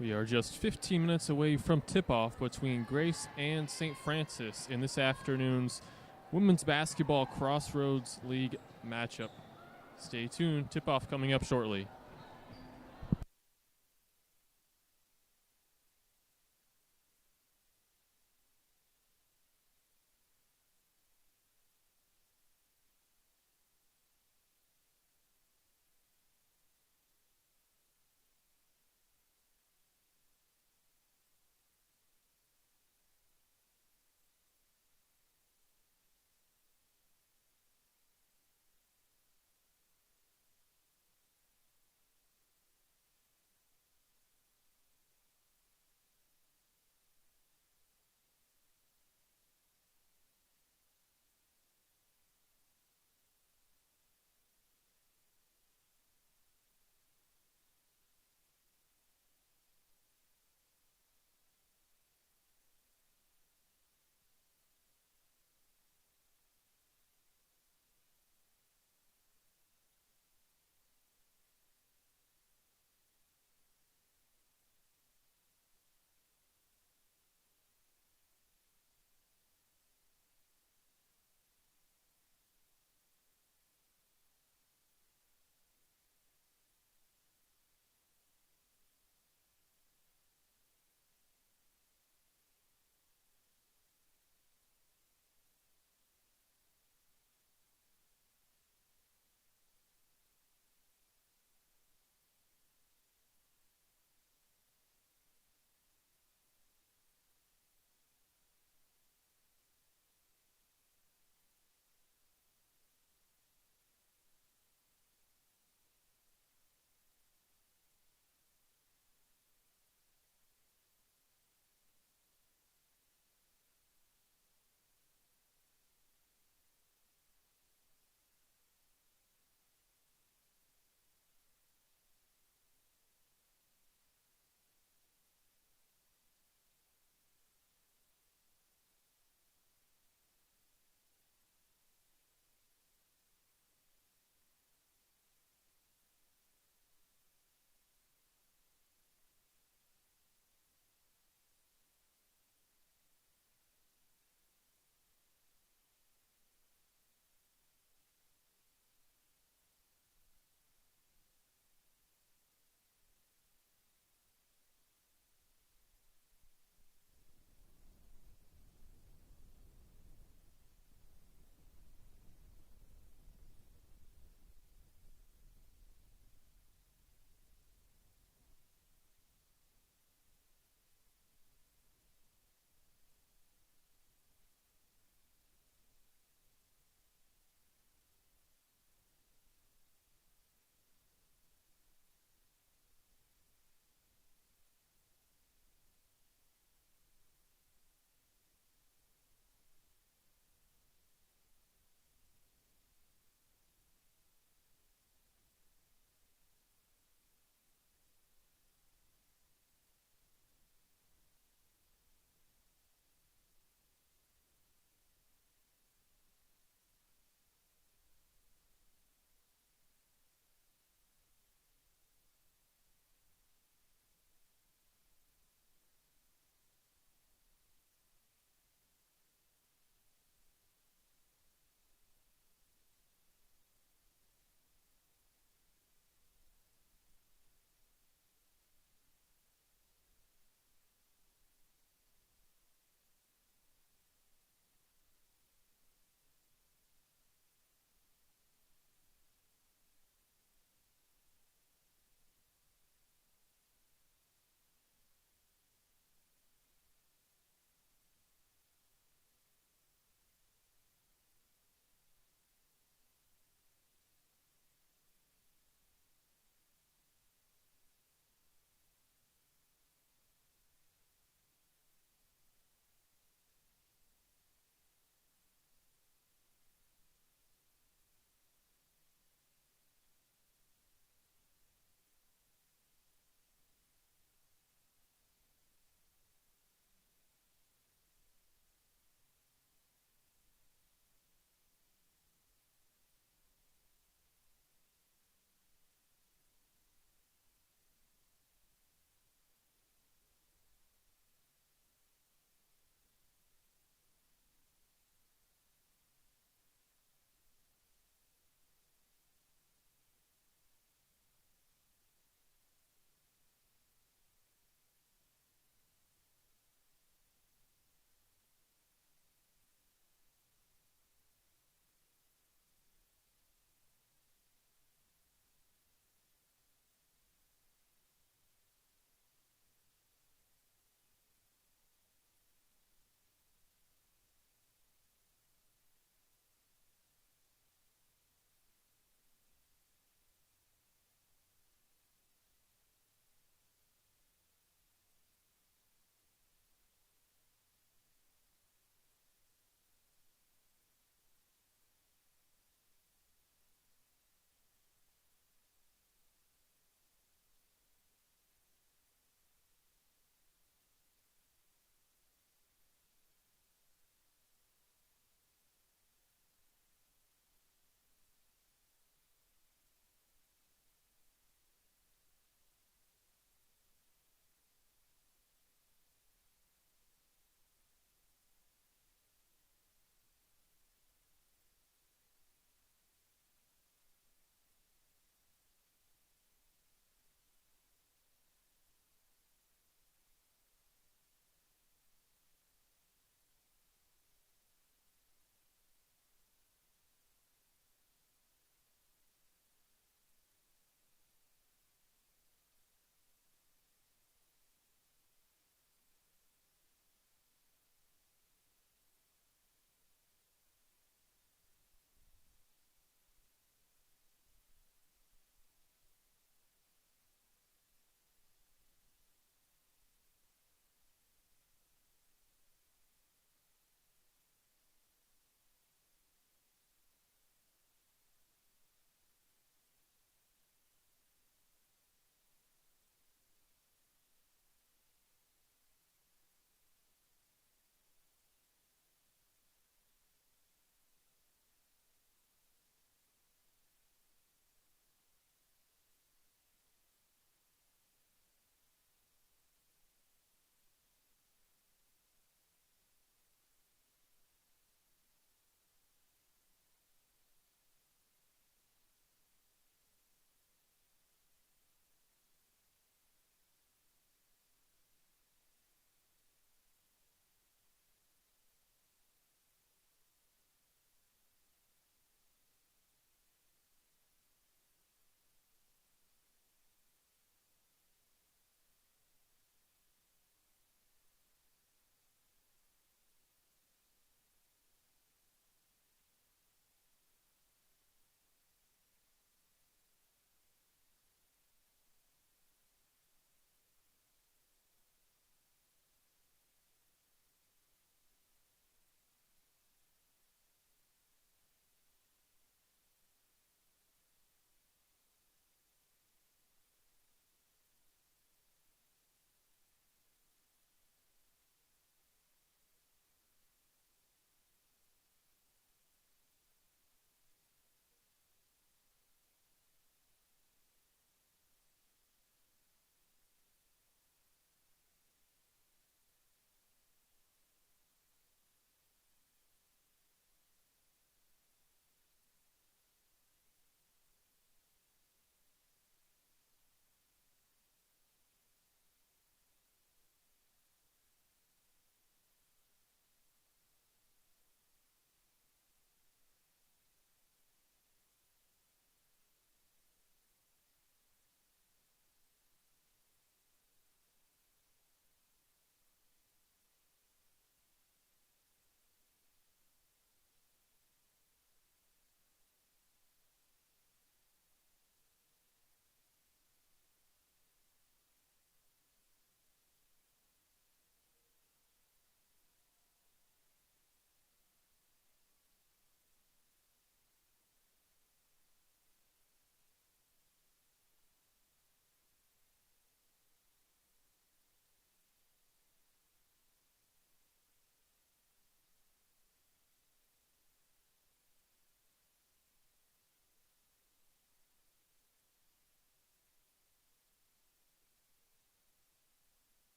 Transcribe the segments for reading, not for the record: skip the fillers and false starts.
We are just 15 minutes away from tip-off between Grace and St. Francis in this afternoon's Women's Basketball Crossroads League matchup. Stay tuned. Tip-off coming up shortly.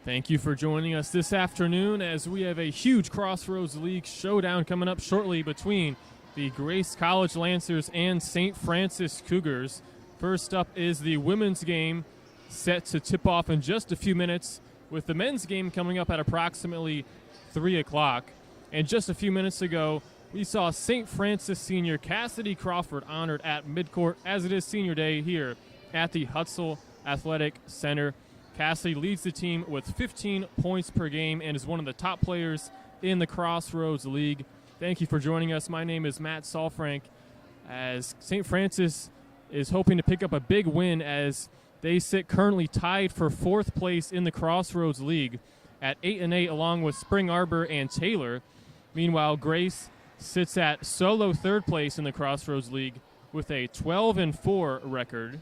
Thank you for joining us this afternoon as we have a huge Crossroads League showdown coming up shortly between the Grace College Lancers and Saint Francis Cougars. First up is the women's game set to tip off in just a few minutes, with the men's game coming up at approximately 3 o'clock. And just a few minutes ago, we saw Saint Francis senior Cassidy Crawford honored at midcourt, as it is senior day here at the Hutzel Athletic Center. Cassidy leads the team with 15 points per game and is one of the top players in the Crossroads League. Thank you for joining us. My name is Matt Salfrank, as St. Francis is hoping to pick up a big win as they sit currently tied for 4th place in the Crossroads League at 8-8, along with Spring Arbor and Taylor. Meanwhile, Grace sits at solo 3rd place in the Crossroads League with a 12-4 record.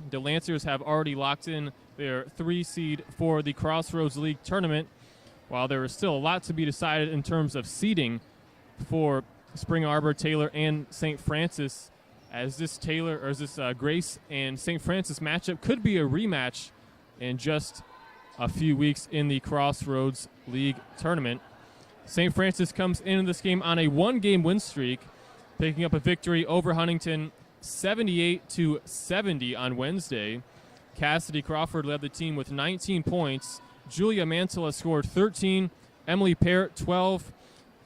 The Lancers have already locked in their 3 seed for the Crossroads League tournament, while there is still a lot to be decided in terms of seeding for Spring Arbor, Taylor, and St. Francis, as this Grace and St. Francis matchup could be a rematch in just a few weeks in the Crossroads League tournament. St. Francis comes into this game on a 1-game win streak, picking up a victory over Huntington 78-70 on Wednesday. Cassidy Crawford led the team with 19 points. Julia Mantilla scored 13. Emily Parrott 12.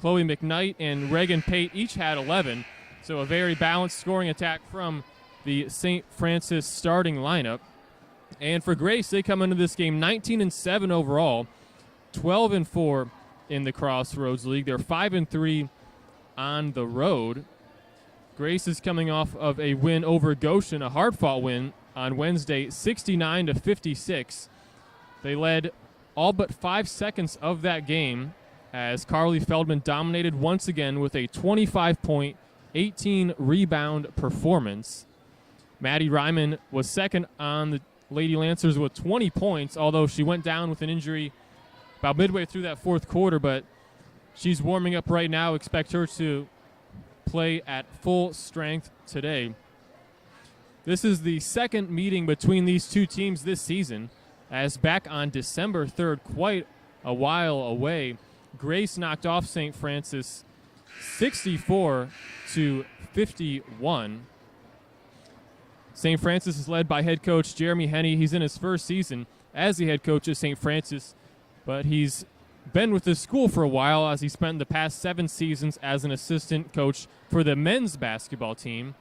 Chloe McKnight and Reagan Pate each had 11. So a very balanced scoring attack from the St. Francis starting lineup. And for Grace, they come into this game 19-7 overall, 12-4 in the Crossroads League. They're 5-3 on the road. Grace is coming off of a win over Goshen, a hard-fought win on Wednesday, 69-56. They led all but 5 seconds of that game as Carly Feldman dominated once again with a 25-point, 18-rebound performance. Maddie Ryman was second on the Lady Lancers with 20 points, although she went down with an injury about midway through that 4th quarter, but she's warming up right now. Expect her to play at full strength today. This is the second meeting between these two teams this season, as back on December 3rd, quite a while away, Grace knocked off St. Francis 64-51. St. Francis is led by head coach Jeremy Henney. He's in his first season as the head coach of St. Francis, but he's been with the school for a while, as he spent the past 7 seasons as an assistant coach for the men's basketball team.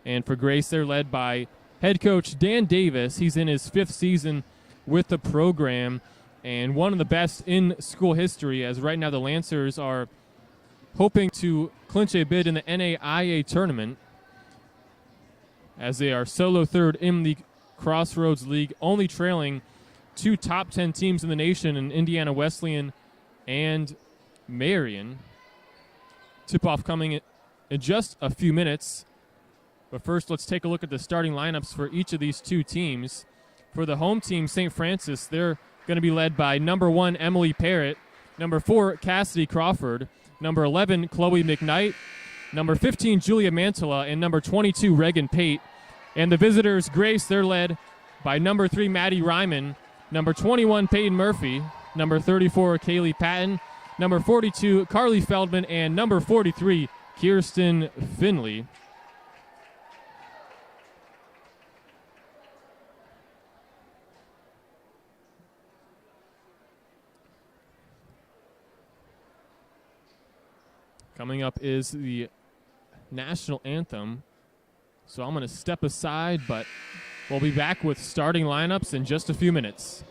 And for Grace, they're led by head coach Dan Davis. He's in his 5th season with the program and one of the best in school history, as right now the Lancers are hoping to clinch a bid in the NAIA tournament, as they are solo 3rd in the Crossroads League, only trailing 2 top 10 teams in the nation in Indiana Wesleyan and Marion. Tip-off coming in just a few minutes. But first, let's take a look at the starting lineups for each of these two teams. For the home team, St. Francis, they're going to be led by number 1, Emily Parrott, number 4, Cassidy Crawford, number 11, Chloe McKnight, number 15, Julia Mantilla, and number 22, Reagan Pate. And the visitors, Grace, they're led by number 3, Maddie Ryman, number 21, Peyton Murphy, number 34, Kaylee Patton, number 42, Carly Feldman, and number 43, Kirsten Finley. Coming up is the national anthem. So I'm going to step aside, but we'll be back with starting lineups in just a few minutes.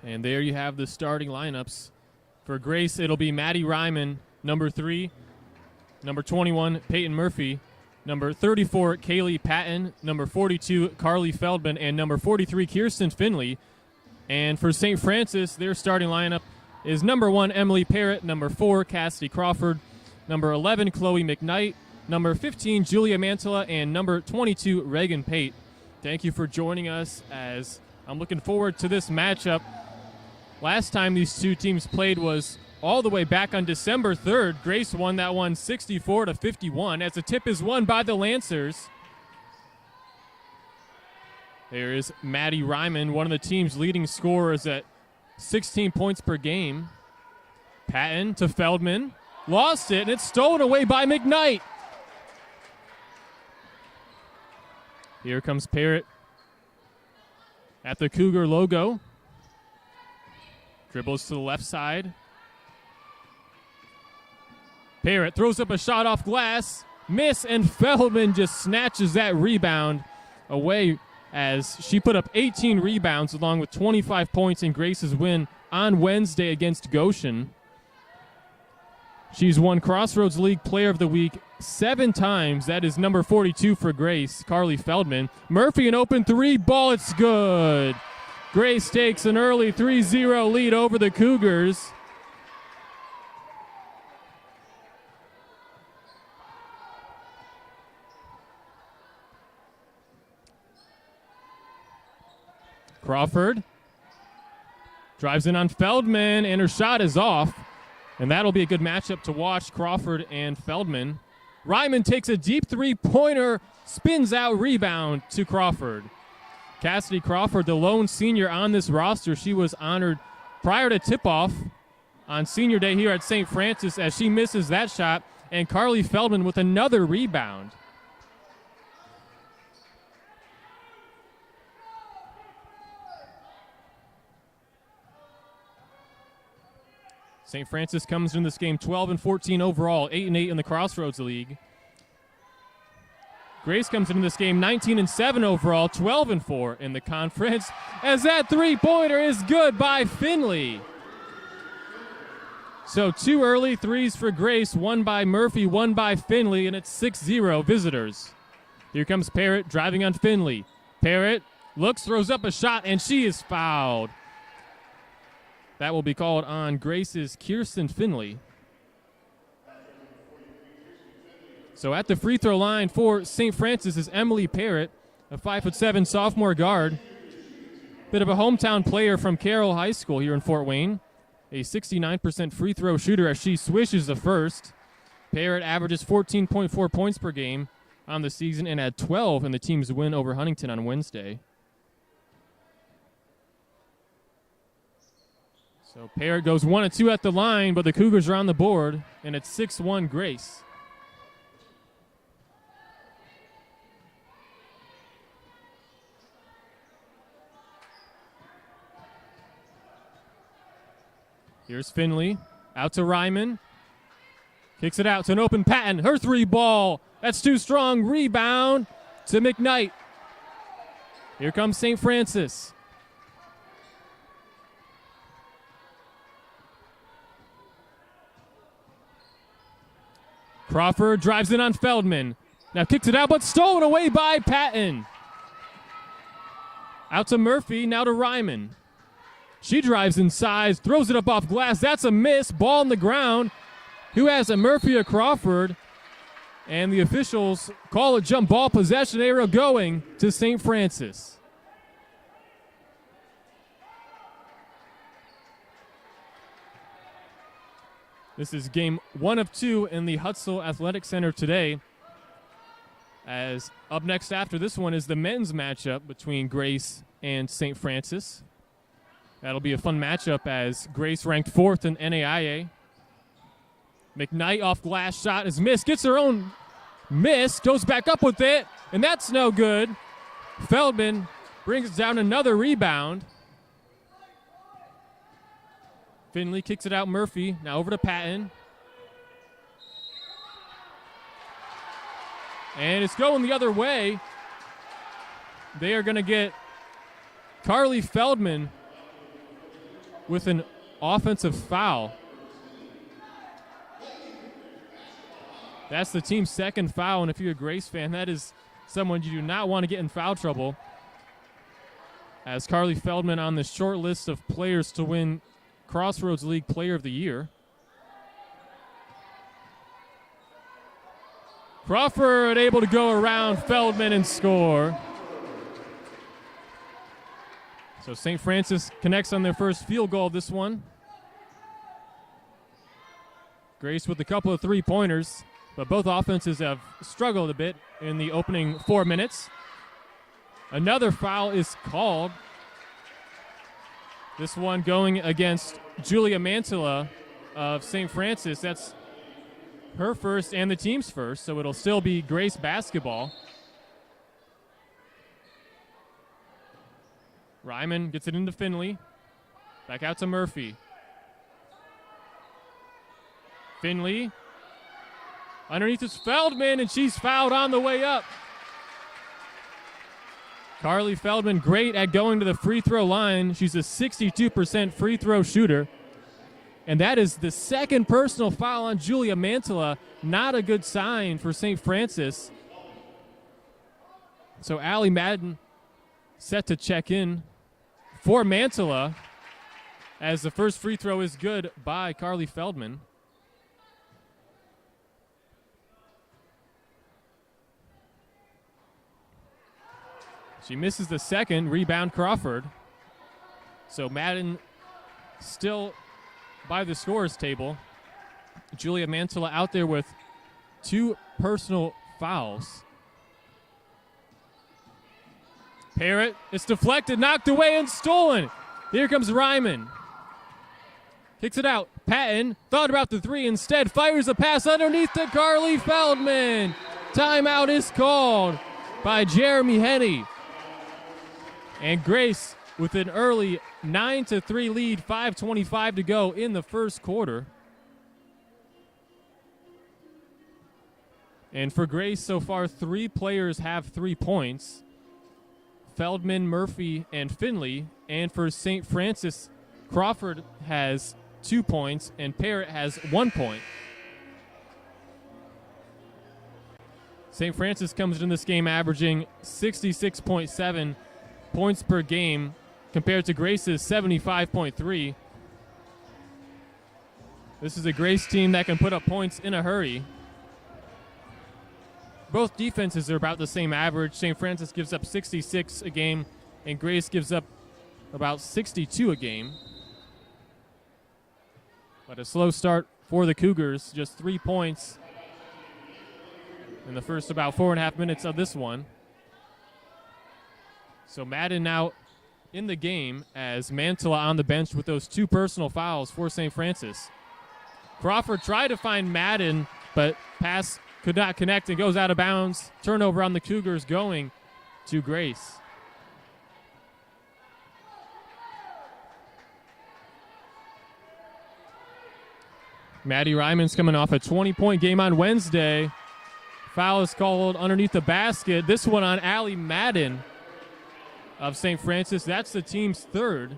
And there you have the starting lineups. For Grace, it'll be Maddie Ryman, number 3, number 21, Peyton Murphy, number 34, Kaylee Patton, number 42, Carly Feldman, and number 43, Kirsten Finley. And for St. Francis, their starting lineup is number 1, Emily Parrott, number 4, Cassidy Crawford, number 11, Chloe McKnight, number 15, Julia Mantilla, and number 22, Reagan Pate. Thank you for joining us as I'm looking forward to this matchup. Last time these two teams played was all the way back on December 3rd. Grace won that one 64-51 as the tip is won by the Lancers. There is Maddie Ryman, one of the team's leading scorers at 16 points per game. Patton to Feldman. Lost it, and it's stolen away by McKnight. Here comes Parrott at the Cougar logo. Dribbles to the left side. Parrott throws up a shot off glass. Miss, and Feldman just snatches that rebound away as she put up 18 rebounds along with 25 points in Grace's win on Wednesday against Goshen. She's won Crossroads League Player of the Week 7 times. That is number 42 for Grace, Carly Feldman. Murphy, an open 3 ball. It's good. Grace takes an early 3-0 lead over the Cougars. Crawford drives in on Feldman, and her shot is off. And that'll be a good matchup to watch, Crawford and Feldman. Ryman takes a deep 3-pointer, spins out, rebound to Crawford. Cassidy Crawford, the lone senior on this roster. She was honored prior to tip-off on senior day here at St. Francis as she misses that shot. And Carly Feldman with another rebound. St. Francis comes in this game 12-14 overall, 8-8 in the Crossroads League. Grace comes into this game 19-7 overall, 12-4 in the conference, as that 3-pointer is good by Finley. So 2 early threes for Grace, 1 by Murphy, 1 by Finley, and it's 6-0 visitors. Here comes Parrott driving on Finley. Parrott looks, throws up a shot, and she is fouled. That will be called on Grace's Kirsten Finley. So at the free throw line for St. Francis is Emily Parrott, a 5'7" sophomore guard. Bit of a hometown player from Carroll High School here in Fort Wayne. A 69% free throw shooter as she swishes the first. Parrott averages 14.4 points per game on the season and had 12 in the team's win over Huntington on Wednesday. So Parrott goes 1 of 2 at the line, but the Cougars are on the board, and it's 6-1 Grace. Here's Finley, out to Ryman. Kicks it out to an open Patton. Her 3-ball. That's too strong. Rebound to McKnight. Here comes St. Francis. Crawford drives in on Feldman. Now kicks it out, but stolen away by Patton. Out to Murphy, now to Ryman. She drives inside, throws it up off glass. That's a miss. Ball on the ground. Who has it, Murphy or Crawford? And the officials call a jump ball possession arrow going to St. Francis. This is game 1 of 2 in the Hutzel Athletic Center today. As up next after this one is the men's matchup between Grace and St. Francis. That'll be a fun matchup as Grace ranked 4th in NAIA. McKnight off glass shot is missed. Gets her own miss. Goes back up with it. And that's no good. Feldman brings down another rebound. Finley kicks it out. Murphy. Now over to Patton. And it's going the other way. They are going to get Carly Feldman with an offensive foul. That's the team's second foul, and if you're a Grace fan, that is someone you do not want to get in foul trouble. As Carly Feldman on the short list of players to win Crossroads League Player of the Year. Crawford able to go around Feldman and score. So St. Francis connects on their first field goal of this one. Grace with a couple of three-pointers, but both offenses have struggled a bit in the opening 4 minutes. Another foul is called. This one going against Julia Mantilla of St. Francis. That's her first and the team's first, so it'll still be Grace basketball. Ryman gets it into Finley. Back out to Murphy. Finley. Underneath is Feldman, and she's fouled on the way up. Carly Feldman, great at going to the free throw line. She's a 62% free throw shooter. And that is the second personal foul on Julia Mantilla. Not a good sign for St. Francis. So Allie Madden set to check in for Mantilla, as the first free throw is good by Carly Feldman. She misses the second. Rebound Crawford. So Madden still by the scorer's table. Julia Mantilla out there with 2 personal fouls. Parrott, it's deflected, knocked away, and stolen. Here comes Ryman. Kicks it out. Patton thought about the three, instead fires a pass underneath to Carly Feldman. Timeout is called by Jeremy Henney. And Grace with an early 9-3 lead, 5:25 to go in the first quarter. And for Grace so far, 3 players have 3 points. Feldman, Murphy, and Finley. And for St. Francis, Crawford has 2 points and Parrott has 1 point. St. Francis comes in this game averaging 66.7 points per game compared to Grace's 75.3. This is a Grace team that can put up points in a hurry. Both defenses are about the same average. St. Francis gives up 66 a game, and Grace gives up about 62 a game. But a slow start for the Cougars, just 3 points in the first about 4.5 minutes of this one. So Madden now in the game as Mantilla on the bench with those 2 personal fouls for St. Francis. Crawford tried to find Madden, but pass could not connect and goes out of bounds. Turnover on the Cougars going to Grace. Maddie Ryman's coming off a 20-point game on Wednesday. Foul is called underneath the basket. This one on Allie Madden of St. Francis. That's the team's 3rd.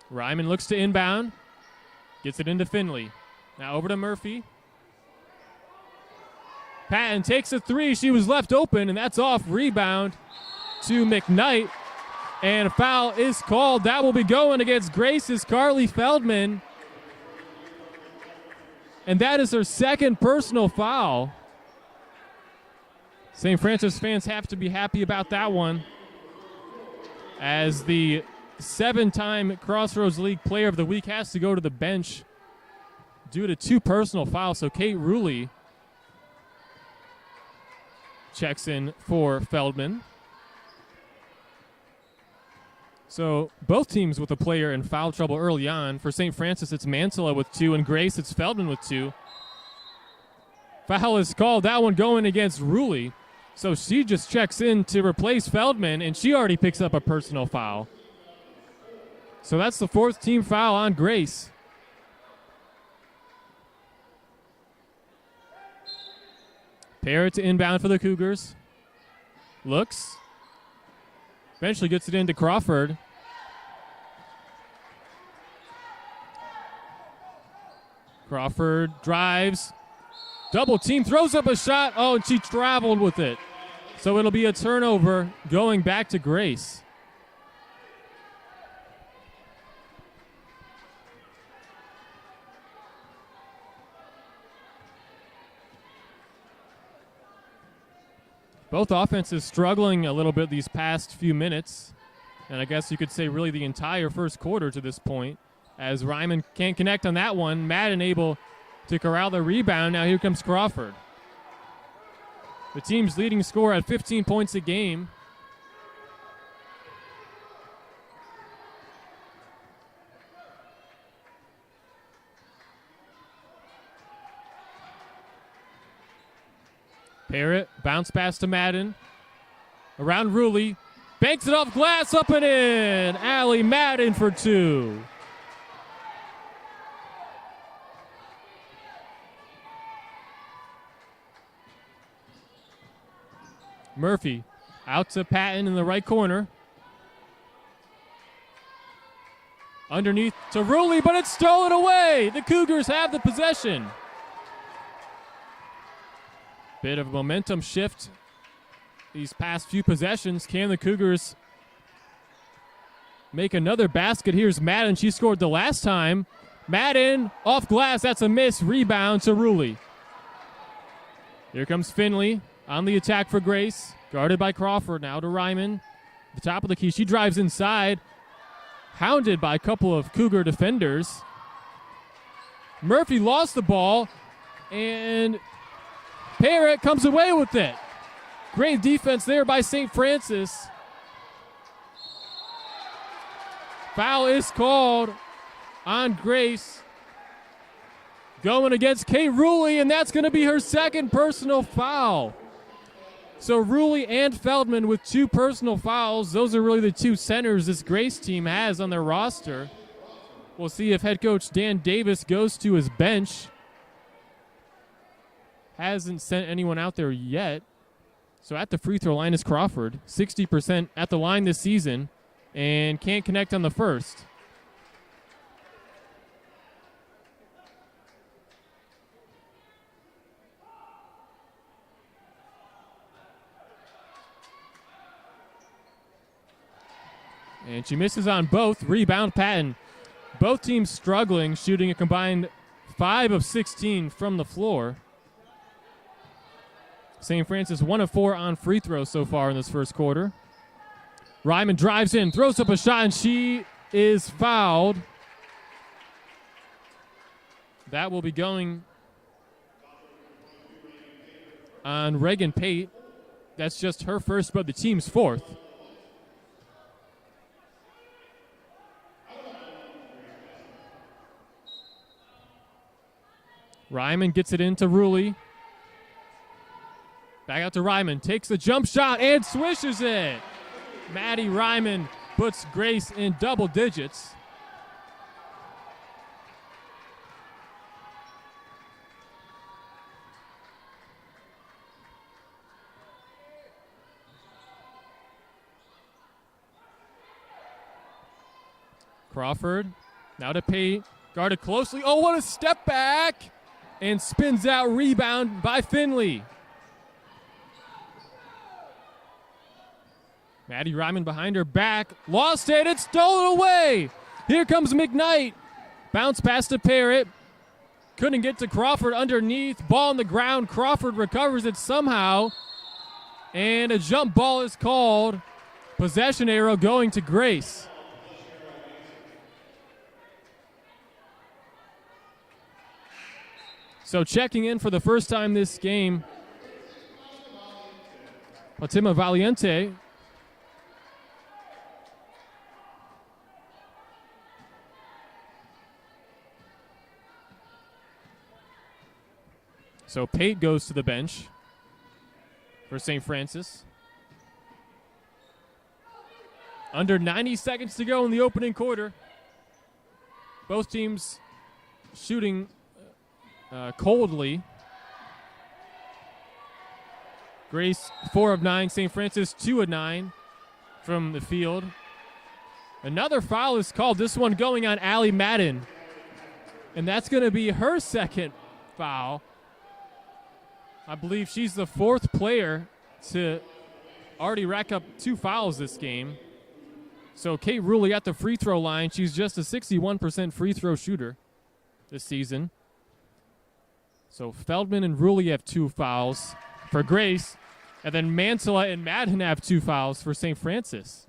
Ryman looks to inbound. Gets it into Finley. Now over to Murphy. Patton takes a 3. She was left open, and that's off. Rebound to McKnight. And a foul is called. That will be going against Grace's Carly Feldman. And that is her 2nd personal foul. St. Francis fans have to be happy about that one, as the 7-time Crossroads League Player of the Week has to go to the bench due to 2 personal fouls. So Kate Ruley checks in for Feldman. So both teams with a player in foul trouble early on. For St. Francis, it's Mantilla with 2, and Grace, it's Feldman with 2. Foul is called. That one going against Ruley. So she just checks in to replace Feldman, and she already picks up a personal foul. So that's the 4th team foul on Grace. Parrott to inbound for the Cougars. Looks. Eventually gets it into Crawford. Crawford drives. Double team, throws up a shot. Oh, and she traveled with it. So it'll be a turnover going back to Grace. Both offenses struggling a little bit these past few minutes. And I guess you could say really the entire first quarter to this point. As Ryman can't connect on that one. Madden able to corral the rebound. Now here comes Crawford. The team's leading scorer at 15 points a game. Parrott, bounce pass to Madden. Around Rulli. Banks it off glass, up and in. Allie Madden for two. Murphy out to Patton in the right corner. Underneath to Rulli, but it's stolen away. The Cougars have the possession. Bit of a momentum shift these past few possessions. Can the Cougars make another basket? Here's Madden. She scored the last time. Madden off glass. That's a miss. Rebound to Rulli. Here comes Finley on the attack for Grace. Guarded by Crawford. Now to Ryman. The top of the key. She drives inside. Hounded by a couple of Cougar defenders. Murphy lost the ball. And Parrott comes away with it. Great defense there by Saint Francis. Foul is called on Grace. Going against Kate Rulli, and that's going to be her second personal foul. So Rulli and Feldman with two personal fouls. Those are really the two centers this Grace team has on their roster. We'll see if head coach Dan Davis goes to his bench. Hasn't sent anyone out there yet. So at the free throw line is Crawford. 60% at the line this season and can't connect on the first. And she misses on both. Rebound Patton. Both teams struggling, shooting a combined 5 of 16 from the floor. St. Francis 1 of 4 on free throws so far in this first quarter. Ryman drives in, throws up a shot, and she is fouled. That will be going on Reagan Pate. That's just her first, but the team's fourth. Ryman gets it into Rulli. Back out to Ryman. Takes the jump shot and swishes it. Maddie Ryman puts Grace in double digits. Crawford now to Pate. Guarded closely. Oh, what a step back. And spins out. Rebound by Finley. Maddie Ryman behind her back. Lost it. It's stolen away. Here comes McKnight. Bounce pass to Parrott. Couldn't get to Crawford underneath. Ball on the ground. Crawford recovers it somehow. And a jump ball is called. Possession arrow going to Grace. So checking in for the first time this game, Fatima Valiente. So Pate goes to the bench for St. Francis. Under 90 seconds to go in the opening quarter. Both teams shooting coldly. Grace 4 of 9. St. Francis 2 of 9 from the field. Another foul is called, this one going on Allie Madden. And that's going to be her second foul. I believe she's the fourth player to already rack up 2 fouls this game. So Kate Ruley at the free throw line. She's just a 61% free throw shooter this season. So Feldman and Ruley have 2 fouls for Grace. And then Mantilla and Madden have 2 fouls for St. Francis.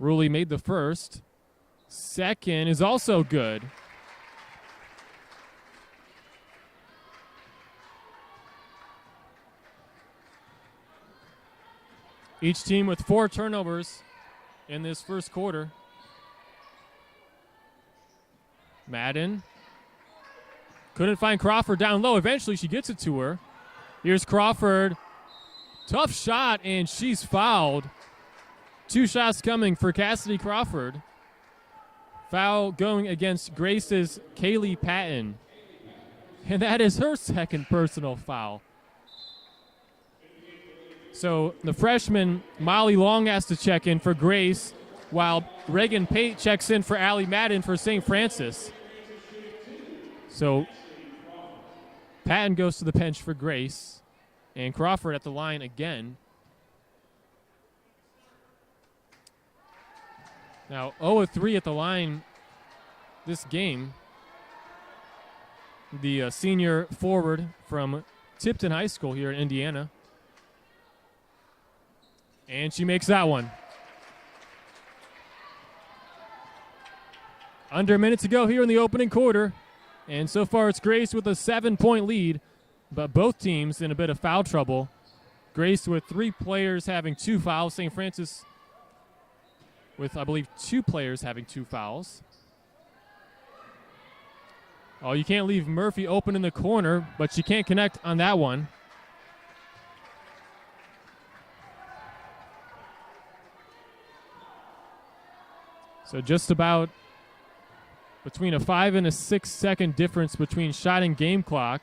Ruley made the first. Second is also good. Each team with 4 turnovers in this first quarter. Madden couldn't find Crawford down low. Eventually she gets it to her. Here's Crawford. Tough shot, and she's fouled. 2 shots coming for Cassidy Crawford. Foul going against Grace's Kaylee Patton. And that is her second personal foul. So the freshman, Molly Long, has to check in for Grace, while Reagan Pate checks in for Allie Madden for St. Francis. So Patton goes to the bench for Grace, and Crawford at the line again. Now 0-3 at the line this game. The senior forward from Tipton High School here in Indiana. And she makes that one. Under a minute to go here in the opening quarter. And so far it's Grace with a 7-point lead, but both teams in a bit of foul trouble. Grace with 3 players having 2 fouls. St. Francis with, I believe, 2 players having 2 fouls. Oh, you can't leave Murphy open in the corner, but she can't connect on that one. So just about between a 5 and a 6 second difference between shot and game clock.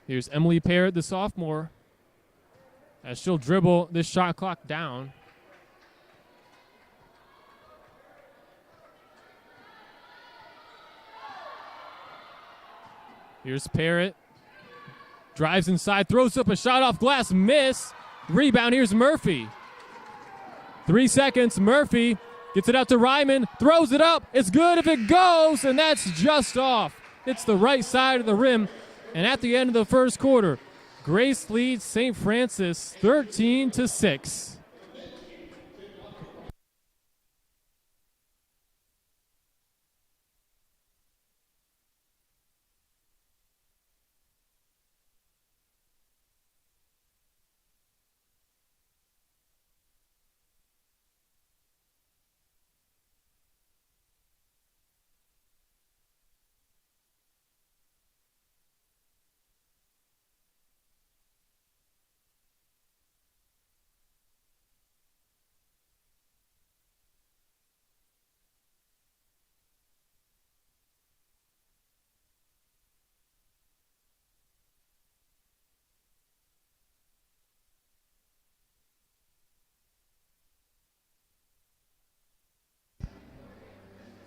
Here's Emily Parrott, the sophomore, as she'll dribble this shot clock down. Here's Parrott. Drives inside, throws up a shot off glass, miss. Rebound, here's Murphy. 3 seconds, Murphy gets it out to Ryman, throws it up. It's good if it goes, and that's just off. It's the right side of the rim. And at the end of the first quarter, Grace leads St. Francis 13-6.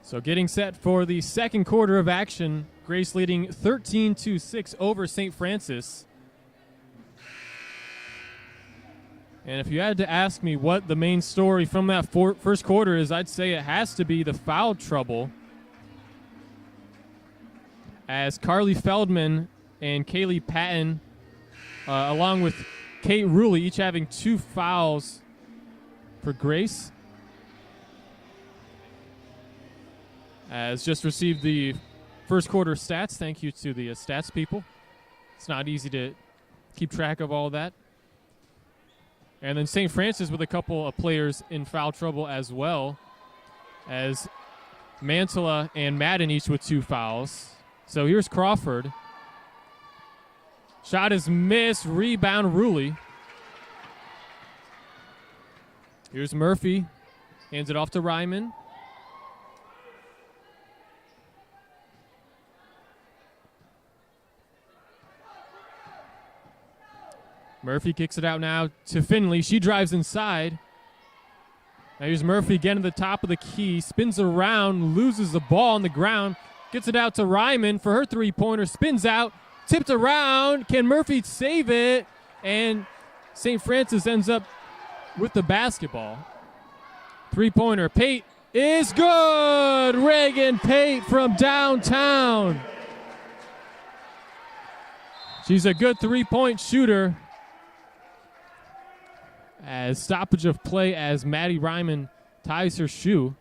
So getting set for the second quarter of action, Grace leading 13-6 over St. Francis. And if you had to ask me what the main story from that first quarter is, I'd say it has to be the foul trouble, as Carly Feldman and Kaylee Patton, along with Kate Ruley, each having 2 fouls for Grace, has just received the first quarter stats. Thank you to the stats people. It's not easy to keep track of all that. And then St. Francis with a couple of players in foul trouble as well, as Mantilla and Madden each with 2 fouls. So here's Crawford. Shot is missed. Rebound, Ruley. Here's Murphy. Hands it off to Ryman. Murphy kicks it out now to Finley. She drives inside. Now here's Murphy again at the top of the key. Spins around, loses the ball on the ground. Gets it out to Ryman for her three-pointer. Spins out, tipped around. Can Murphy save it? And St. Francis ends up with the basketball. Three-pointer. Pate is good. Reagan Pate from downtown. She's a good three-point shooter. As stoppage of play as Maddie Ryman ties her shoe.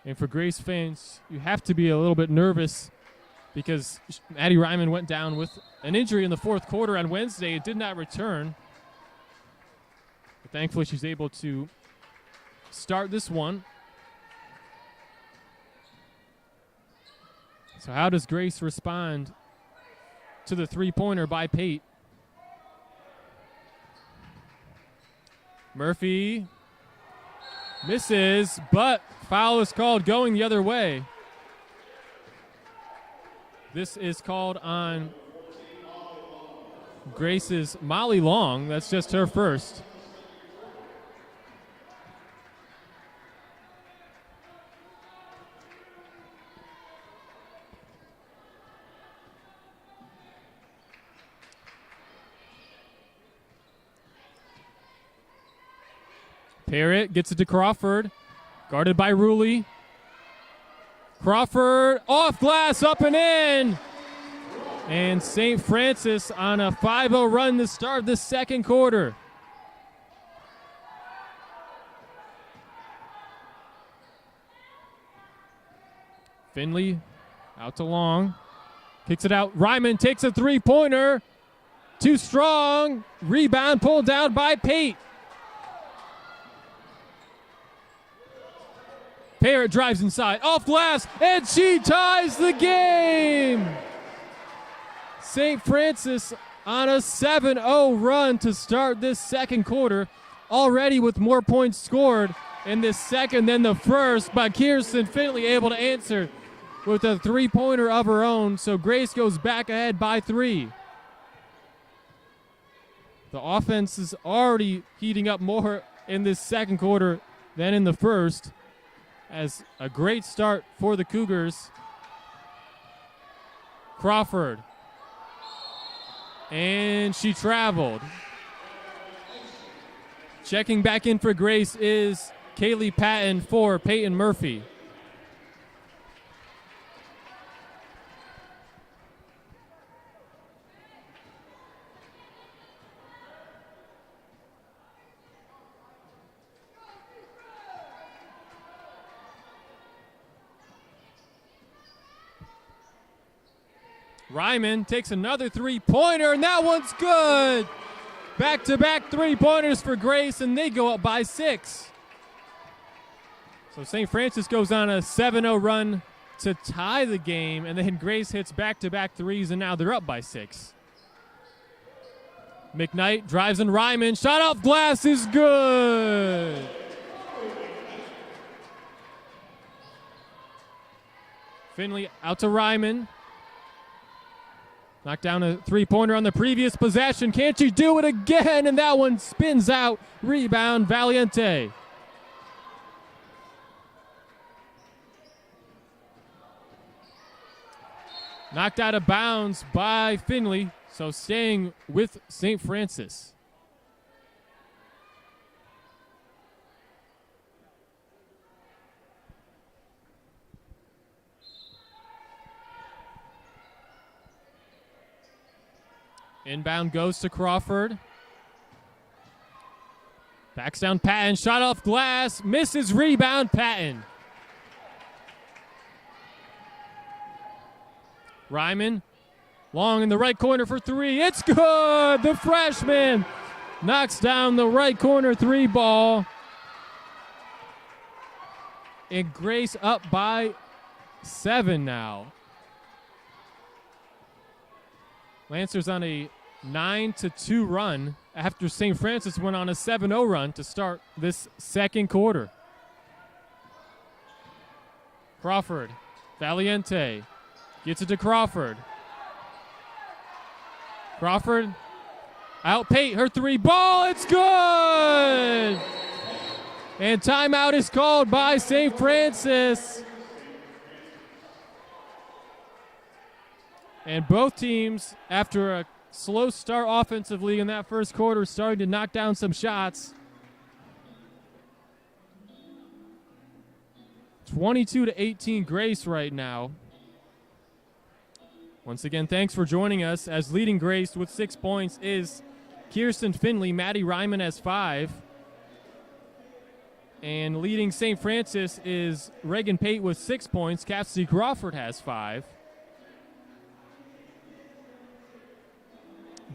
And for Grace fans, you have to be a little bit nervous because Maddie Ryman went down with an injury in the fourth quarter on Wednesday. It did not return. But thankfully, she's able to start this one. So how does Grace respond to the three-pointer by Pate? Murphy misses, but foul is called going the other way. This is called on Grace's Molly Long. That's just her first. Parrott gets it to Crawford. Guarded by Ruley. Crawford off glass, up and in. And St. Francis on a 5-0 run to start the second quarter. Finley out to Long. Kicks it out. Ryman takes a three-pointer. Too strong. Rebound pulled down by Pate. Parrott drives inside, off glass, and she ties the game! St. Francis on a 7-0 run to start this second quarter, already with more points scored in this second than the first, but Kirsten Finley able to answer with a three-pointer of her own, so Grace goes back ahead by 3. The offense is already heating up more in this second quarter than in the first. As a great start for the Cougars. Crawford. And she traveled. Checking back in for Grace is Kaylee Patton for Peyton Murphy. Ryman takes another three-pointer, and that one's good. Back-to-back three-pointers for Grace, and they go up by 6. So St. Francis goes on a 7-0 run to tie the game, and then Grace hits back-to-back threes, and now they're up by 6. McKnight drives in Ryman. Shot off glass is good. Finley out to Ryman. Knocked down a three-pointer on the previous possession. Can't she do it again? And that one spins out. Rebound, Valiente. Knocked out of bounds by Finley. So staying with St. Francis. Inbound goes to Crawford. Backs down Patton. Shot off glass. Misses. Rebound Patton. Ryman. Long in the right corner for 3. It's good. The freshman knocks down the right corner 3 ball. And Grace up by 7 now. Lancers on a 9-2 run after St. Francis went on a 7-0 run to start this second quarter. Crawford, Valiente gets it to Crawford. Crawford, out Pate, her three ball, it's good! And timeout is called by St. Francis. And both teams, after a slow start offensively in that first quarter, starting to knock down some shots. 22-18 Grace right now. Once again, thanks for joining us. As leading Grace with 6 points is Kirsten Finley. Maddie Ryman has 5. And leading St. Francis is Reagan Pate with 6 points. Cassidy Crawford has 5.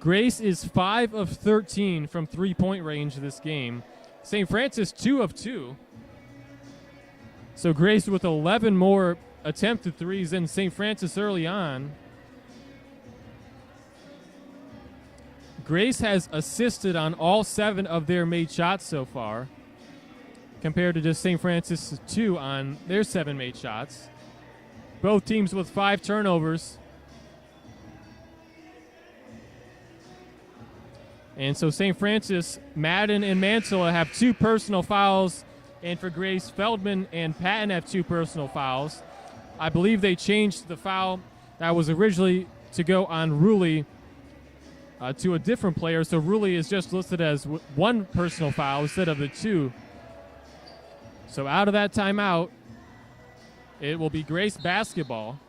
Grace is 5 of 13 from three-point range this game. St. Francis 2 of 2. So Grace with 11 more attempted threes than St. Francis early on. Grace has assisted on all 7 of their made shots so far, compared to just St. Francis 2 on their 7 made shots. Both teams with 5 turnovers. And so St. Francis, Madden and Mantilla have 2 personal fouls, and for Grace, Feldman and Patton have 2 personal fouls. I believe they changed the foul that was originally to go on Rulli to a different player, so Rulli is just listed as 1 personal foul instead of the 2. So out of that timeout, it will be Grace basketball.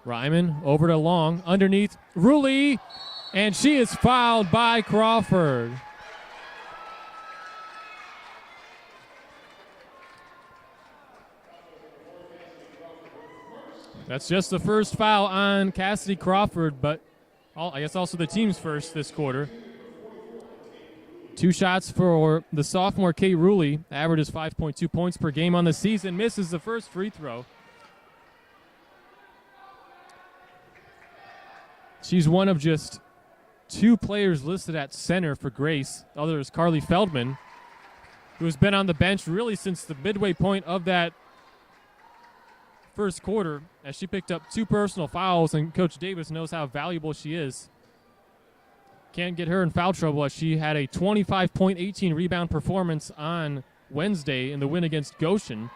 Ryman over to Long, underneath Rulli, and she is fouled by Crawford. That's just the first foul on Cassidy Crawford, but I guess also the team's first this quarter. 2 shots for the sophomore Kate Rulli, averages 5.2 points per game on the season, misses the first free throw. She's one of just 2 players listed at center for Grace. The other is Carly Feldman, who has been on the bench really since the midway point of that first quarter, as she picked up 2 personal fouls, and Coach Davis knows how valuable she is. Can't get her in foul trouble, as she had a 25-point, 18-rebound performance on Wednesday in the win against Goshen.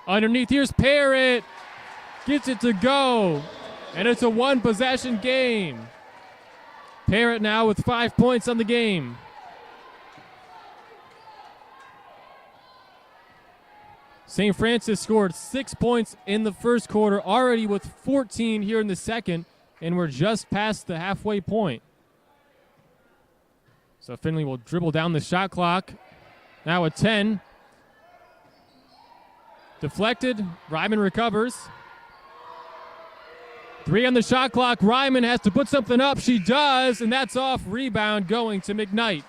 Underneath, here's Parrott. Gets it to go. And it's a 1-possession game. Parrott now with 5 points on the game. St. Francis scored 6 points in the first quarter, already with 14 here in the second, and we're just past the halfway point. So Finley will dribble down the shot clock. Now at 10. Deflected. Ryman recovers. 3 on the shot clock. Ryman has to put something up. She does, and that's off. Rebound going to McKnight.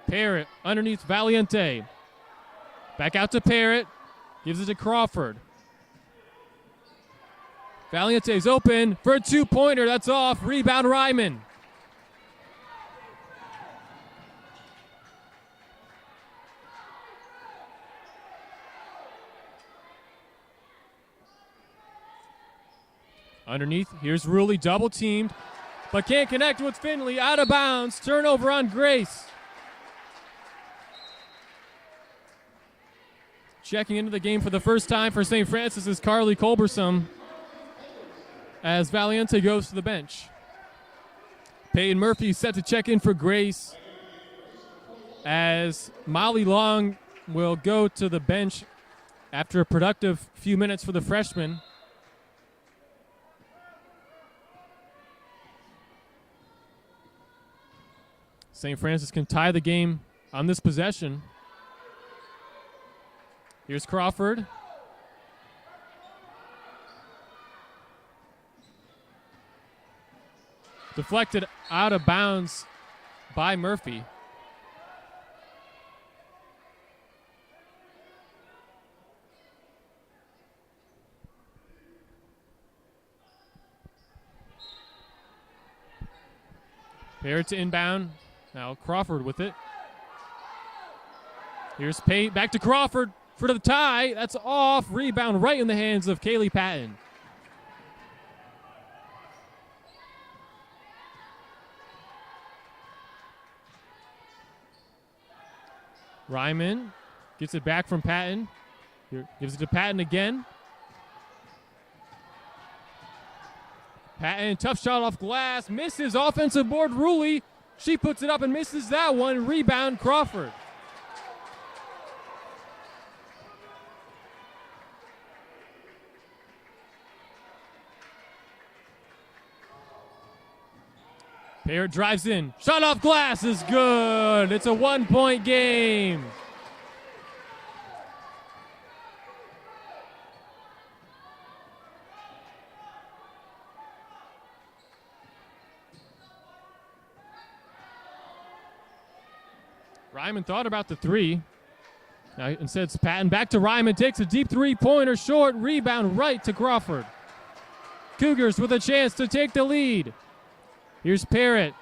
Parrott underneath Valiente. Back out to Parrott. Gives it to Crawford. Valiente's open for a 2-pointer. That's off. Rebound Ryman. Underneath, here's Rulli, double teamed, but can't connect with Finley. Out of bounds. Turnover on Grace. Checking into the game for the first time for St. Francis is Carly Culberson, as Valiente goes to the bench. Peyton Murphy set to check in for Grace, as Molly Long will go to the bench after a productive few minutes for the freshman. St. Francis can tie the game on this possession. Here's Crawford. Deflected out of bounds by Murphy. Parrott to inbound. Now Crawford with it. Here's Pate. Back to Crawford for the tie. That's off. Rebound right in the hands of Kaylee Patton. Ryman gets it back from Patton. Here, gives it to Patton again. Patton, tough shot off glass. Misses. Offensive board, Ruley. She puts it up and misses that one. Rebound, Crawford. Parrott drives in. Shot off glass is good. It's a 1-point game. Ryman thought about the three. Now instead it's Patton. Back to Ryman. Takes a deep three-pointer. Short. Rebound right to Crawford. Cougars with a chance to take the lead. Here's Parrott.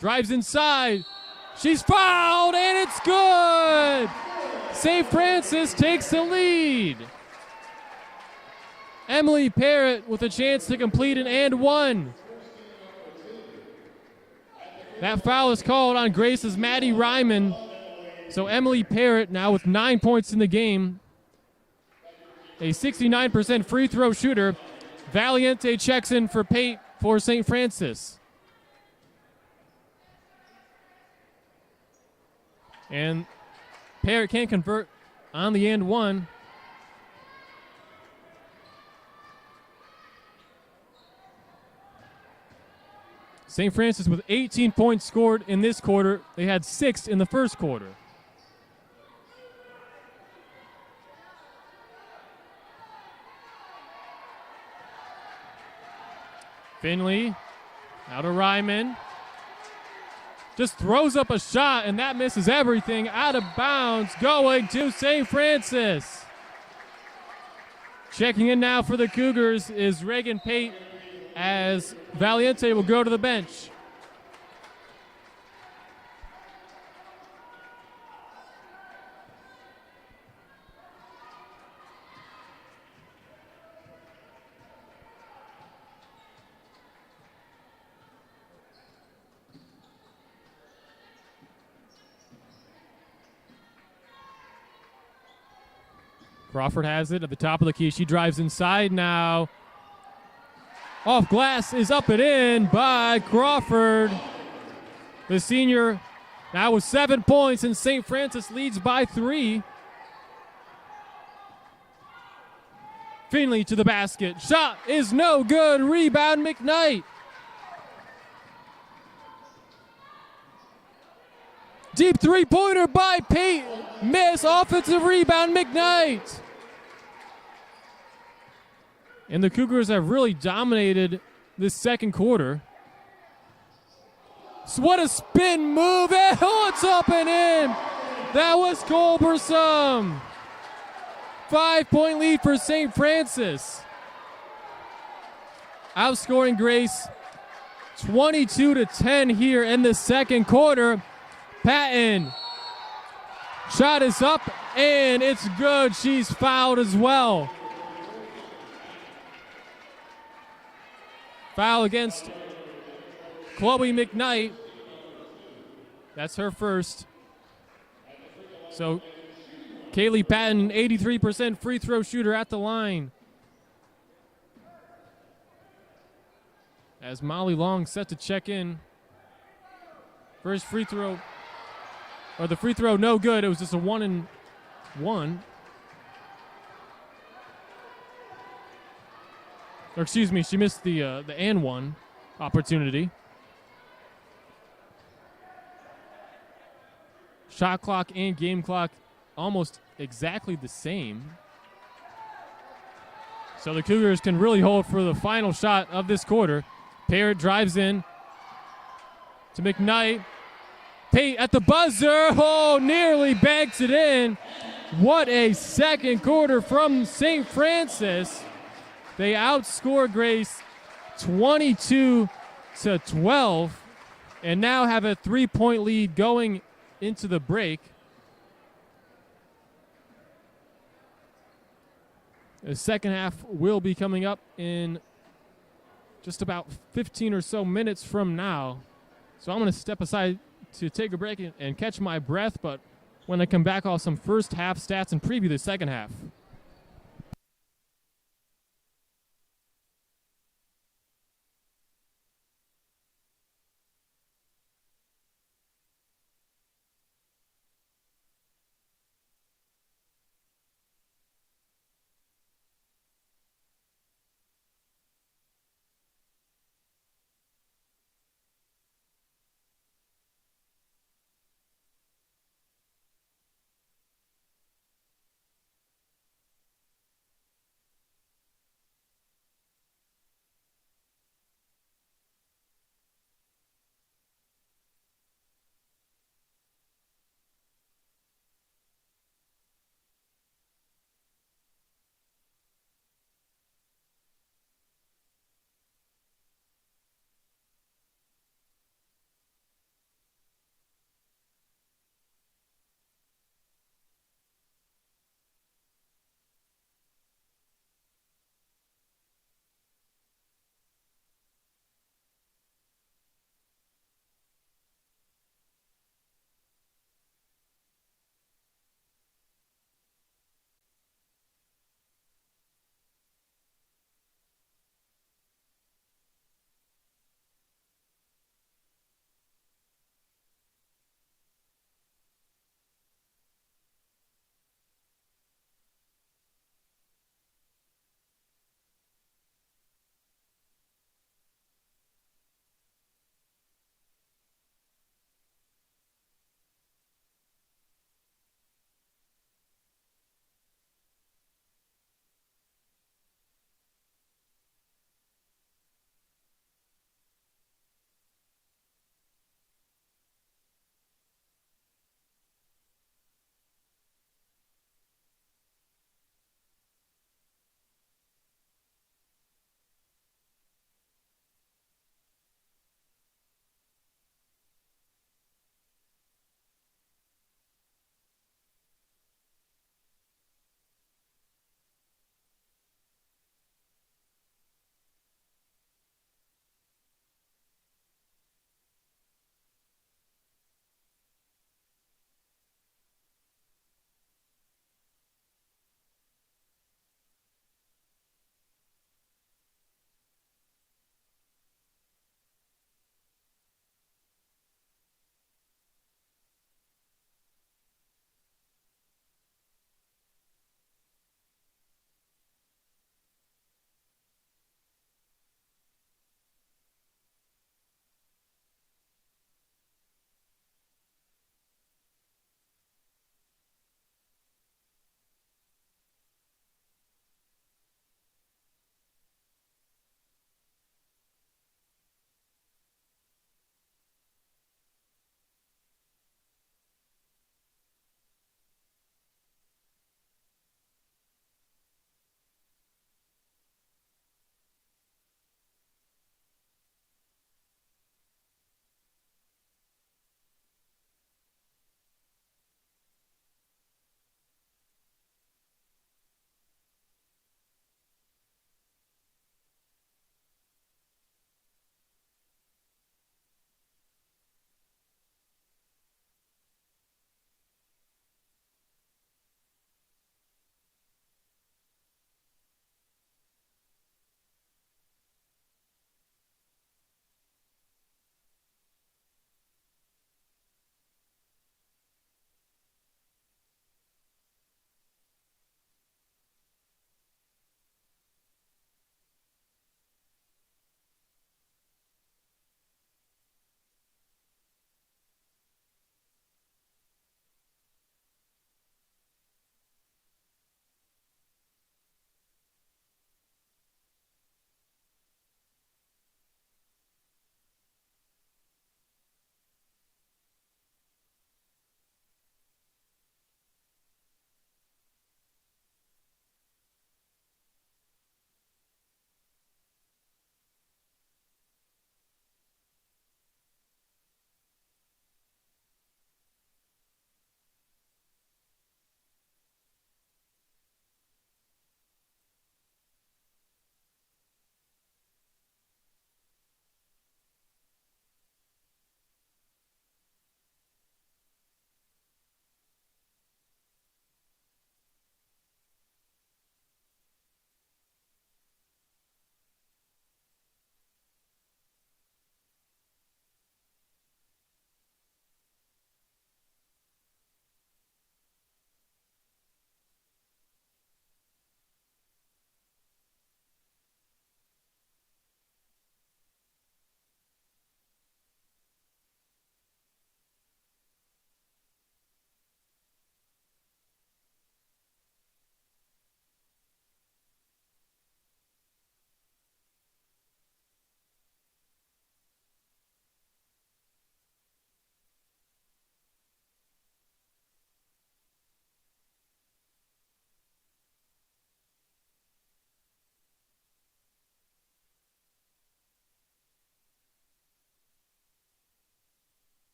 Drives inside. She's fouled, and it's good. Saint Francis takes the lead. Emily Parrott with a chance to complete an and one. That foul is called on Grace's Maddie Ryman. So Emily Parrott now with 9 points in the game. A 69% free throw shooter. Valiente checks in for Pate for St. Francis. And Parrott can't convert on the and one. St. Francis with 18 points scored in this quarter. They had 6 in the first quarter. Finley, out to Ryman. Just throws up a shot, and that misses everything. Out of bounds, going to St. Francis. Checking in now for the Cougars is Reagan Pate, as Valiente will go to the bench. Crawford has it at the top of the key. She drives inside now. Off glass is up and in by Crawford. The senior now with 7 points, and St. Francis leads by 3. Finley to the basket. Shot is no good. Rebound McKnight. Deep three-pointer by Pate. Miss. Offensive rebound McKnight. And the Cougars have really dominated this second quarter. So what a spin move. And it's up and in. That was Culberson. 5-point lead for St. Francis. Outscoring Grace 22-10 here in the second quarter. Patton. Shot is up and it's good. She's fouled as well. Foul against Chloe McKnight. That's her first. So Kaylee Patton, 83% free throw shooter at the line. As Molly Long set to check in. First free throw, or the free throw no good. It was just a 1-and-1. Or excuse me, she missed the and one opportunity. Shot clock and game clock almost exactly the same. So the Cougars can really hold for the final shot of this quarter. Parrott drives in to McKnight. Pate at the buzzer. Oh, nearly banks it in. What a second quarter from St. Francis. They outscore Grace 22-12. and now have a 3-point lead going into the break. The second half will be coming up in just about 15 or so minutes from now. So I'm going to step aside to take a break and catch my breath, but when I come back, I'll have some first half stats and preview the second half.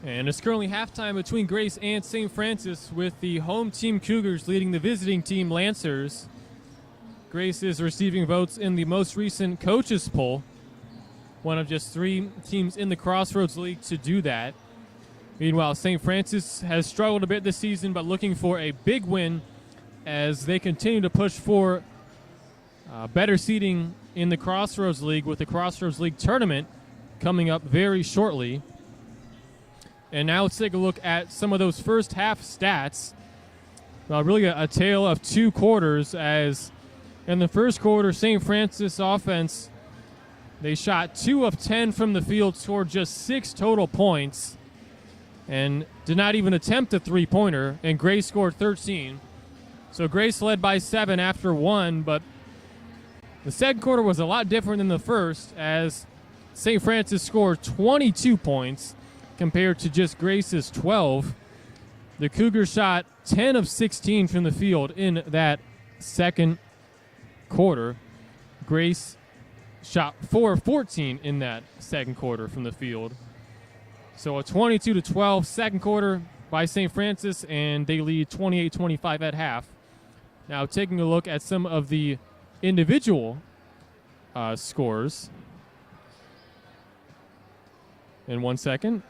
And it's currently halftime between Grace and St. Francis, with the home team Cougars leading the visiting team Lancers. Grace is receiving votes in the most recent coaches poll, one of just 3 teams in the Crossroads League to do that. Meanwhile, St. Francis has struggled a bit this season, but looking for a big win as they continue to push for better seeding in the Crossroads League, with the Crossroads League tournament coming up very shortly. And now let's take a look at some of those first half stats. Really a tale of 2 quarters, as in the first quarter, St. Francis offense, they shot 2 of 10 from the field, scored just 6 total points, and did not even attempt a 3-pointer, and Grace scored 13. So Grace led by 7 after 1, but the second quarter was a lot different than the first, as St. Francis scored 22 points compared to just Grace's 12. The Cougars shot 10 of 16 from the field in that second quarter. Grace shot 4 of 14 in that second quarter from the field. So a 22-12 second quarter by St. Francis, and they lead 28-25 at half. Now taking a look at some of the individual scores in 1 second.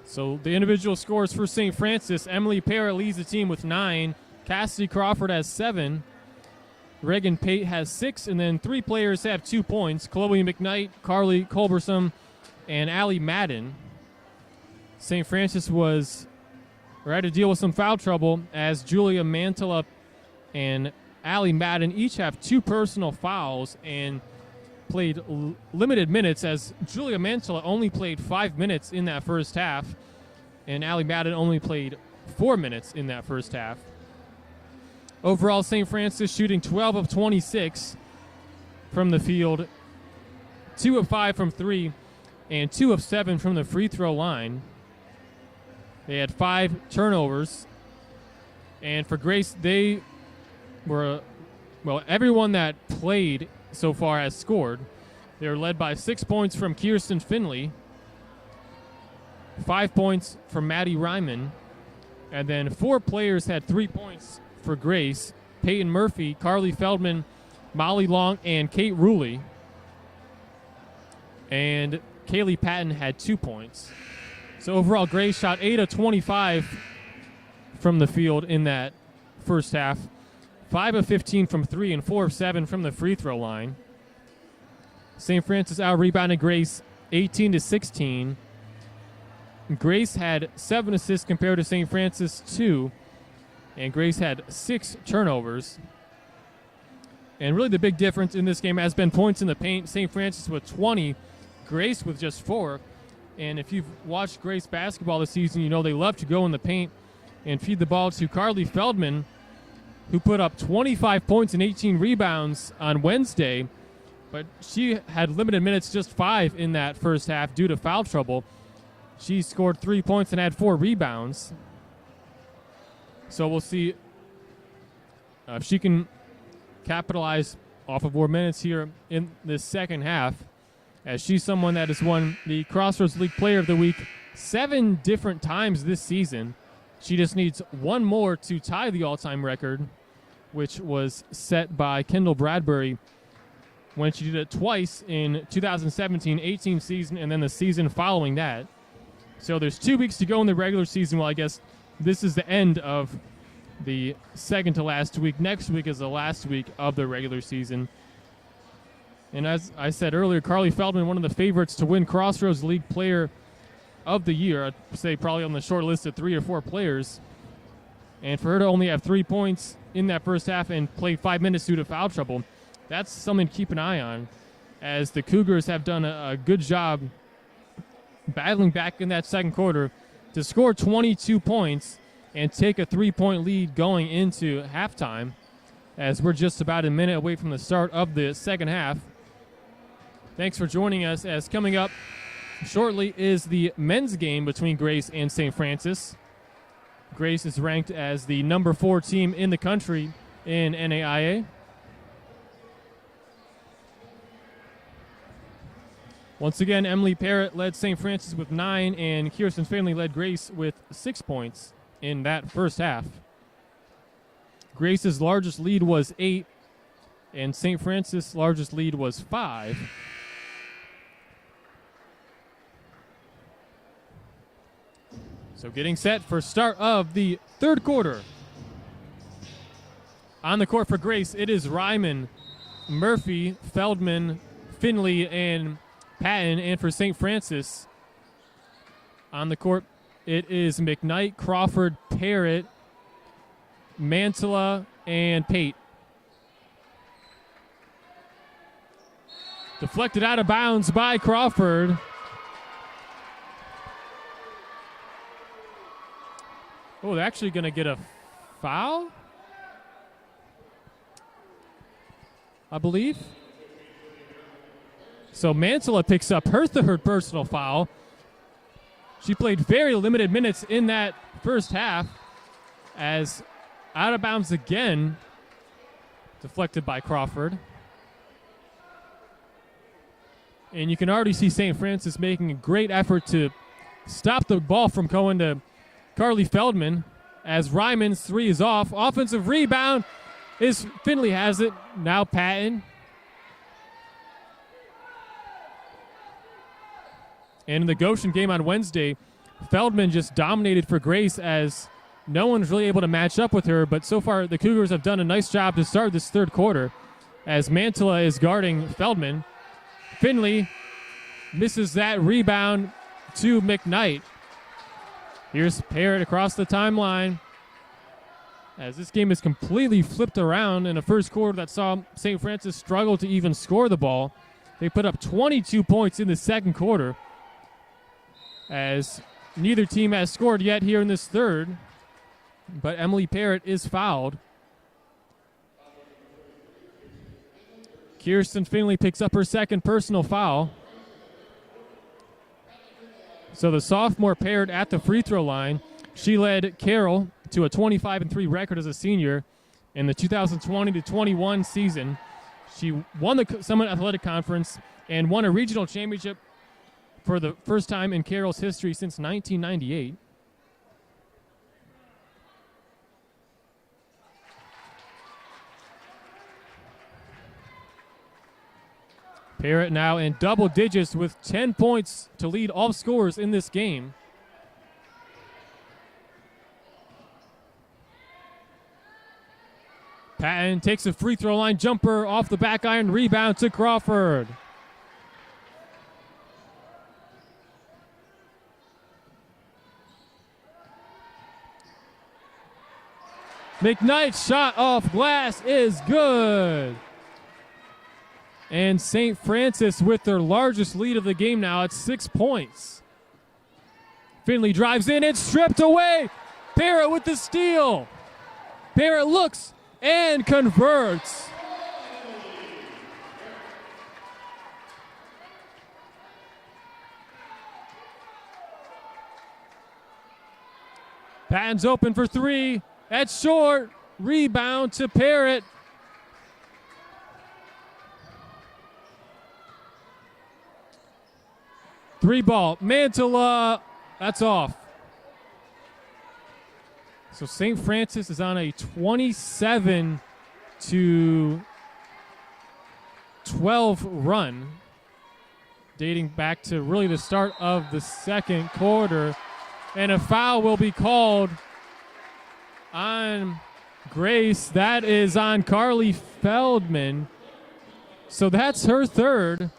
So the individual scores for St. Francis: Emily Parrott leads the team with 9. Cassidy Crawford has 7. Reagan Pate has 6. And then 3 players have 2 points: Chloe McKnight, Carly Culberson, and Allie Madden. St. Francis had to deal with some foul trouble, as Julia Mantilla and Allie Madden each have 2 personal fouls and played limited minutes, as Julia Mantilla only played 5 minutes in that first half, and Allie Madden only played 4 minutes in that first half. Overall, St. Francis shooting 12 of 26 from the field, 2 of 5 from 3, and 2 of 7 from the free throw line. They had 5 turnovers. And for Grace, they were, everyone that played so far has scored. They were led by 6 points from Kirsten Finley, 5 points from Maddie Ryman, and then 4 players had 3 points for Grace: Peyton Murphy, Carly Feldman, Molly Long, and Kate Ruley. And Kaylee Patton had 2 points. So overall, Grace shot 8 of 25 from the field in that first half, 5 of 15 from 3, and 4 of 7 from the free throw line. St. Francis out-rebounded Grace 18-16. Grace had 7 assists compared to St. Francis 2, and Grace had 6 turnovers. And really the big difference in this game has been points in the paint. St. Francis with 20, Grace with just 4. And if you've watched Grace basketball this season, you know they love to go in the paint and feed the ball to Carly Feldman, who put up 25 points and 18 rebounds on Wednesday. But she had limited minutes, just 5 in that first half due to foul trouble. She scored 3 points and had 4 rebounds. So we'll see if she can capitalize off of more minutes here in this second half, as she's someone that has won the Crossroads League Player of the Week 7 different times this season. She just needs 1 more to tie the all-time record, which was set by Kendall Bradbury when she did it twice in 2017-18 season and then the season following that. So there's 2 weeks to go in the regular season. Well, I guess this is the end of the second to last week. Next week is the last week of the regular season. And as I said earlier, Carly Feldman, one of the favorites to win Crossroads League Player of the Year. I'd say probably on the short list of 3 or 4 players. And for her to only have 3 points in that first half and play 5 minutes due to foul trouble, that's something to keep an eye on, as the Cougars have done a good job battling back in that second quarter to score 22 points and take a 3-point lead going into halftime, as we're just about a minute away from the start of the second half. Thanks for joining us, as coming up shortly is the men's game between Grace and St. Francis. Grace is ranked as the number 4 team in the country in NAIA. Once again, Emily Parrott led St. Francis with 9, and Kirsten Finley led Grace with 6 points in that first half. Grace's largest lead was 8, and St. Francis' largest lead was 5. So getting set for start of the third quarter. On the court for Grace, it is Ryman, Murphy, Feldman, Finley, and Patton. And for St. Francis, on the court, it is McKnight, Crawford, Parrott, Mantilla, and Pate. Deflected out of bounds by Crawford. Oh, they're actually going to get a foul, I believe. So Mantilla picks up her third personal foul. She played very limited minutes in that first half, as out of bounds again, deflected by Crawford. And you can already see St. Francis making a great effort to stop the ball from going to Carly Feldman, as Ryman's 3 is off. Offensive rebound is Finley has it. Now Patton. And in the Goshen game on Wednesday, Feldman just dominated for Grace, as no one's really able to match up with her. But so far, the Cougars have done a nice job to start this third quarter, as Mantilla is guarding Feldman. Finley misses that rebound to McKnight. Here's Parrott across the timeline, as this game is completely flipped around in a first quarter that saw St. Francis struggle to even score the ball. They put up 22 points in the second quarter, as neither team has scored yet here in this third. But Emily Parrott is fouled. Kirsten Finley picks up her second personal foul. So the sophomore Parrott at the free throw line. She led Carroll to a 25-3 record as a senior in the 2020-21 season. She won the Summit Athletic Conference and won a regional championship for the first time in Carroll's history since 1998. Parrott now in double digits with 10 points to lead all scorers in this game. Patton takes a free throw line jumper off the back iron, rebound to Crawford. McKnight's shot off glass is good. And St. Francis with their largest lead of the game now at 6 points. Finley drives in and stripped away. Parrott with the steal. Parrott looks and converts. Patton's open for 3. That's short. Rebound to Parrott. Three ball. Mantilla. That's off. So St. Francis is on a 27-12 run, dating back to really the start of the second quarter. And a foul will be called on Grace. That is on Carly Feldman. So that's her third.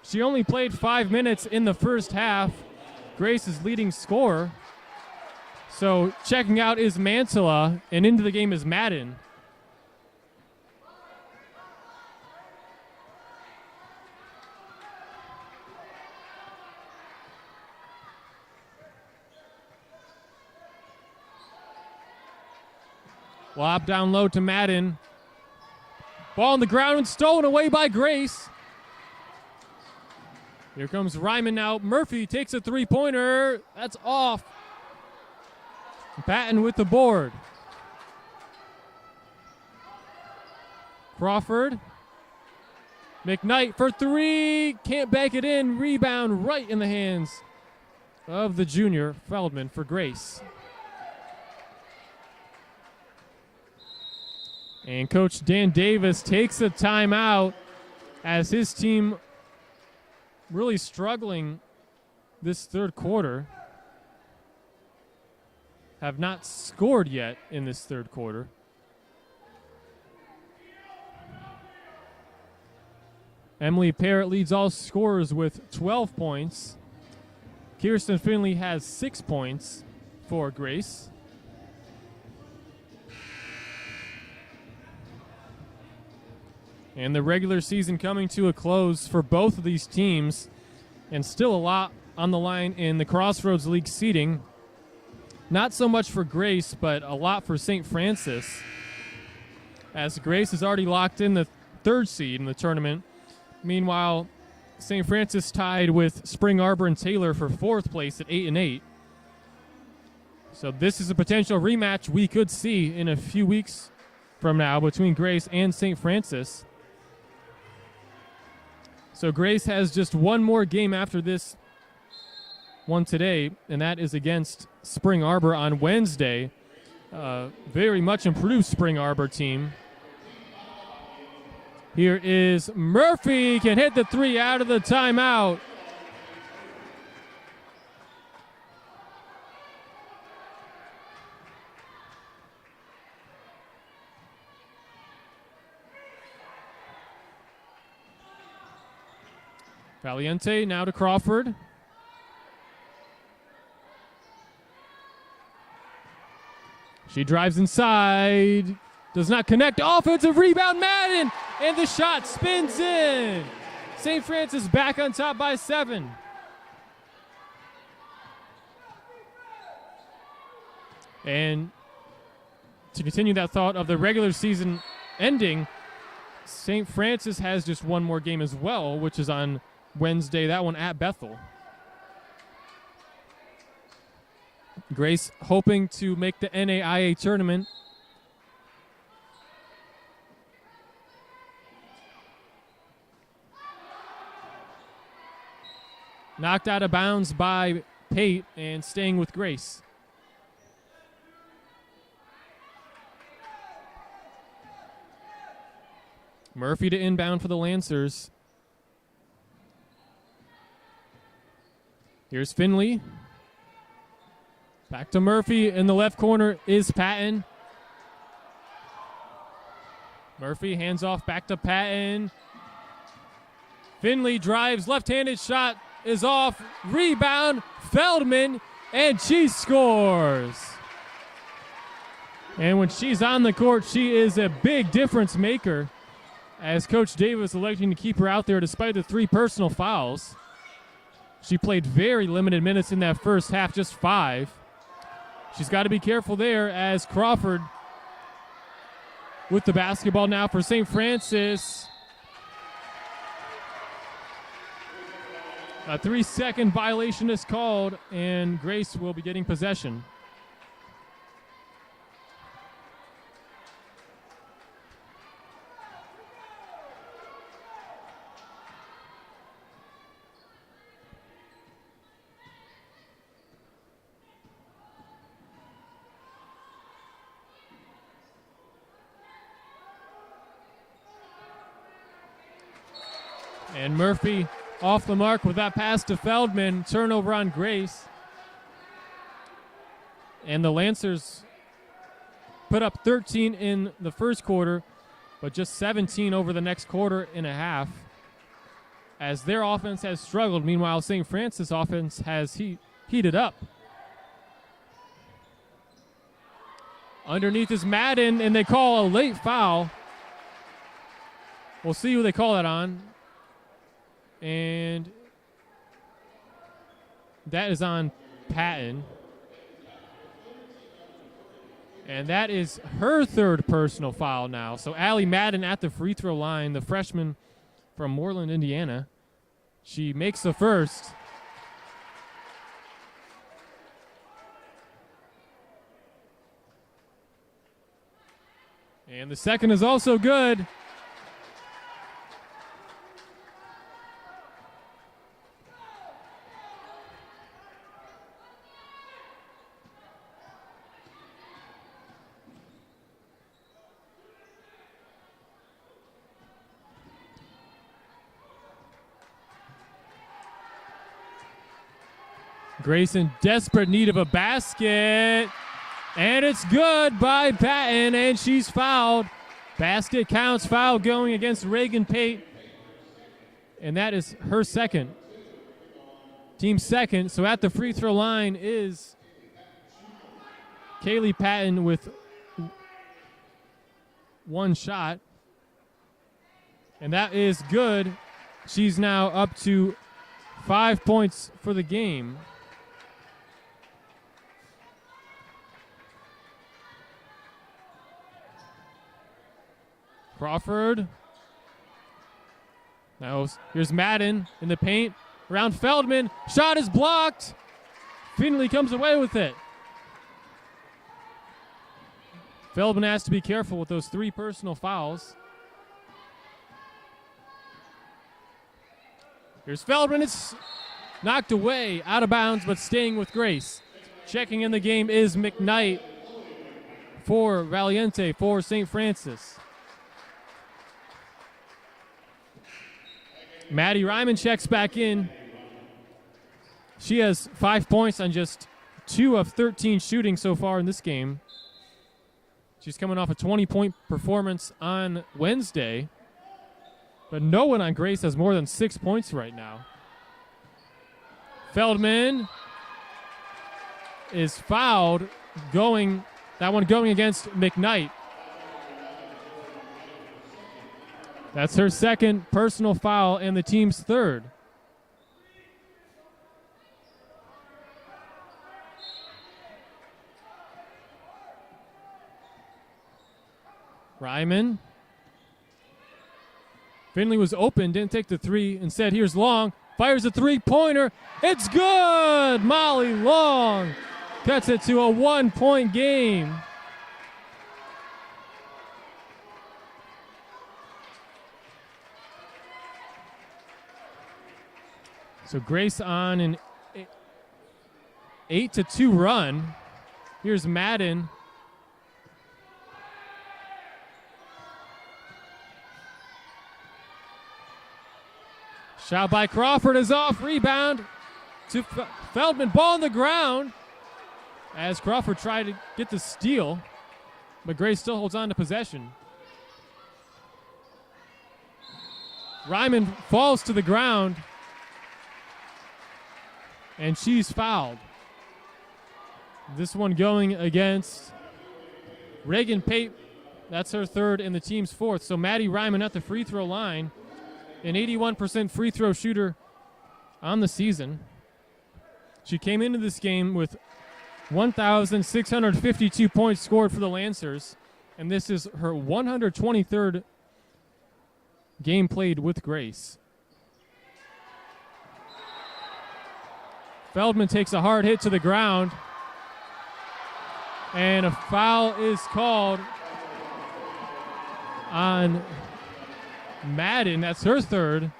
She only played 5 minutes in the first half. Grace's leading scorer. So checking out is Mantilla, and into the game is Madden. Lob down low to Madden. Ball on the ground and stolen away by Grace. Here comes Ryman now. Murphy takes a three-pointer. That's off. Patton with the board. Crawford. McKnight for three. Can't bank it in. Rebound right in the hands of the junior, Feldman, for Grace. And Coach Dan Davis takes a timeout as his team really struggling this third quarter. Have not scored yet in this third quarter. Emily Parrott leads all scorers with 12 points. Kirsten Finley has 6 points for Grace. And the regular season coming to a close for both of these teams, and still a lot on the line in the Crossroads League seeding. Not so much for Grace, but a lot for Saint Francis, as Grace has already locked in the third seed in the tournament. Meanwhile, Saint Francis tied with Spring Arbor and Taylor for fourth place at 8-8. So this is a potential rematch we could see in a few weeks from now between Grace and Saint Francis. So Grace has just one more game after this one today, and that is against Spring Arbor on Wednesday. Very much improved Spring Arbor team. Here is Murphy, can hit the three out of the timeout. Valiente now to Crawford. She drives inside, does not connect. Offensive rebound, Madden, and the shot spins in. St. Francis back on top by 7. And to continue that thought of the regular season ending, St. Francis has just one more game as well, which is on Wednesday, that one at Bethel. Grace hoping to make the NAIA tournament. Knocked out of bounds by Pate and staying with Grace. Murphy to inbound for the Lancers. Here's Finley. Back to Murphy. In the left corner is Patton. Murphy hands off back to Patton. Finley drives, left-handed shot is off. Rebound, Feldman, and she scores. And when she's on the court, she is a big difference maker, as Coach Davis electing to keep her out there despite the 3 personal fouls. She played very limited minutes in that first half, just 5. She's got to be careful there, as Crawford with the basketball now for St. Francis. A 3-second violation is called, and Grace will be getting possession. And Murphy off the mark with that pass to Feldman. Turnover on Grace. And the Lancers put up 13 in the first quarter, but just 17 over the next quarter and a half, as their offense has struggled. Meanwhile, St. Francis offense has heated up. Underneath is Madden, and they call a late foul. We'll see who they call that on. And that is on Patton. And that is her third personal foul now. So Allie Madden at the free throw line, the freshman from Moreland, Indiana. She makes the first. And the second is also good. Grace in desperate need of a basket. And it's good by Patton, and she's fouled. Basket counts, foul going against Reagan Pate. And that is her second. Team second. So at the free throw line is Kaylee Patton with one shot. And that is good. She's now up to 5 points for the game. Crawford. Now here's Madden in the paint. Around Feldman. Shot is blocked. Finley comes away with it. Feldman has to be careful with those 3 personal fouls. Here's Feldman. It's knocked away, out of bounds, but staying with Grace. Checking in the game is McKnight for Valiente for St. Francis. Maddie Ryman checks back in. She has 5 points on just 2 of 13 shooting so far in this game. She's coming off a 20-point performance on Wednesday. But no one on Grace has more than 6 points right now. Feldman is fouled, that one going against McKnight. That's her second personal foul and the team's third. Ryman. Finley was open, didn't take the three. Instead, here's Long. Fires a three-pointer. It's good! Molly Long cuts it to a 1-point game. So Grace on an 8-2 run. Here's Madden. Shot by Crawford is off. Rebound to Feldman. Ball on the ground as Crawford tried to get the steal, but Grace still holds on to possession. Ryman falls to the ground, and she's fouled. This one going against Reagan Pate. That's her third and the team's fourth. So Maddie Ryman at the free throw line, an 81% free throw shooter on the season. She came into this game with 1,652 points scored for the Lancers, and this is her 123rd game played with Grace. Feldman takes a hard hit to the ground, and a foul is called on Madden. That's her third.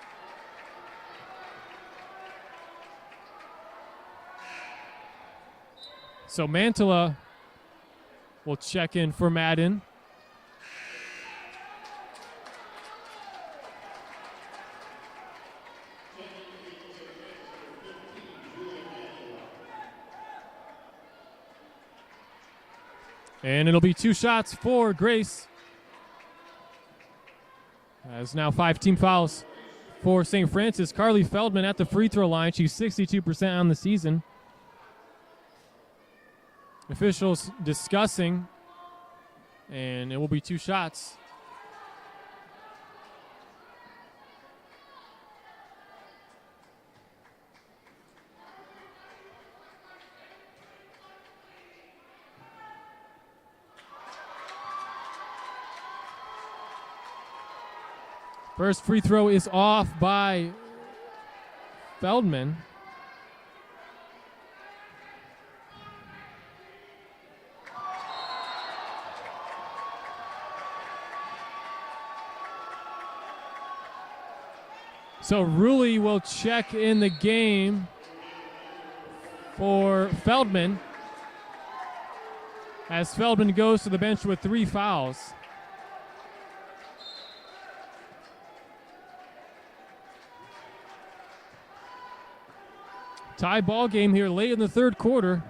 So Mantilla will check in for Madden. And it'll be 2 shots for Grace. There's now 5 team fouls for St. Francis. Carly Feldman at the free throw line. She's 62% on the season. Officials discussing, and it will be 2 shots. First free throw is off by Feldman. So Rulli will check in the game for Feldman, as Feldman goes to the bench with 3 fouls. Tie ball game here late in the third quarter.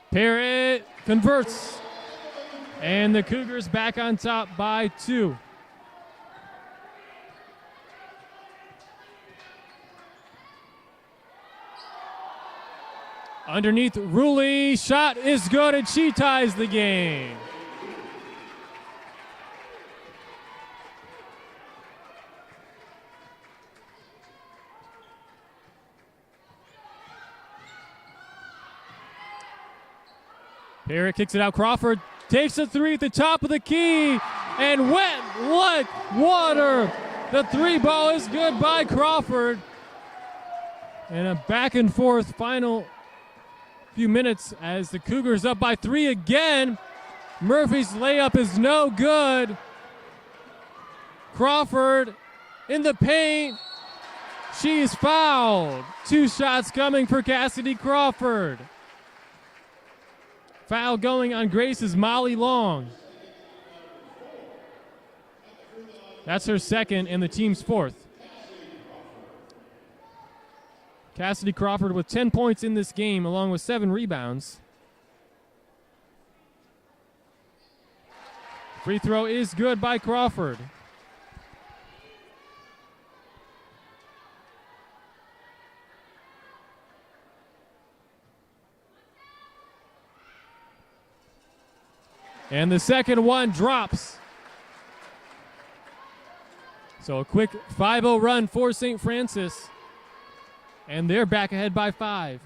Parrott converts. And the Cougars back on top by 2. Underneath Rulli, shot is good, and she ties the game. Parrott kicks it out. Crawford takes a 3 at the top of the key, and wet like water. The 3 ball is good by Crawford. And a back and forth final few minutes as the Cougars up by 3 again. Murphy's layup is no good. Crawford in the paint. She's fouled. 2 shots coming for Cassidy Crawford. Foul going on Grace's Molly Long. That's her second and the team's 4th. Cassidy Crawford with 10 points in this game, along with 7 rebounds. Free throw is good by Crawford. And the second one drops. So a quick 5-0 run for Saint Francis. And they're back ahead by 5.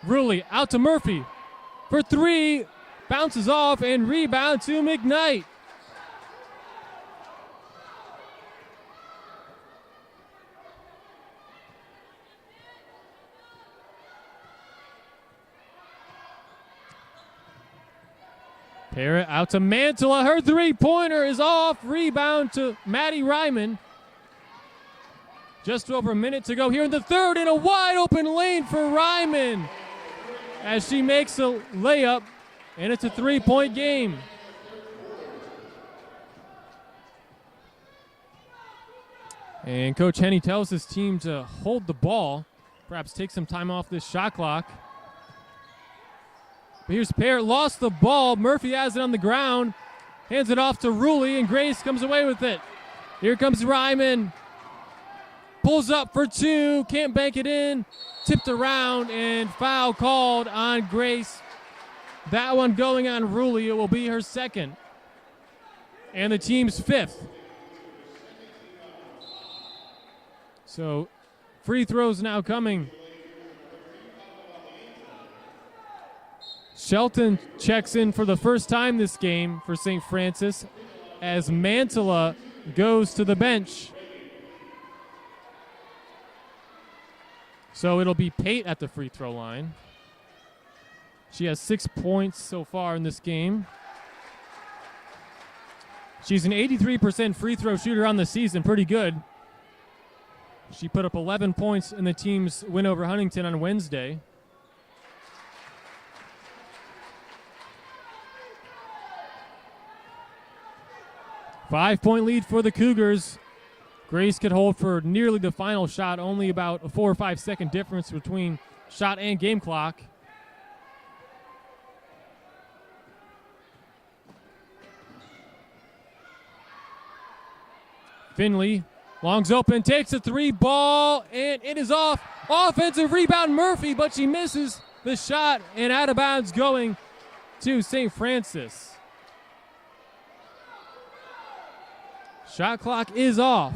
Rulli out to Murphy for 3. Bounces off and rebound to McKnight. Parrott out to Mantilla. Her 3-pointer is off. Rebound to Maddie Ryman. Just over a minute to go here in the third, and a wide open lane for Ryman as she makes a layup, and it's a 3-point game. And Coach Henney tells his team to hold the ball, perhaps take some time off this shot clock. But here's Parrott, lost the ball. Murphy has it on the ground, hands it off to Rulli, and Grace comes away with it. Here comes Ryman. Pulls up for 2, can't bank it in. Tipped around, and foul called on Grace. That one going on Rulli. It will be her second. And the team's 5th. So free throws now coming. Shelton checks in for the first time this game for St. Francis as Mantilla goes to the bench. So it'll be Pate at the free throw line. She has 6 points so far in this game. She's an 83% free throw shooter on the season, pretty good. She put up 11 points in the team's win over Huntington on Wednesday. Five-point lead for the Cougars. Grace could hold for nearly the final shot, only about a 4 or 5 second difference between shot and game clock. Finley, longs open, takes a 3 ball, and it is off. Offensive rebound Murphy, but she misses the shot, and out of bounds going to St. Francis. Shot clock is off.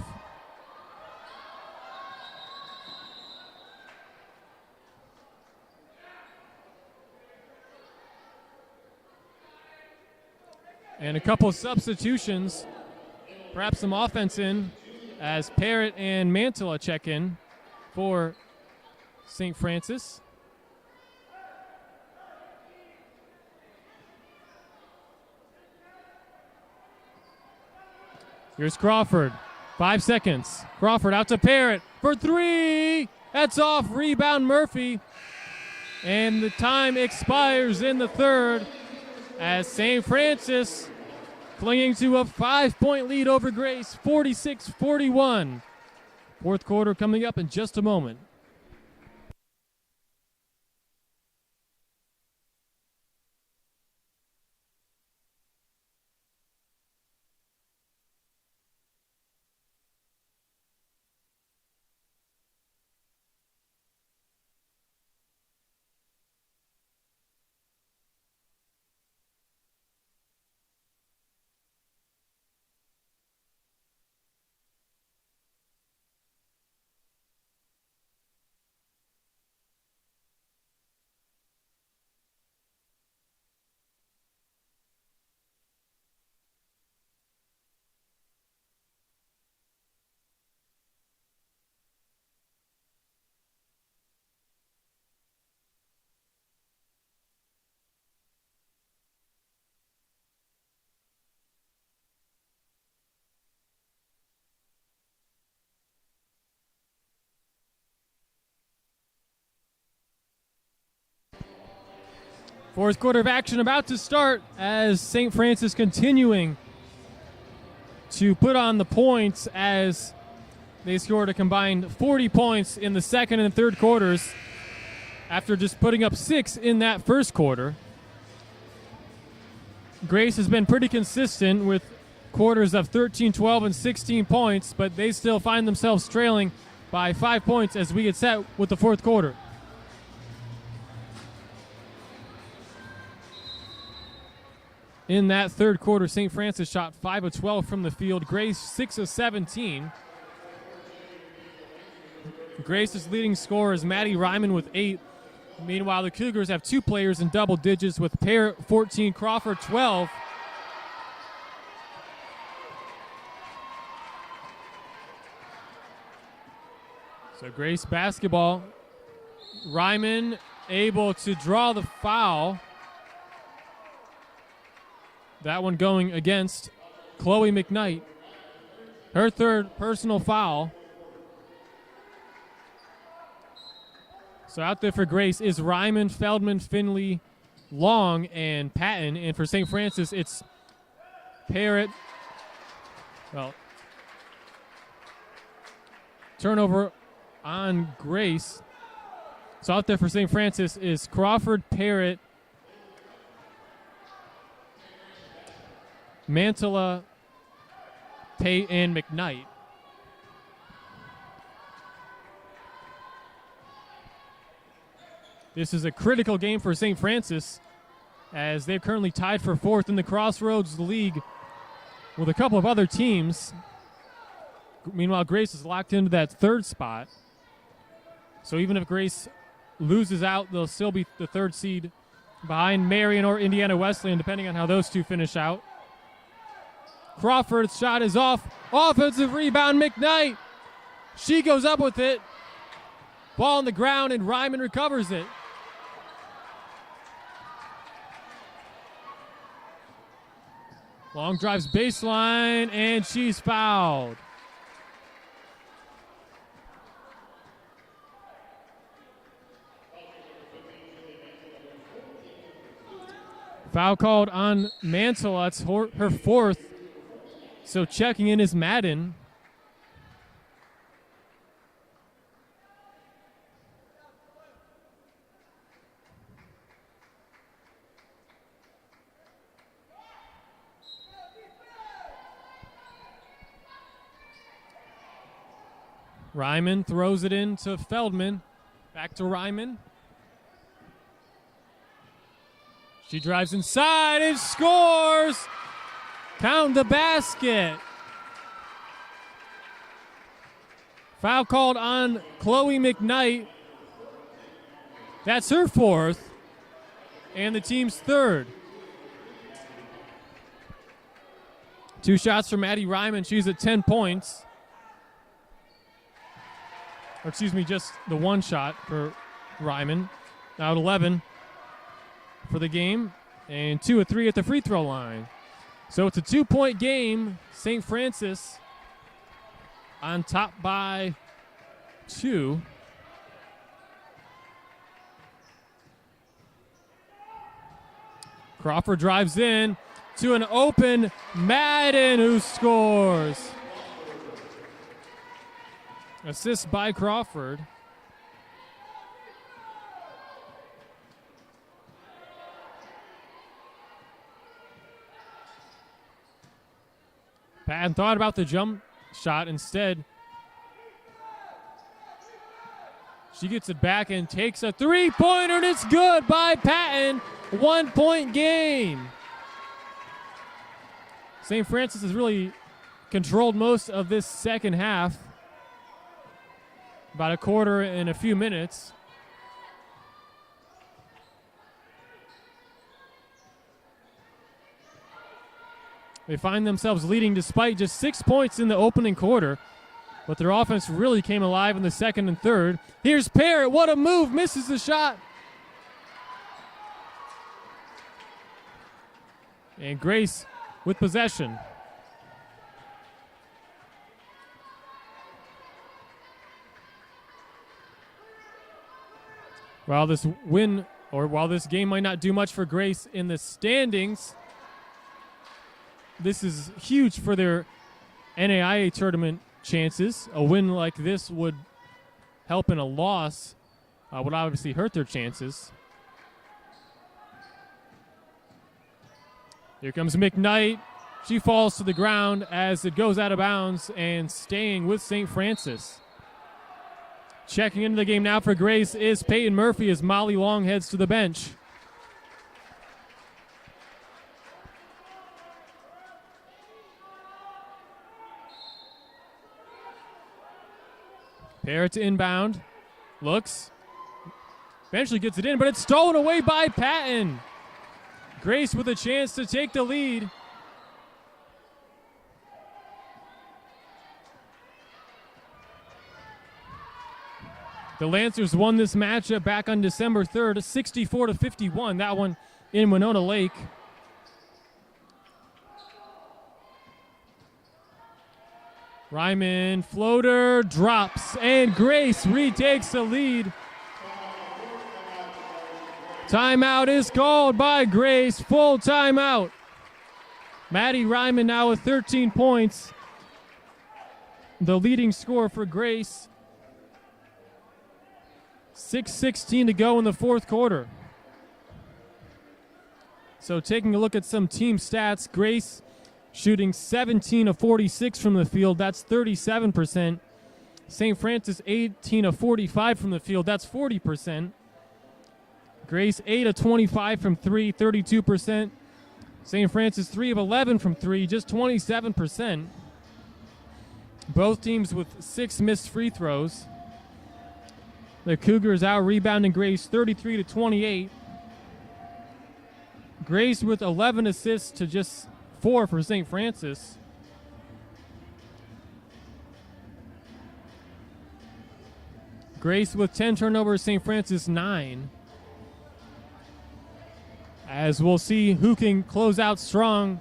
And a couple of substitutions, perhaps some offense in, as Parrott and Mantilla check in for St. Francis. Here's Crawford. 5 seconds. Crawford out to Parrott for three. That's off. Rebound Murphy. And the time expires in the third as St. Francis clinging to a 5-point lead over Grace, 46-41. Fourth quarter coming up in just a moment. Fourth quarter of action about to start as St. Francis continuing to put on the points as they scored a combined 40 points in the second and third quarters after just putting up 6 in that first quarter. Grace has been pretty consistent with quarters of 13, 12, and 16 points, but they still find themselves trailing by 5 points as we get set with the fourth quarter. In that third quarter, St. Francis shot 5 of 12 from the field. Grace 6 of 17. Grace's leading scorer is Maddie Ryman with 8. Meanwhile, the Cougars have 2 players in double digits with Parrott 14, Crawford 12. So Grace basketball. Ryman able to draw the foul. That one going against Chloe McKnight. Her third personal foul. So out there for Grace is Ryman, Feldman, Finley, Long, and Patton. And for St. Francis, it's Parrott. Well, turnover on Grace. So out there for St. Francis is Crawford, Parrott, Mantilla, Pate, and McKnight. This is a critical game for St. Francis as they're currently tied for fourth in the Crossroads League with a couple of other teams. Meanwhile, Grace is locked into that third spot. So even if Grace loses out, they'll still be the third seed behind Marion or Indiana Wesleyan, depending on how those two finish out. Crawford's shot is off. Offensive rebound, McKnight. She goes up with it. Ball on the ground, and Ryman recovers it. Long drives baseline, and she's fouled. Foul called on Mantilla. It's her fourth. So checking in is Madden. Ryman throws it in to Feldman. Back to Ryman. She drives inside and scores. Count the basket. Foul called on Chloe McKnight. That's her fourth and the team's third. 2 shots for Maddie Ryman. She's at 10 points. Or excuse me, just the 1 shot for Ryman. Now at 11 for the game. And 2 of 3 at the free throw line. So it's a 2-point game. St. Francis on top by 2. Crawford drives in to an open Madden, who scores. Assist by Crawford. Patton thought about the jump shot. Instead, she gets it back and takes a 3-pointer, and it's good by Patton. 1-point game. St. Francis has really controlled most of this second half. About a quarter in a few minutes. They find themselves leading despite just 6 points in the opening quarter. But their offense really came alive in the second and third. Here's Parrott. What a move. Misses the shot. And Grace with possession. While this game might not do much for Grace in the standings, this is huge for their NAIA tournament chances. A win like this would help, in a loss would obviously hurt their chances. Here comes McKnight. She falls to the ground as it goes out of bounds, and staying with St. Francis. Checking into the game now for Grace is Peyton Murphy as Molly Long heads to the bench. Parrott to inbound. Looks. Eventually gets it in, but it's stolen away by Patton. Grace with a chance to take the lead. The Lancers won this matchup back on December 3rd, 64-51. That one in Winona Lake. Ryman floater drops, and Grace retakes the lead. Timeout is called by Grace. Full timeout. Maddie Ryman now with 13 points. The leading scorer for Grace. 6:16 to go in the fourth quarter. So taking a look at some team stats, Grace shooting 17 of 46 from the field. That's 37%. St. Francis 18 of 45 from the field. That's 40%. Grace 8 of 25 from 3, 32%. St. Francis 3 of 11 from 3, just 27%. Both teams with 6 missed free throws. The Cougars out rebounding Grace 33-28. Grace with 11 assists to just 4 for St. Francis. Grace with 10 turnovers, St. Francis 9. As we'll see who can close out strong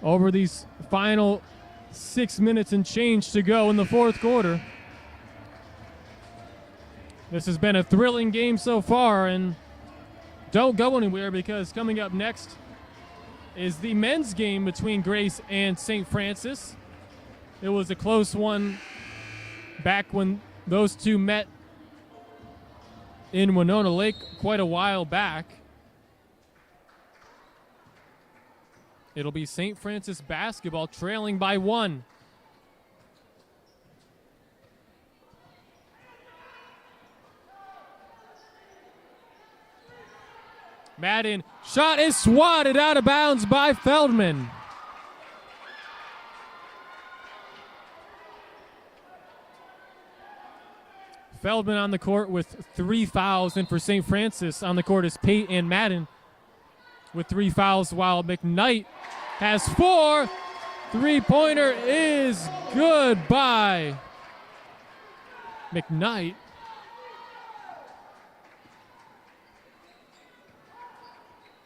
over these final 6 minutes and change to go in the fourth quarter. This has been a thrilling game so far, and don't go anywhere, because coming up next is the men's game between Grace and St. Francis. It was a close one back when those two met in Winona Lake quite a while back. It'll be St. Francis basketball trailing by 1. Madden, shot is swatted out of bounds by Feldman. Feldman on the court with 3 fouls, and for St. Francis on the court is Peyton Madden with 3 fouls, while McKnight has 4. Three-pointer is good by McKnight.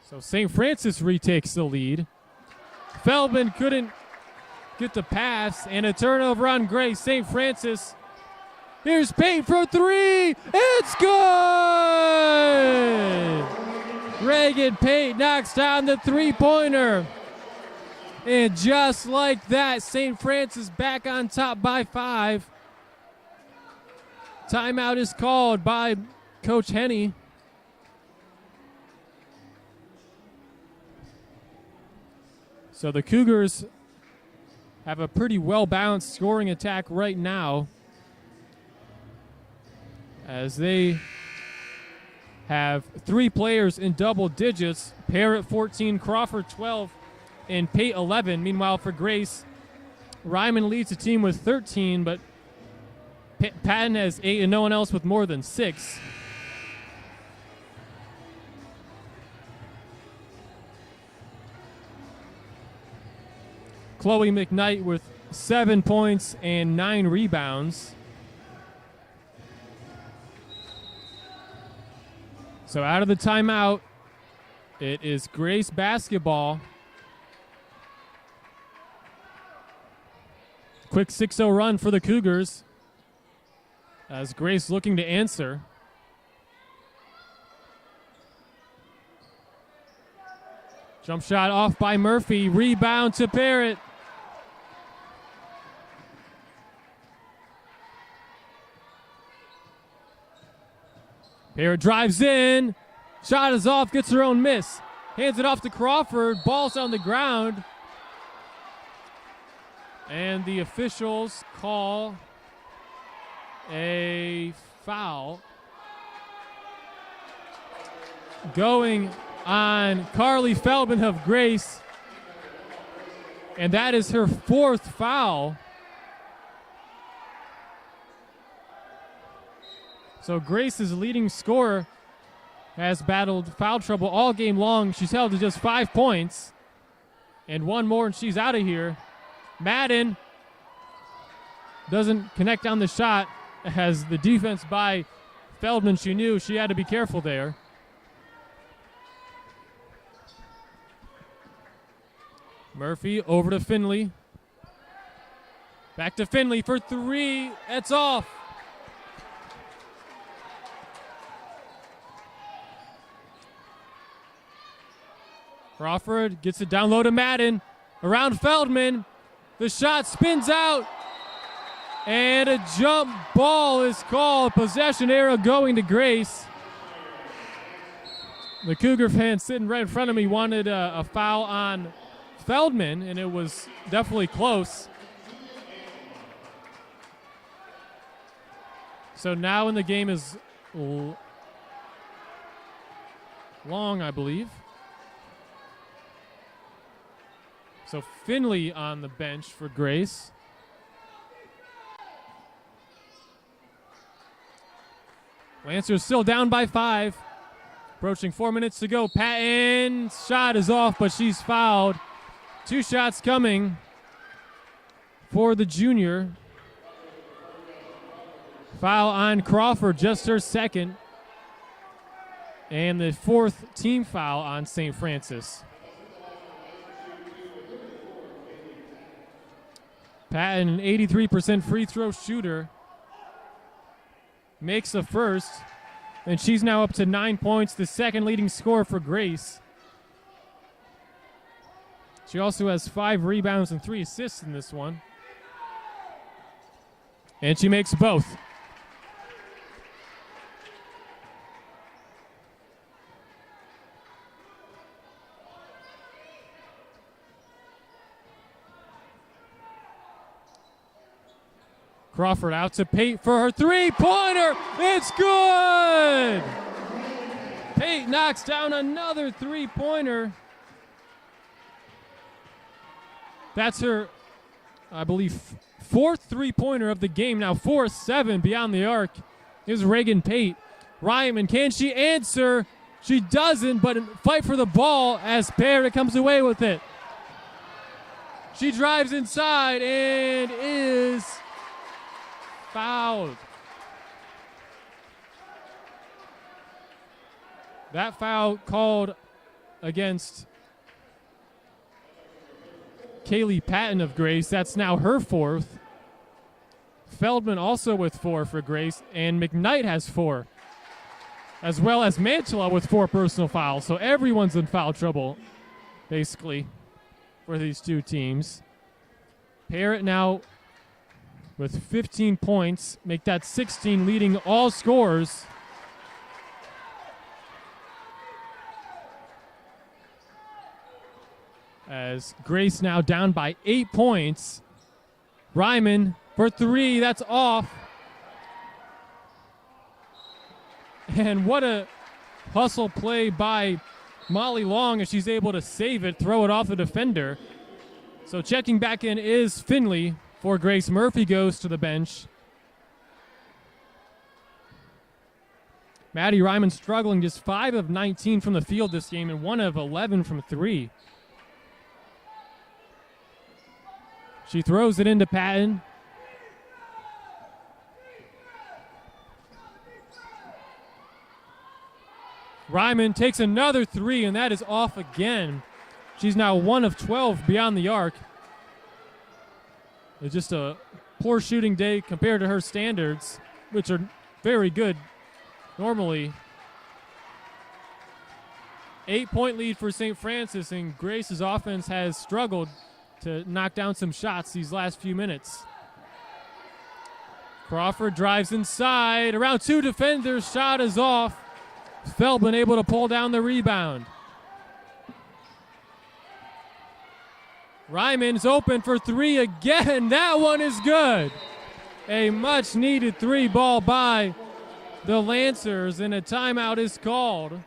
So St. Francis retakes the lead. Feldman couldn't get the pass, and a turnover on Grace. St. Francis. Here's Payne for three. It's good! Reagan Payne knocks down the three-pointer. And just like that, St. Francis back on top by 5. Timeout is called by Coach Henney. So the Cougars have a pretty well-balanced scoring attack right now, as they have 3 players in double digits. Parrott 14, Crawford 12, and Pate 11. Meanwhile, for Grace, Ryman leads the team with 13, but Patton has 8 and no one else with more than 6. Chloe McKnight with 7 points and 9 rebounds. So out of the timeout, it is Grace basketball. Quick 6-0 run for the Cougars, as Grace looking to answer. Jump shot off by Murphy. Rebound to Parrott. Parrott drives in. Shot is off, gets her own miss. Hands it off to Crawford. Ball's on the ground. And the officials call a foul going on Carly Feldman of Grace. And that is her 4th foul. So Grace's leading scorer has battled foul trouble all game long. She's held to just 5 points. And one more and she's out of here. Madden doesn't connect on the shot, as the defense by Feldman, she knew she had to be careful there. Murphy over to Finley. Back to Finley for 3. That's off. Crawford gets it down low to Madden. Around Feldman. The shot spins out. And a jump ball is called. Possession arrow going to Grace. The Cougar fan sitting right in front of me wanted a foul on Feldman, and it was definitely close. So now in the game is long, I believe. So Finley on the bench for Grace. Lancers still down by 5. Approaching 4 minutes to go. Patton, shot is off, but she's fouled. 2 shots coming for the junior. Foul on Crawford, just her 2nd. And the 4th team foul on St. Francis. Patton, an 83% free throw shooter, makes the first, and she's now up to 9 points, the 2nd leading scorer for Grace. She also has 5 rebounds and 3 assists in this one. And she makes both. Crawford out to Pate for her 3-pointer. It's good! Pate knocks down another 3-pointer. That's her, I believe, 4th 3-pointer of the game. Now 4-7 beyond the arc is Reagan Pate. Ryman, can she answer? She doesn't, but fight for the ball as Parrott comes away with it. She drives inside and is fouled. That foul called against Kaylee Patton of Grace. That's now her fourth. Feldman also with 4 for Grace, and McKnight has 4, as well as Mantilla with 4 personal fouls. So everyone's in foul trouble, basically, for these two teams. Parrott now with 15 points, make that 16, leading all scorers. As Grace now down by 8 points. Ryman for 3, that's off. And what a hustle play by Molly Long as she's able to save it, throw it off the defender. So checking back in is Finley for Grace. Murphy goes to the bench. Maddie Ryman struggling, just 5 of 19 from the field this game and 1 of 11 from 3. She throws it into Patton. Ryman takes another 3, and that is off again. She's now 1 of 12 beyond the arc. It's just a poor shooting day compared to her standards, which are very good normally. 8-point lead for St. Francis, and Grace's offense has struggled to knock down some shots these last few minutes. Crawford drives inside. Around 2 defenders. Shot is off. Feldman able to pull down the rebound. Ryman's open for 3 again. That one is good. A much needed 3 ball by the Lancers, and a timeout is called.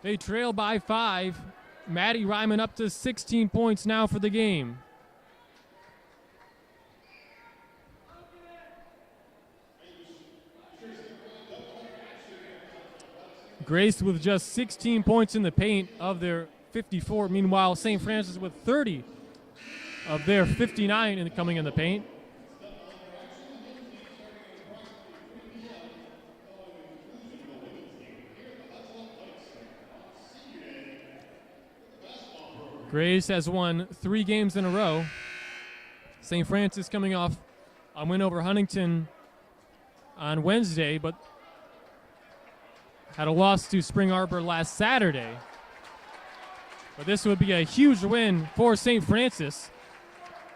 They trail by 5. Maddie Ryman up to 16 points now for the game. Grace with just 16 points in the paint of their 54. Meanwhile, St. Francis with 30 of their 59 coming in the paint. Grace has won 3 games in a row. St. Francis coming off a win over Huntington on Wednesday, but had a loss to Spring Arbor last Saturday. But this would be a huge win for St. Francis.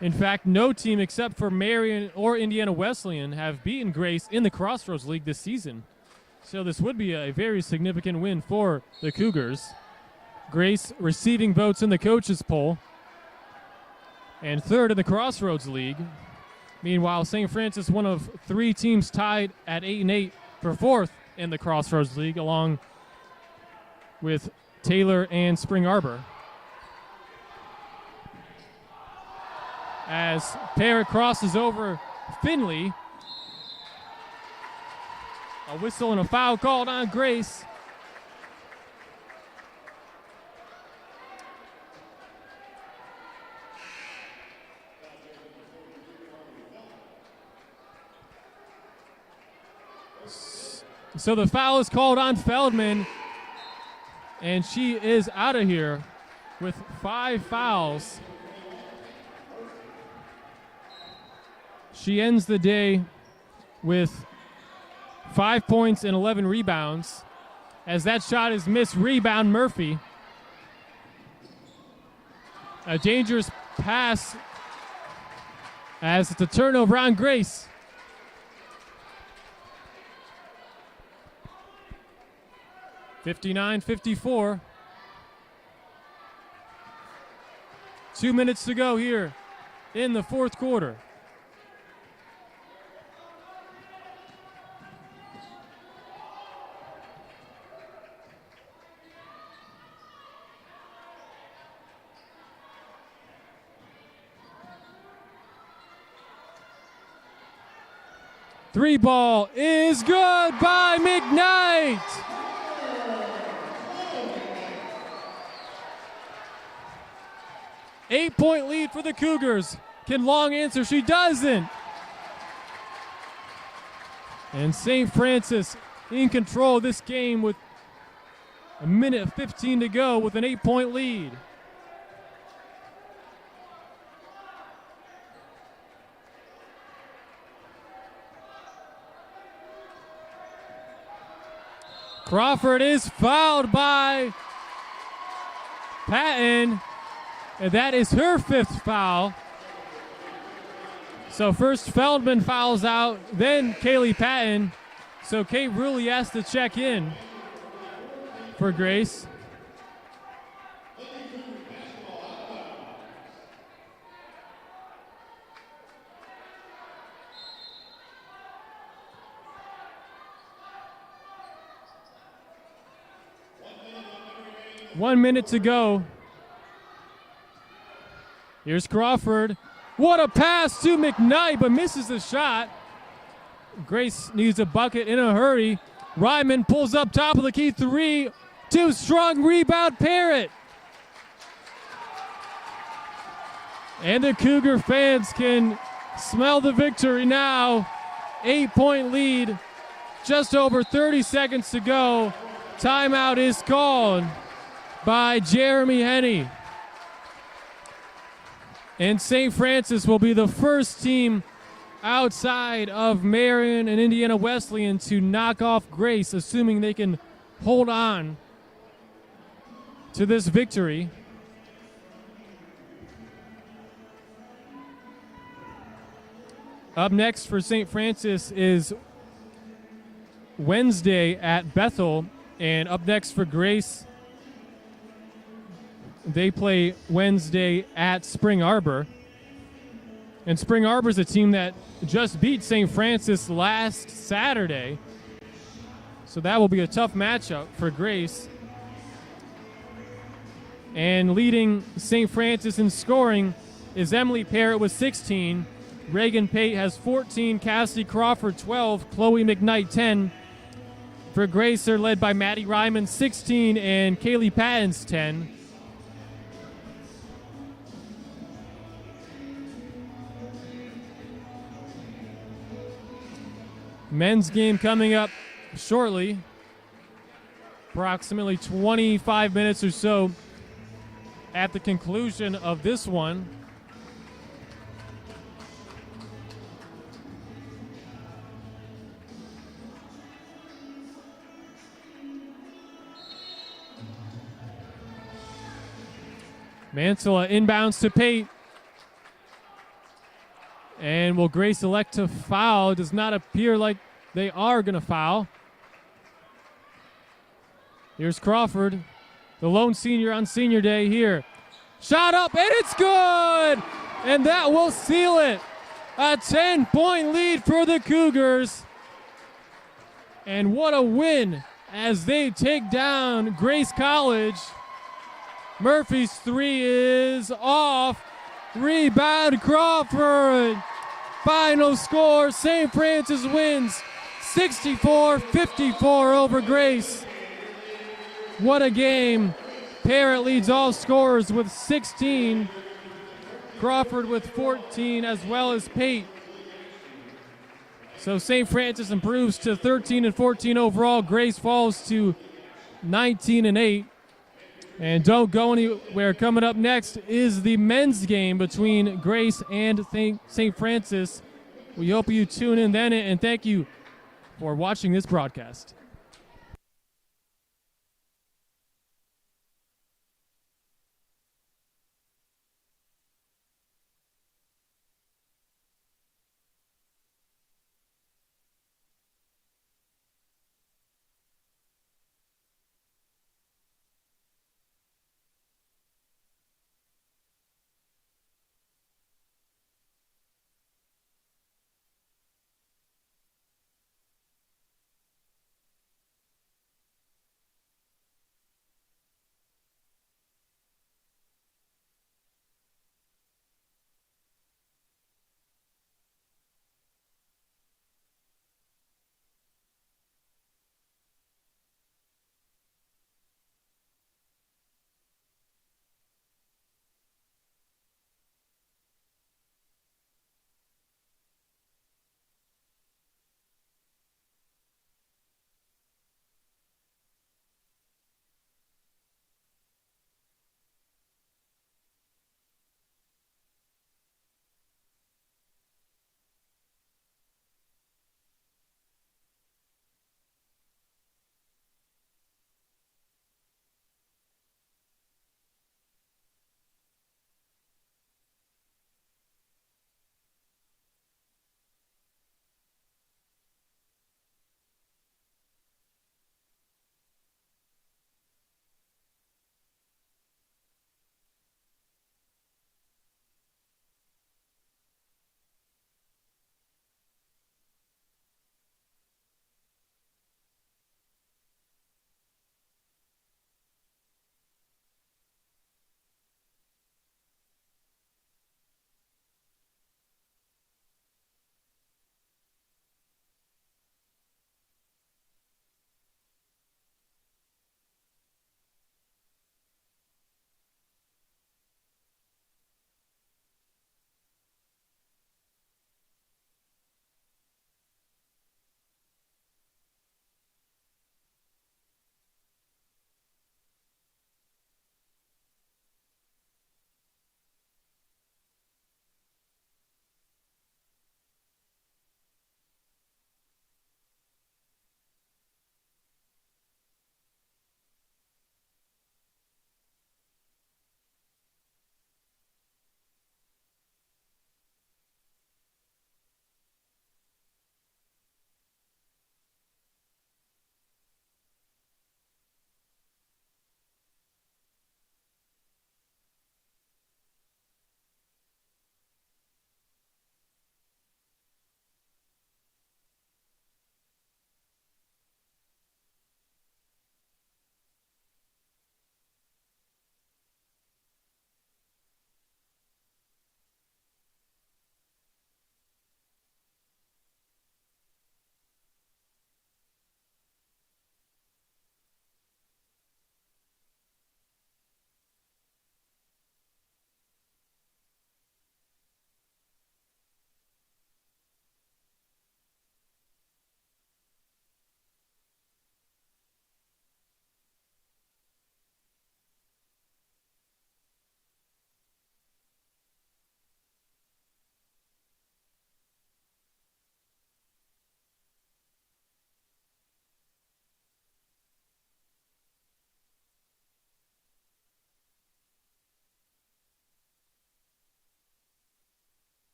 In fact, no team except for Marion or Indiana Wesleyan have beaten Grace in the Crossroads League this season. So this would be a very significant win for the Cougars. Grace receiving votes in the coaches poll and 3rd in the Crossroads League. Meanwhile, St. Francis, one of 3 teams tied at 8-8 for 4th in the Crossroads League, along with Taylor and Spring Arbor. As Parrott crosses over Finley. A whistle and a foul called on Grace. So the foul is called on Feldman, and she is out of here with 5 fouls. She ends the day with 5 points and 11 rebounds. As that shot is missed, rebound Murphy. A dangerous pass as it's a turnover on Grace. (59-54). 2 minutes to go here in the 4th quarter. Three ball is good by McKnight. 8-point lead for the Cougars. Can Long answer? She doesn't. And St. Francis in control of this game with a minute 15 to go with an 8-point lead. Crawford is fouled by Patton, and that is her 5th foul. So first Feldman fouls out, then Kaylee Patton. So Kate Rulli has to check in for Grace. One minute to go. Here's Crawford. What a pass to McKnight, but misses the shot. Grace needs a bucket in a hurry. Ryman pulls up top of the key 3. Too strong rebound, Parrott. And the Cougar fans can smell the victory now. 8-point lead. Just over 30 seconds to go. Timeout is called by Jeremy Henney. And St. Francis will be the first team outside of Marion and Indiana Wesleyan to knock off Grace, assuming they can hold on to this victory. Up next for St. Francis is Wednesday at Bethel, and up next for Grace, they play Wednesday at Spring Arbor. And Spring Arbor is a team that just beat St. Francis last Saturday. So that will be a tough matchup for Grace. And leading St. Francis in scoring is Emily Parrott with 16. Reagan Pate has 14. Cassidy Crawford 12. Chloe McKnight 10. For Grace, they're led by Maddie Ryman 16 and Kaylee Patton's 10. Men's game coming up shortly. Approximately 25 minutes or so at the conclusion of this one. Mantilla inbounds to Pate. And will Grace elect to foul? It does not appear like they are going to foul. Here's Crawford, the lone senior on senior day here. Shot up, and it's good! And that will seal it. A 10-point lead for the Cougars. And what a win as they take down Grace College. Murphy's 3 is off. Rebound Crawford. Final score, St. Francis wins 64-54 over Grace. What a game. Parrott leads all scorers with 16. Crawford with 14, as well as Pate. So St. Francis improves to 13-14 overall. Grace falls to 19-8. And don't go anywhere. Coming up next is the men's game between Grace and St. Francis. We hope you tune in then, and thank you for watching this broadcast.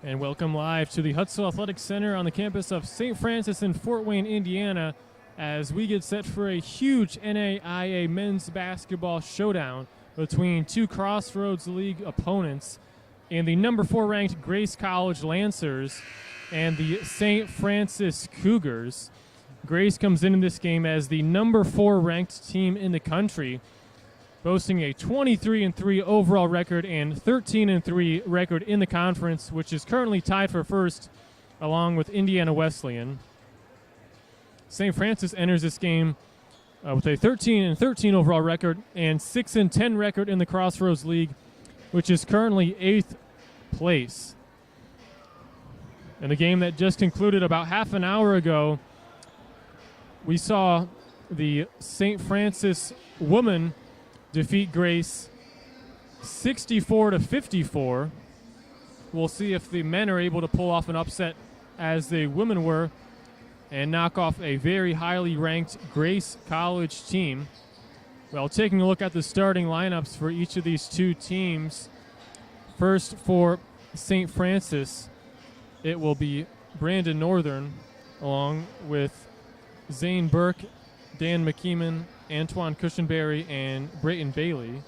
And welcome live to the Hutsville Athletic Center on the campus of Saint Francis in Fort Wayne, Indiana, as we get set for a huge NAIA men's basketball showdown between two Crossroads League opponents in the number 4 ranked Grace College Lancers and the Saint Francis Cougars. Grace comes in this game as the number 4 ranked team in the country, boasting a 23-3 overall record and 13-3 record in the conference, which is currently tied for first along with Indiana Wesleyan. St. Francis enters this game with a 13-13 overall record and 6-10 record in the Crossroads League, which is currently 8th place. In the game that just concluded about half an hour ago, we saw the St. Francis women defeat Grace 64-54. We'll see if the men are able to pull off an upset as the women were and knock off a very highly ranked Grace College team. Well, taking a look at the starting lineups for each of these two teams, first for St. Francis, it will be Brandon Northern along with Zane Burke, Dan McKeeman, Antoine Cushenberry, and Brayton Bailey.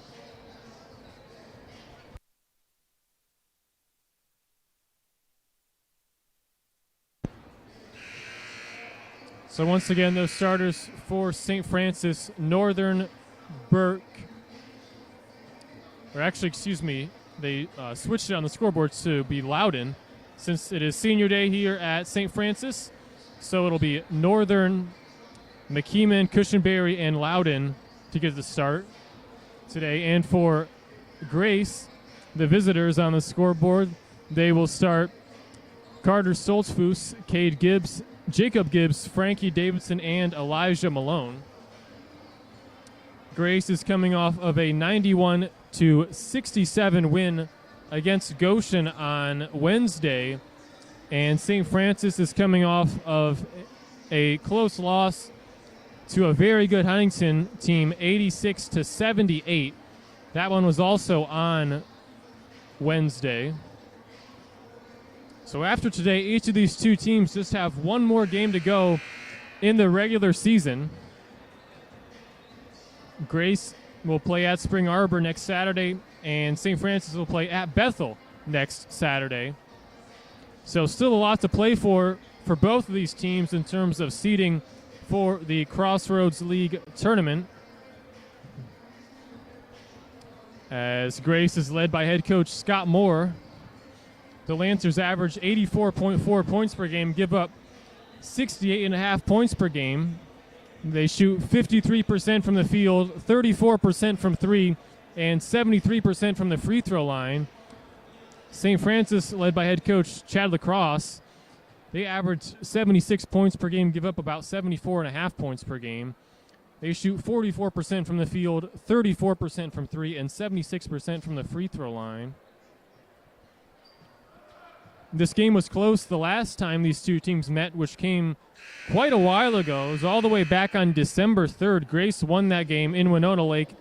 So once again, those starters for St. Francis, Northern, Burke, or actually, excuse me, they switched it on the scoreboard to be Loudon, since it is senior day here at St. Francis. So it'll be Northern, McKeeman, Cushenberry, and Loudon to get the start today. And for Grace, the visitors on the scoreboard, they will start Carter Stoltzfus, Cade Gibbs, Jacob Gibbs, Frankie Davidson, and Elijah Malone. Grace is coming off of a 91-67 win against Goshen on Wednesday, and St. Francis is coming off of a close loss to a very good Huntington team, 86-78. That one was also on Wednesday. So after today, each of these two teams just have one more game to go in the regular season. Grace will play at Spring Arbor next Saturday, and St. Francis will play at Bethel next Saturday. So still a lot to play for both of these teams in terms of seeding for the Crossroads League tournament, as Grace is led by head coach Scott Moore. The Lancers average 84.4 points per game, give up 68.5 points per game. They shoot 53% from the field, 34% from three, and 73% from the free throw line. St. Francis, led by head coach Chad Lacrosse, they average 76 points per game, give up about 74.5 points per game. They shoot 44% from the field, 34% from three, and 76% from the free throw line. This game was close the last time these two teams met, which came quite a while ago. It was all the way back on December 3rd. Grace won that game in Winona Lake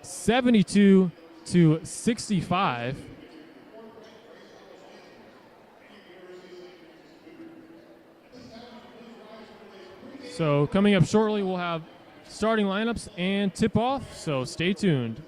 72-65. So coming up shortly, we'll have starting lineups and tip-off, so stay tuned.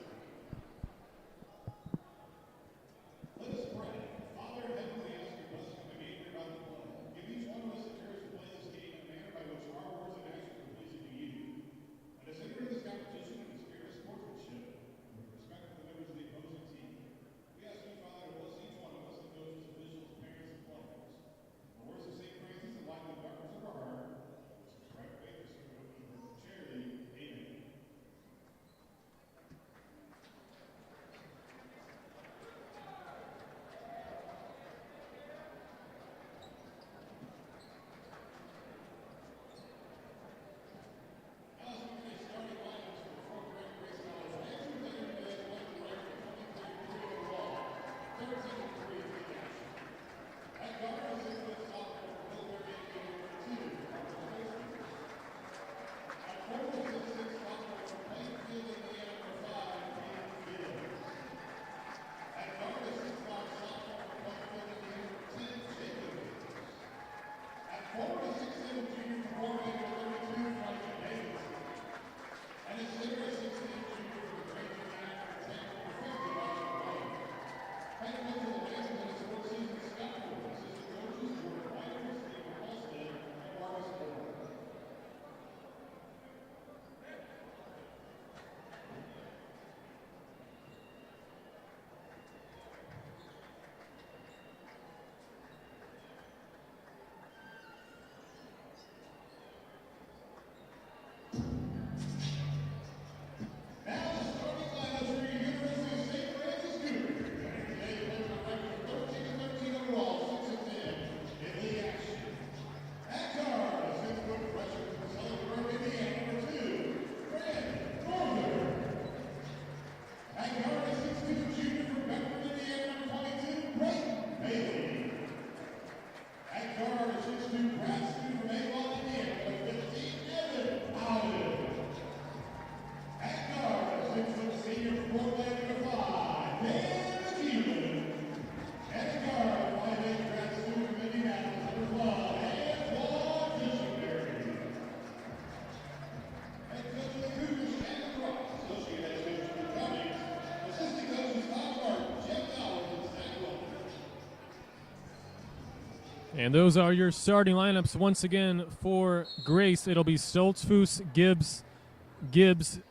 And those are your starting lineups once again for Grace. It'll be Stoltzfus, Gibbs,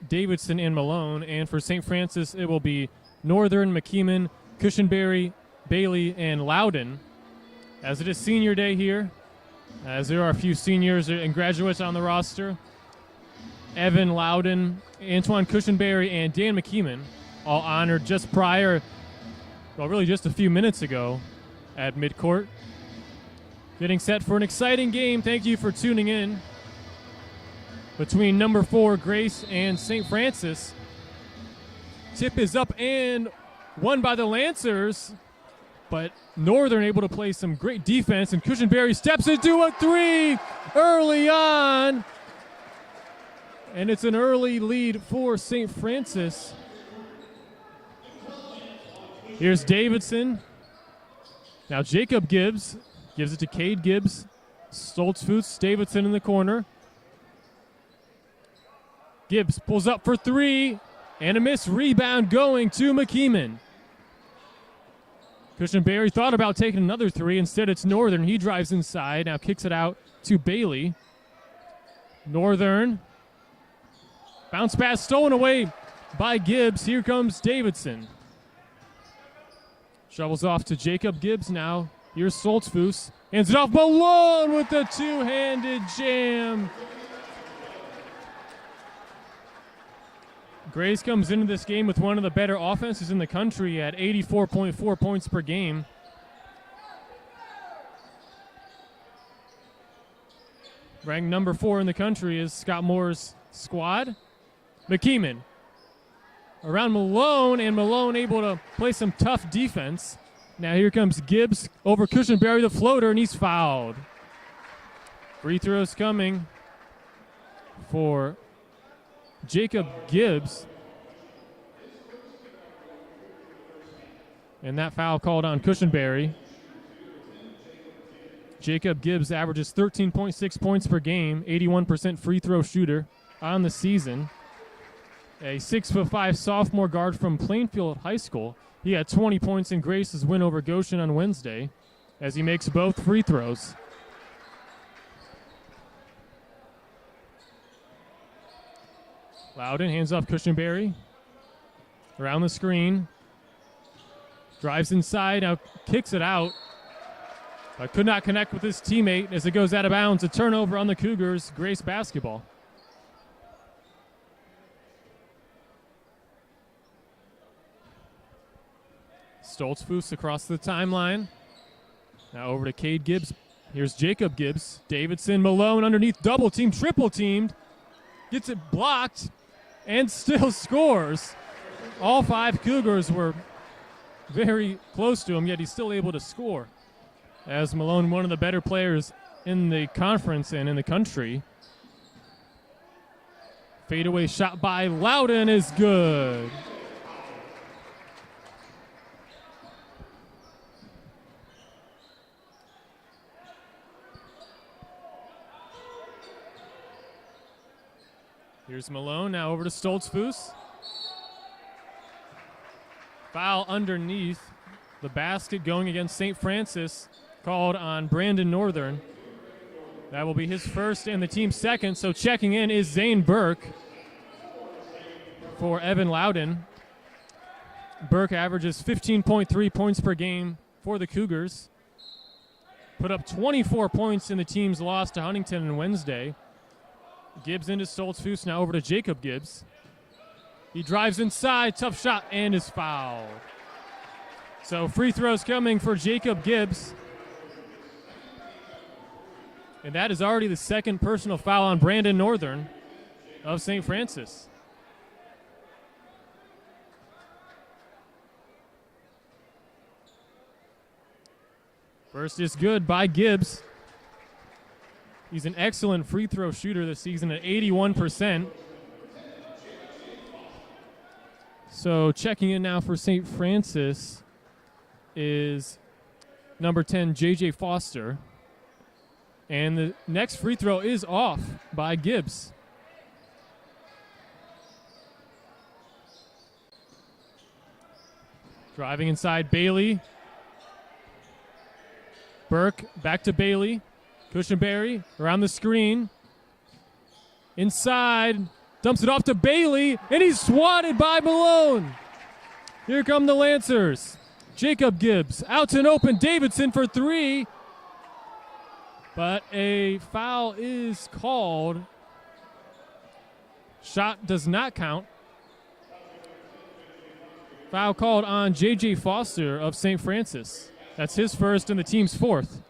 Davidson, and Malone. And for St. Francis, it will be Northern, McKeeman, Cushenberry, Bailey, and Loudon. As it is senior day here, as there are a few seniors and graduates on the roster, Evan Loudon, Antoine Cushenberry, and Dan McKeeman, all honored just prior, well, really just a few minutes ago at midcourt. Getting set for an exciting game. Thank you for tuning in. Between number 4, Grace, and St. Francis. Tip is up and won by the Lancers, but Northern able to play some great defense, and Cushenberry steps into a 3 early on. And it's an early lead for St. Francis. Here's Davidson. Now Jacob Gibbs gives it to Cade Gibbs. Stoltzfus, Davidson in the corner. Gibbs pulls up for 3, and a missed rebound going to McKeeman. Cushenberry thought about taking another 3. Instead, it's Northern. He drives inside, now kicks it out to Bailey. Northern. Bounce pass stolen away by Gibbs. Here comes Davidson. Shovels off to Jacob Gibbs now. Here's Stoltzfus. Hands it off. Malone with the two-handed jam. Grace comes into this game with one of the better offenses in the country at 84.4 points per game. Ranked number 4 in the country is Scott Moore's squad. McKeeman around Malone, and Malone able to play some tough defense. Now here comes Gibbs over Cushenberry, the floater, and he's fouled. Free throws coming for Jacob Gibbs. And that foul called on Cushenberry. Jacob Gibbs averages 13.6 points per game, 81% free throw shooter on the season. A 6'5" sophomore guard from Plainfield High School. He had 20 points in Grace's win over Goshen on Wednesday as he makes both free throws. Loudon hands off Cushenberry. Around the screen. Drives inside, now kicks it out. But could not connect with his teammate as it goes out of bounds. A turnover on the Cougars. Grace basketball. Stoltzfus across the timeline. Now over to Cade Gibbs. Here's Jacob Gibbs. Davidson, Malone underneath, double team, triple teamed. Gets it blocked and still scores. All 5 Cougars were very close to him, yet he's still able to score. As Malone, one of the better players in the conference and in the country. Fadeaway shot by Loudon is good. Here's Malone, now over to Stoltzfus. Foul underneath the basket going against St. Francis, called on Brandon Northern. That will be his first and the team's second, so checking in is Zane Burke for Evan Loudon. Burke averages 15.3 points per game for the Cougars. Put up 24 points in the team's loss to Huntington on Wednesday. Gibbs into Stoltzfus, now over to Jacob Gibbs. He drives inside, tough shot, and is fouled. So free throws coming for Jacob Gibbs. And that is already the second personal foul on Brandon Northern of St. Francis. First is good by Gibbs. He's an excellent free throw shooter this season at 81%. So checking in now for St. Francis is number 10, J.J. Foster. And the next free throw is off by Gibbs. Driving inside, Bailey. Burke back to Bailey. Cushenberry around the screen. Inside. Dumps it off to Bailey, and he's swatted by Malone. Here come the Lancers. Jacob Gibbs out and open. Davidson for three. But a foul is called. Shot does not count. Foul called on J.J. Foster of St. Francis. That's his first and the team's fourth.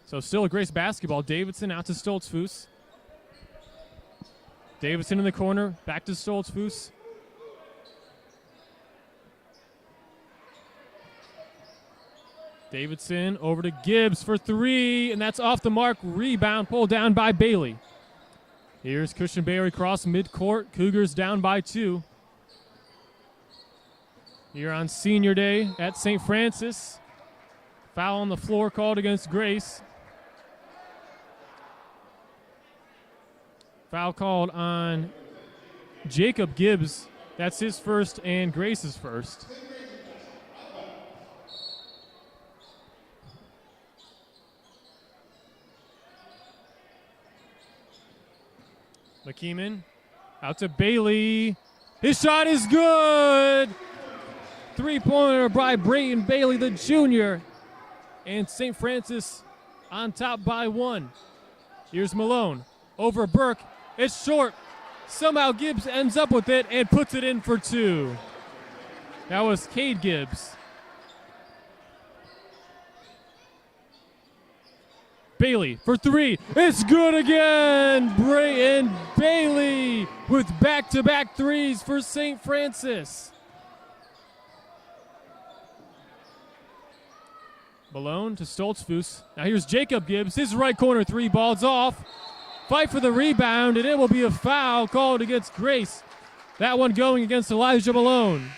So still a Grace basketball. Davidson out to Stoltzfus. Davidson in the corner. Back to Stoltzfus. Davidson over to Gibbs for three, and that's off the mark. Rebound pulled down by Bailey. Here's Cushenberry cross midcourt. Cougars down by 2. Here on senior day at St. Francis. Foul on the floor called against Grace. Foul called on Jacob Gibbs. That's his first and Grace's first. McKeeman out to Bailey. His shot is good. Three-pointer by Brayton Bailey, the junior. And St. Francis on top by 1. Here's Malone over Burke. It's short. Somehow Gibbs ends up with it and puts it in for 2. That was Cade Gibbs. Bailey for 3. It's good again. Brayton Bailey with back-to-back threes for St. Francis. Malone to Stoltzfus. Now here's Jacob Gibbs. His right corner three. Ball's off. Fight for the rebound, and it will be a foul called against Grace. That one going against Elijah Malone.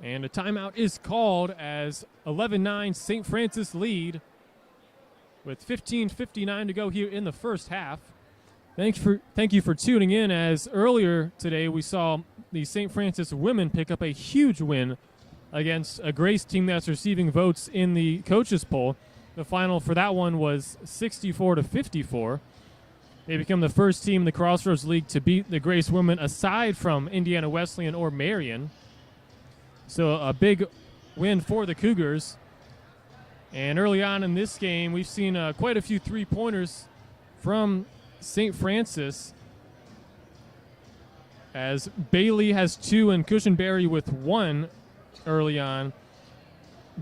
And a timeout is called as 11-9 St. Francis lead with 15:59 to go here in the first half. Thank you for tuning in, as earlier today we saw the St. Francis women pick up a huge win against a Grace team that's receiving votes in the coaches poll. The final for that one was 64-54. They become the first team in the Crossroads League to beat the Grace women aside from Indiana Wesleyan or Marion. So a big win for the Cougars. And early on in this game, we've seen quite a few three-pointers from St. Francis, as Bailey has 2 and Cushenberry with 1 early on.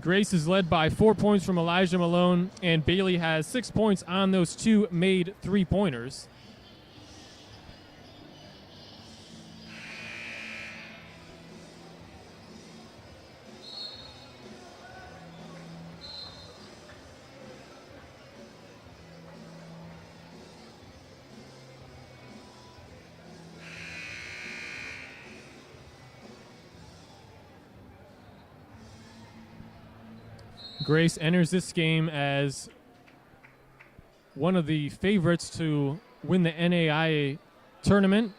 Grace is led by 4 points from Elijah Malone, and Bailey has 6 points on those 2 made three-pointers. Grace enters this game as one of the favorites to win the NAIA tournament,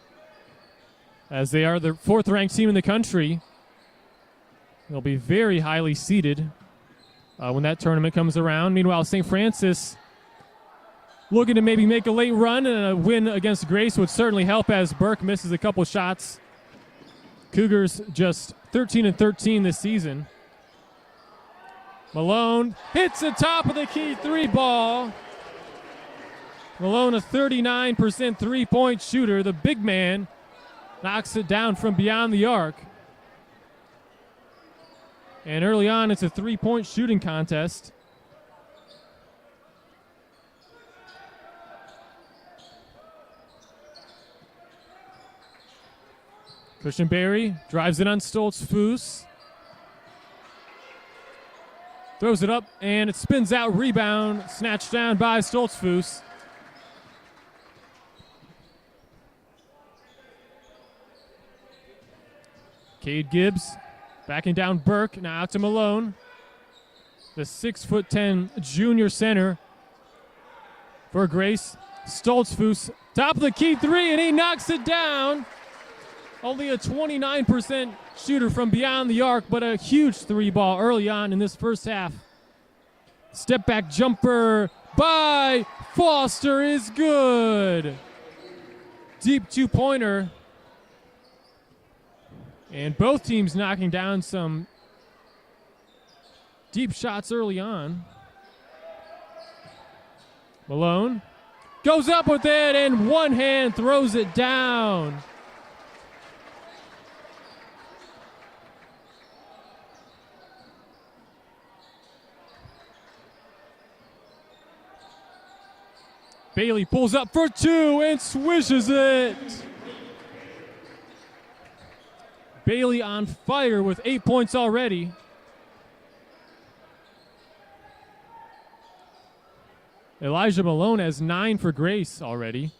as they are the 4th-ranked team in the country. They'll be very highly seeded when that tournament comes around. Meanwhile, St. Francis looking to maybe make a late run, and a win against Grace would certainly help, as Burke misses a couple shots. Cougars just 13-13 this season. Malone hits the top of the key 3 ball. Malone, a 39% three-point shooter. The big man knocks it down from beyond the arc. And early on, it's a three-point shooting contest. Cushenberry drives it on Stoltzfus. Throws it up, and it spins out. Rebound snatched down by Stoltzfus. Cade Gibbs backing down Burke. Now out to Malone. The 6'10" junior center for Grace. Stoltzfus Top of the key three, and he knocks it down. Only a 29% shooter from beyond the arc, but a huge three ball early on in this first half. Step back jumper by Foster is good. Deep two-pointer. And both teams knocking down some deep shots early on. Malone goes up with it, and one hand throws it down. Bailey pulls up for two and swishes it. Bailey on fire with 8 points already. Elijah Malone has 9 for Grace already.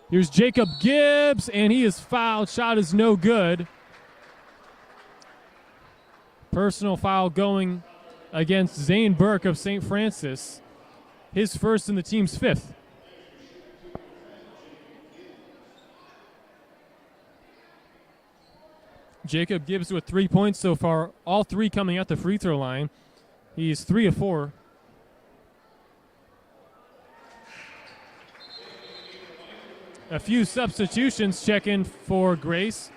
Here's Jacob Gibbs, and he is fouled. Shot is no good. Personal foul going against Zane Burke of Saint Francis. His first and the team's 5th. Jacob Gibbs with 3 points so far, all 3 coming at the free throw line. He's 3 of 4. A few substitutions check in for Grace.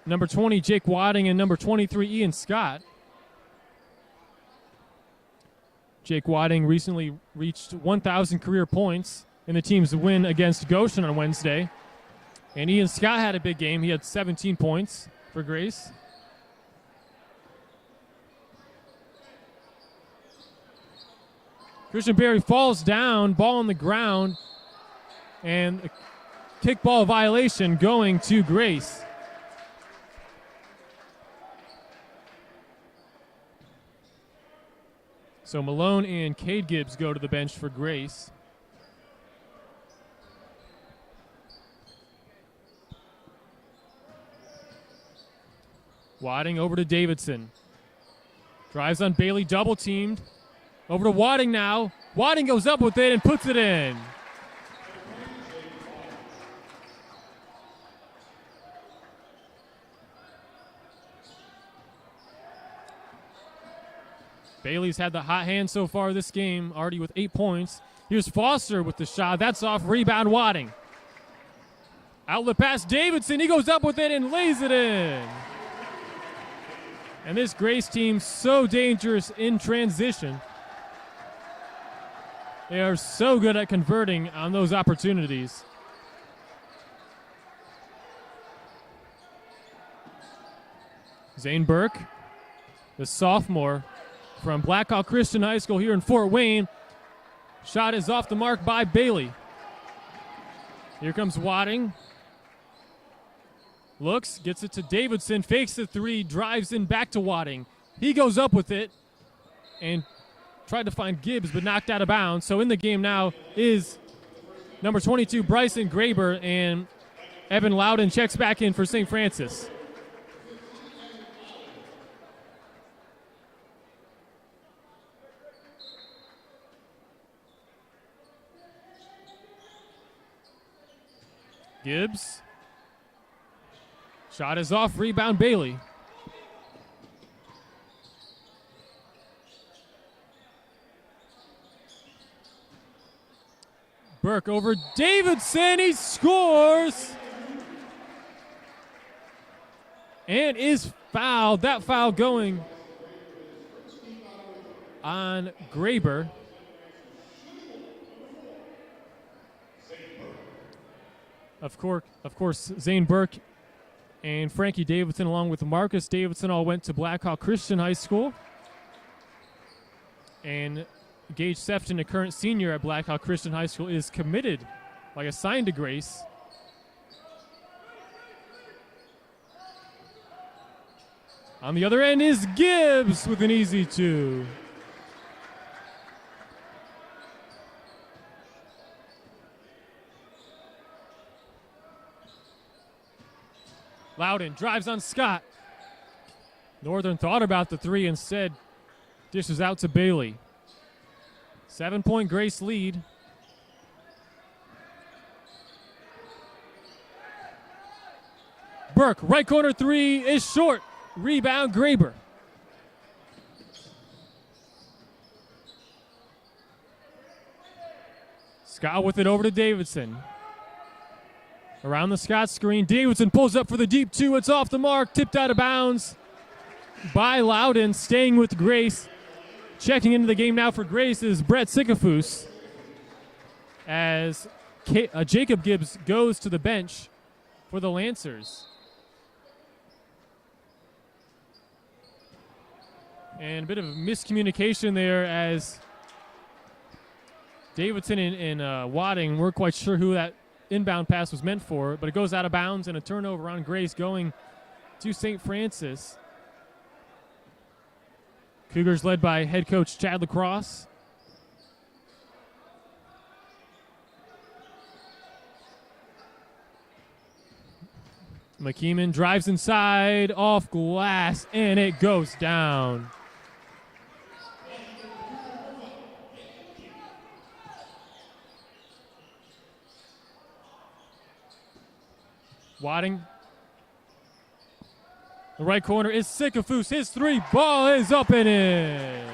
Number 20, Jake Wadding, and number 23, Ian Scott. Jake Wadding recently reached 1,000 career points in the team's win against Goshen on Wednesday. And Ian Scott had a big game. He had 17 points for Grace. Christian Berry falls down, ball on the ground, and a kickball violation going to Grace. So Malone and Cade Gibbs go to the bench for Grace. Wadding over to Davidson. Drives on Bailey, double teamed. Over to Wadding now. Wadding goes up with it and puts it in. Bailey's had the hot hand so far this game, already with 8 points. Here's Foster with the shot. That's off, rebound Wadding. Outlet pass Davidson. He goes up with it and lays it in. And this Grace team so dangerous in transition. They are so good at converting on those opportunities. Zane Burke, the sophomore from Blackhawk Christian High School here in Fort Wayne. Shot is off the mark by Bailey. Here comes Wadding. Looks, gets it to Davidson, fakes the three, drives in back to Wadding. He goes up with it and tried to find Gibbs, but knocked out of bounds. So in the game now is number 22, Bryson Graber, and Evan Loudon checks back in for St. Francis. Gibbs. Shot is off, rebound Bailey. Burke over Davidson, he scores! And is fouled. That foul going on Graber. Of course, Zane Burke and Frankie Davidson, along with Marcus Davidson, all went to Blackhawk Christian High School. And Gage Sefton, a current senior at Blackhawk Christian High School, is committed, like assigned to Grace. On the other end is Gibbs with an easy two. Loudon drives on Scott. Northern thought about the three, instead dishes out to Bailey. 7-point Grace lead. Burke. Right corner three is short. Rebound, Graber. Scott with it over to Davidson. Around the Scott screen, Davidson pulls up for the deep two. It's off the mark, tipped out of bounds by Loudon, staying with Grace. Checking into the game now for Grace is Brett Sikafus, as Jacob Gibbs goes to the bench for the Lancers. And a bit of miscommunication there, as Davidson and Wadding weren't quite sure who that inbound pass was meant for, but it goes out of bounds and a turnover on Grace going to St. Francis. Cougars led by head coach Chad Lacrosse. McKeeman drives inside, off glass, and it goes down. Wadding. The right corner is Sikafus. His three ball is up and in.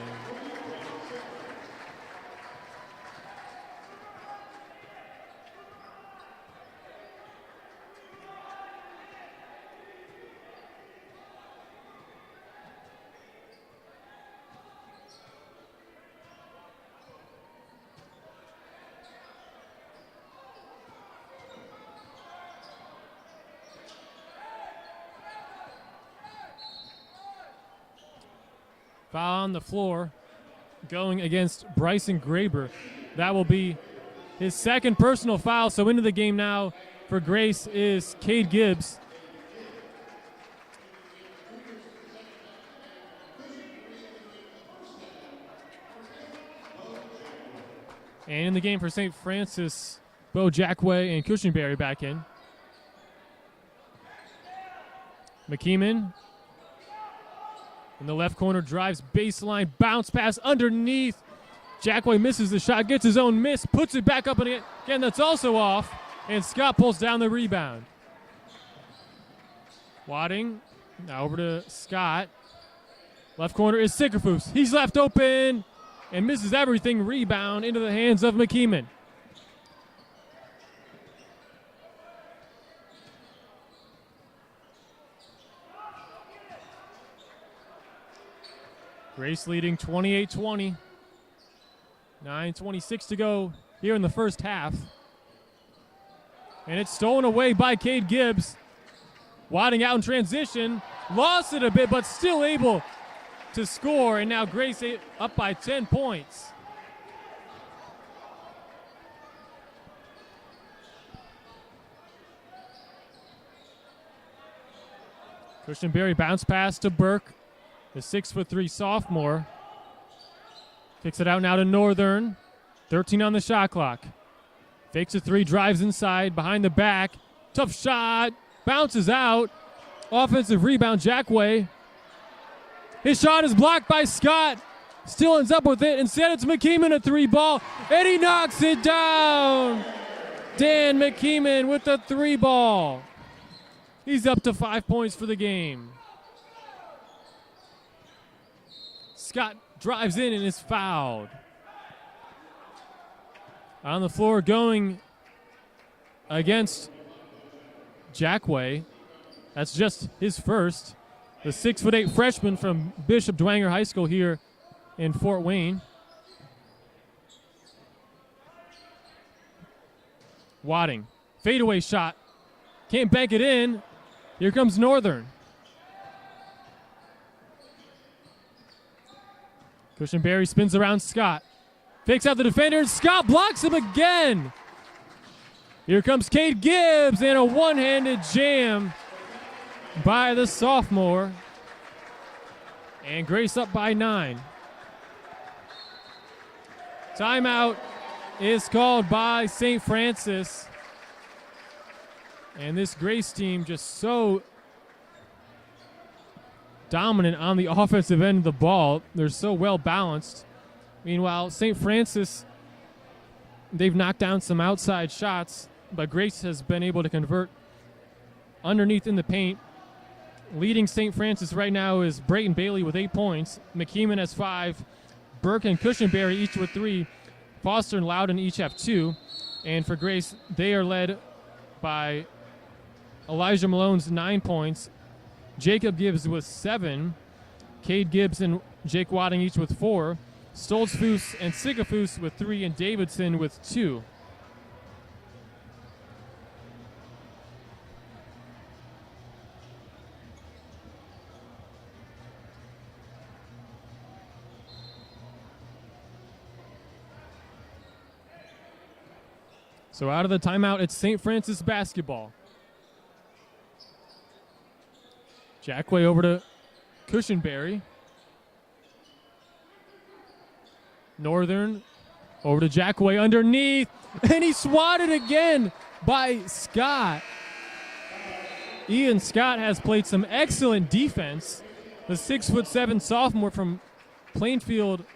Foul on the floor going against Bryson Graber. That will be his second personal foul. So into the game now for Grace is Cade Gibbs. And in the game for St. Francis, Bo Jackway and Cushionberry back in. McKeeman in the left corner, drives baseline, bounce pass underneath. Jackway misses the shot, gets his own miss, puts it back up again. That's also off, and Scott pulls down the rebound. Wadding now over to Scott. Left corner is Sikafus. He's left open and misses everything. Rebound into the hands of McKeeman. Grace leading 28-20. 9:26 to go here in the first half. And it's stolen away by Cade Gibbs. Wadding out in transition. Lost it a bit, but still able to score. And now Grace up by 10 points. Cushionberry bounce pass to Burke. The 6'3" sophomore kicks it out now to Northern. 13 on the shot clock. Fakes a three, drives inside, behind the back. Tough shot, bounces out. Offensive rebound, Jackway. His shot is blocked by Scott. Still ends up with it. Instead, it's McKeeman, a three ball, and he knocks it down. Dan McKeeman with the three ball. He's up to 5 points for the game. Scott drives in and is fouled. On the floor going against Jackway. That's just his first. The 6'8" freshman from Bishop Dwenger High School here in Fort Wayne. Wadding, fadeaway shot. Can't bank it in. Here comes Northern. Cushionberry spins around Scott. Fakes out the defender, and Scott blocks him again. Here comes Cade Gibbs, and a one-handed jam by the sophomore. And Grace up by 9. Timeout is called by St. Francis. And this Grace team just so dominant on the offensive end of the ball. They're so well balanced. Meanwhile, St. Francis, they've knocked down some outside shots, but Grace has been able to convert underneath in the paint. Leading St. Francis right now is Brayton Bailey with 8 points. McKeeman has 5. Burke and Cushenberry each with 3. Foster and Loudon each have 2. And for Grace, they are led by Elijah Malone's 9 points. Jacob Gibbs with 7. Cade Gibbs and Jake Wadding each with 4. Stoltzfus and Sigafus with 3. And Davidson with 2. So out of the timeout, it's St. Francis basketball. Jackway over to Cushenberry. Northern over to Jackway underneath, and he swatted again by Scott. Ian Scott has played some excellent defense. The 6'7" sophomore from Plainfield.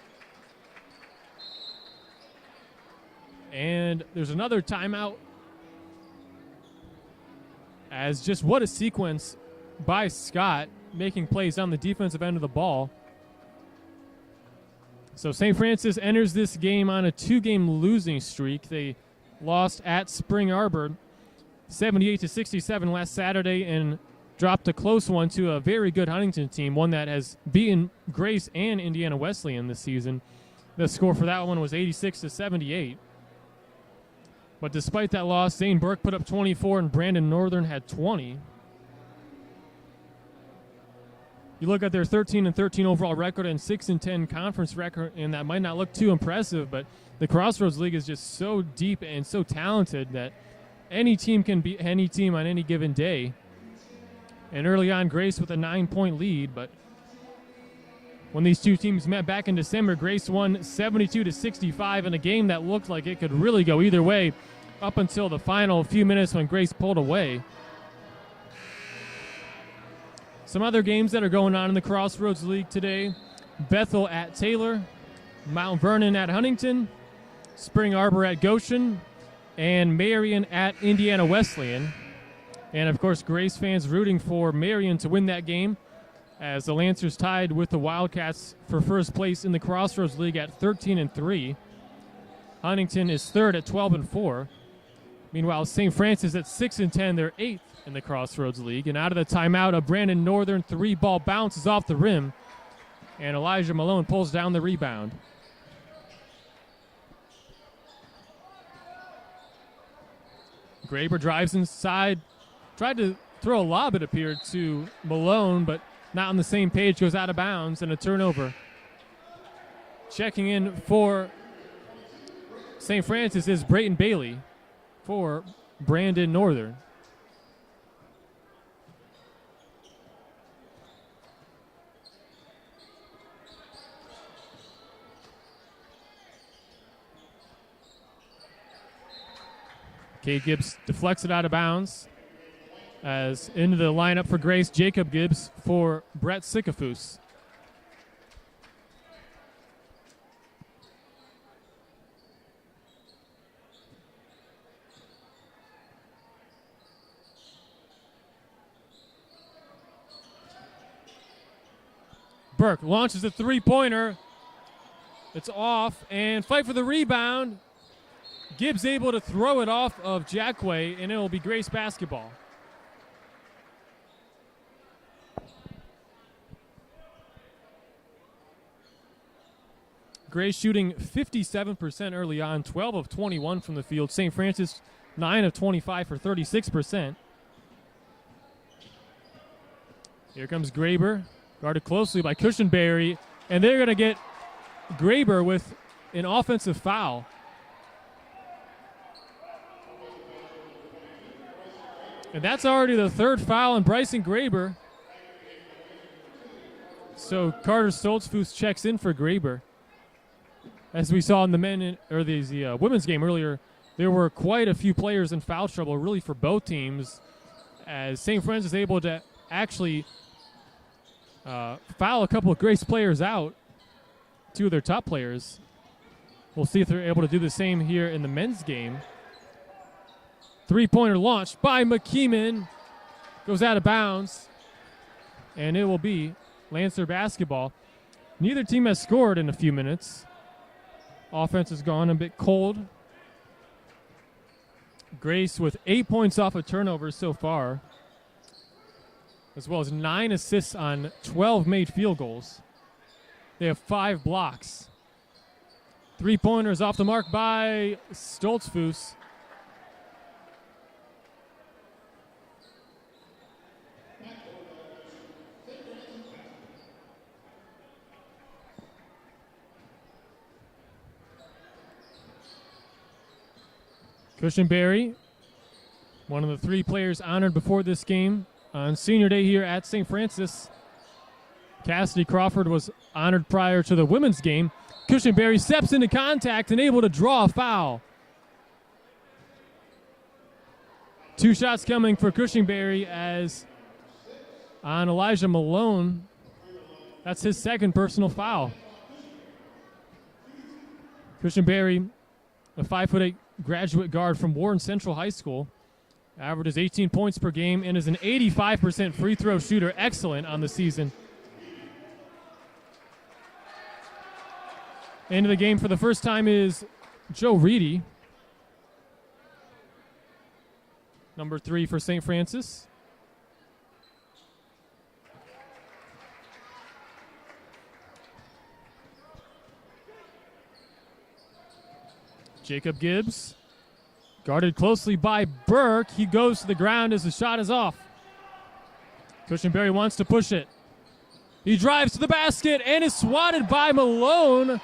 And there's another timeout. As just what a sequence by Scott, making plays on the defensive end of the ball. So St. Francis enters this game on a 2-game losing streak. They lost at Spring Arbor 78-67 last Saturday and dropped a close one to a very good Huntington team, one that has beaten Grace and Indiana Wesleyan this season. The score for that one was 86-78. But despite that loss, Zane Burke put up 24 and Brandon Northern had 20. You look at their 13-13 overall record and 6-10 conference record, and that might not look too impressive, but the Crossroads League is just so deep and so talented that any team can beat any team on any given day. And early on, Grace with a 9-point lead, but when these two teams met back in December, Grace won 72-65 in a game that looked like it could really go either way up until the final few minutes when Grace pulled away. Some other games that are going on in the Crossroads League today: Bethel at Taylor, Mount Vernon at Huntington, Spring Arbor at Goshen, and Marion at Indiana Wesleyan. And, of course, Grace fans rooting for Marion to win that game, as the Lancers tied with the Wildcats for first place in the Crossroads League at 13-3. Huntington is third at 12-4. Meanwhile, St. Francis at 6-10, they're eighth in the Crossroads League. And out of the timeout, a Brandon Northern 3-ball bounces off the rim, and Elijah Malone pulls down the rebound. Graber drives inside, tried to throw a lob, it appeared, to Malone, but not on the same page, goes out of bounds, and a turnover. Checking in for St. Francis is Brayton Bailey for Brandon Northern. Cade Gibbs deflects it out of bounds. As into the lineup for Grace, Jacob Gibbs for Brett Sikafus. Burke launches a three-pointer. It's off, and fight for the rebound. Gibbs able to throw it off of Jackway, and it will be Grace basketball. Grace shooting 57% early on, 12 of 21 from the field. St. Francis, 9 of 25 for 36%. Here comes Graber, guarded closely by Cushenberry, and they're going to get Graber with an offensive foul. And that's already the third foul on Bryson Graber. So Carter Stoltzfus checks in for Graber. As we saw in the women's game earlier, there were quite a few players in foul trouble, really for both teams, as St. Francis is able to actually foul a couple of Grace players out, two of their top players. We'll see if they're able to do the same here in the men's game. Three-pointer launched by McKeeman. goes out of bounds, and it will be Lancer basketball. Neither team has scored in a few minutes. Offense has gone a bit cold. Grace with 8 points off of turnovers so far, as well as 9 assists on 12 made field goals. They have 5 blocks. 3-pointers off the mark by Stoltzfus. Cushionberry, one of the 3 players honored before this game on senior day here at St. Francis. Cassidy Crawford was honored prior to the women's game. Cushionberry steps into contact and able to draw a foul. 2 shots coming for Cushionberry as on Elijah Malone. That's his second personal foul. Cushionberry, a 5'8" graduate guard from Warren Central High School, averages 18 points per game and is an 85% free throw shooter. Excellent on the season. Into the game for the first time is Joe Reedy, number 3 for St. Francis. Jacob Gibbs, guarded closely by Burke. He goes to the ground as the shot is off. Cushionberry wants to push it. He drives to the basket and is swatted by Malone.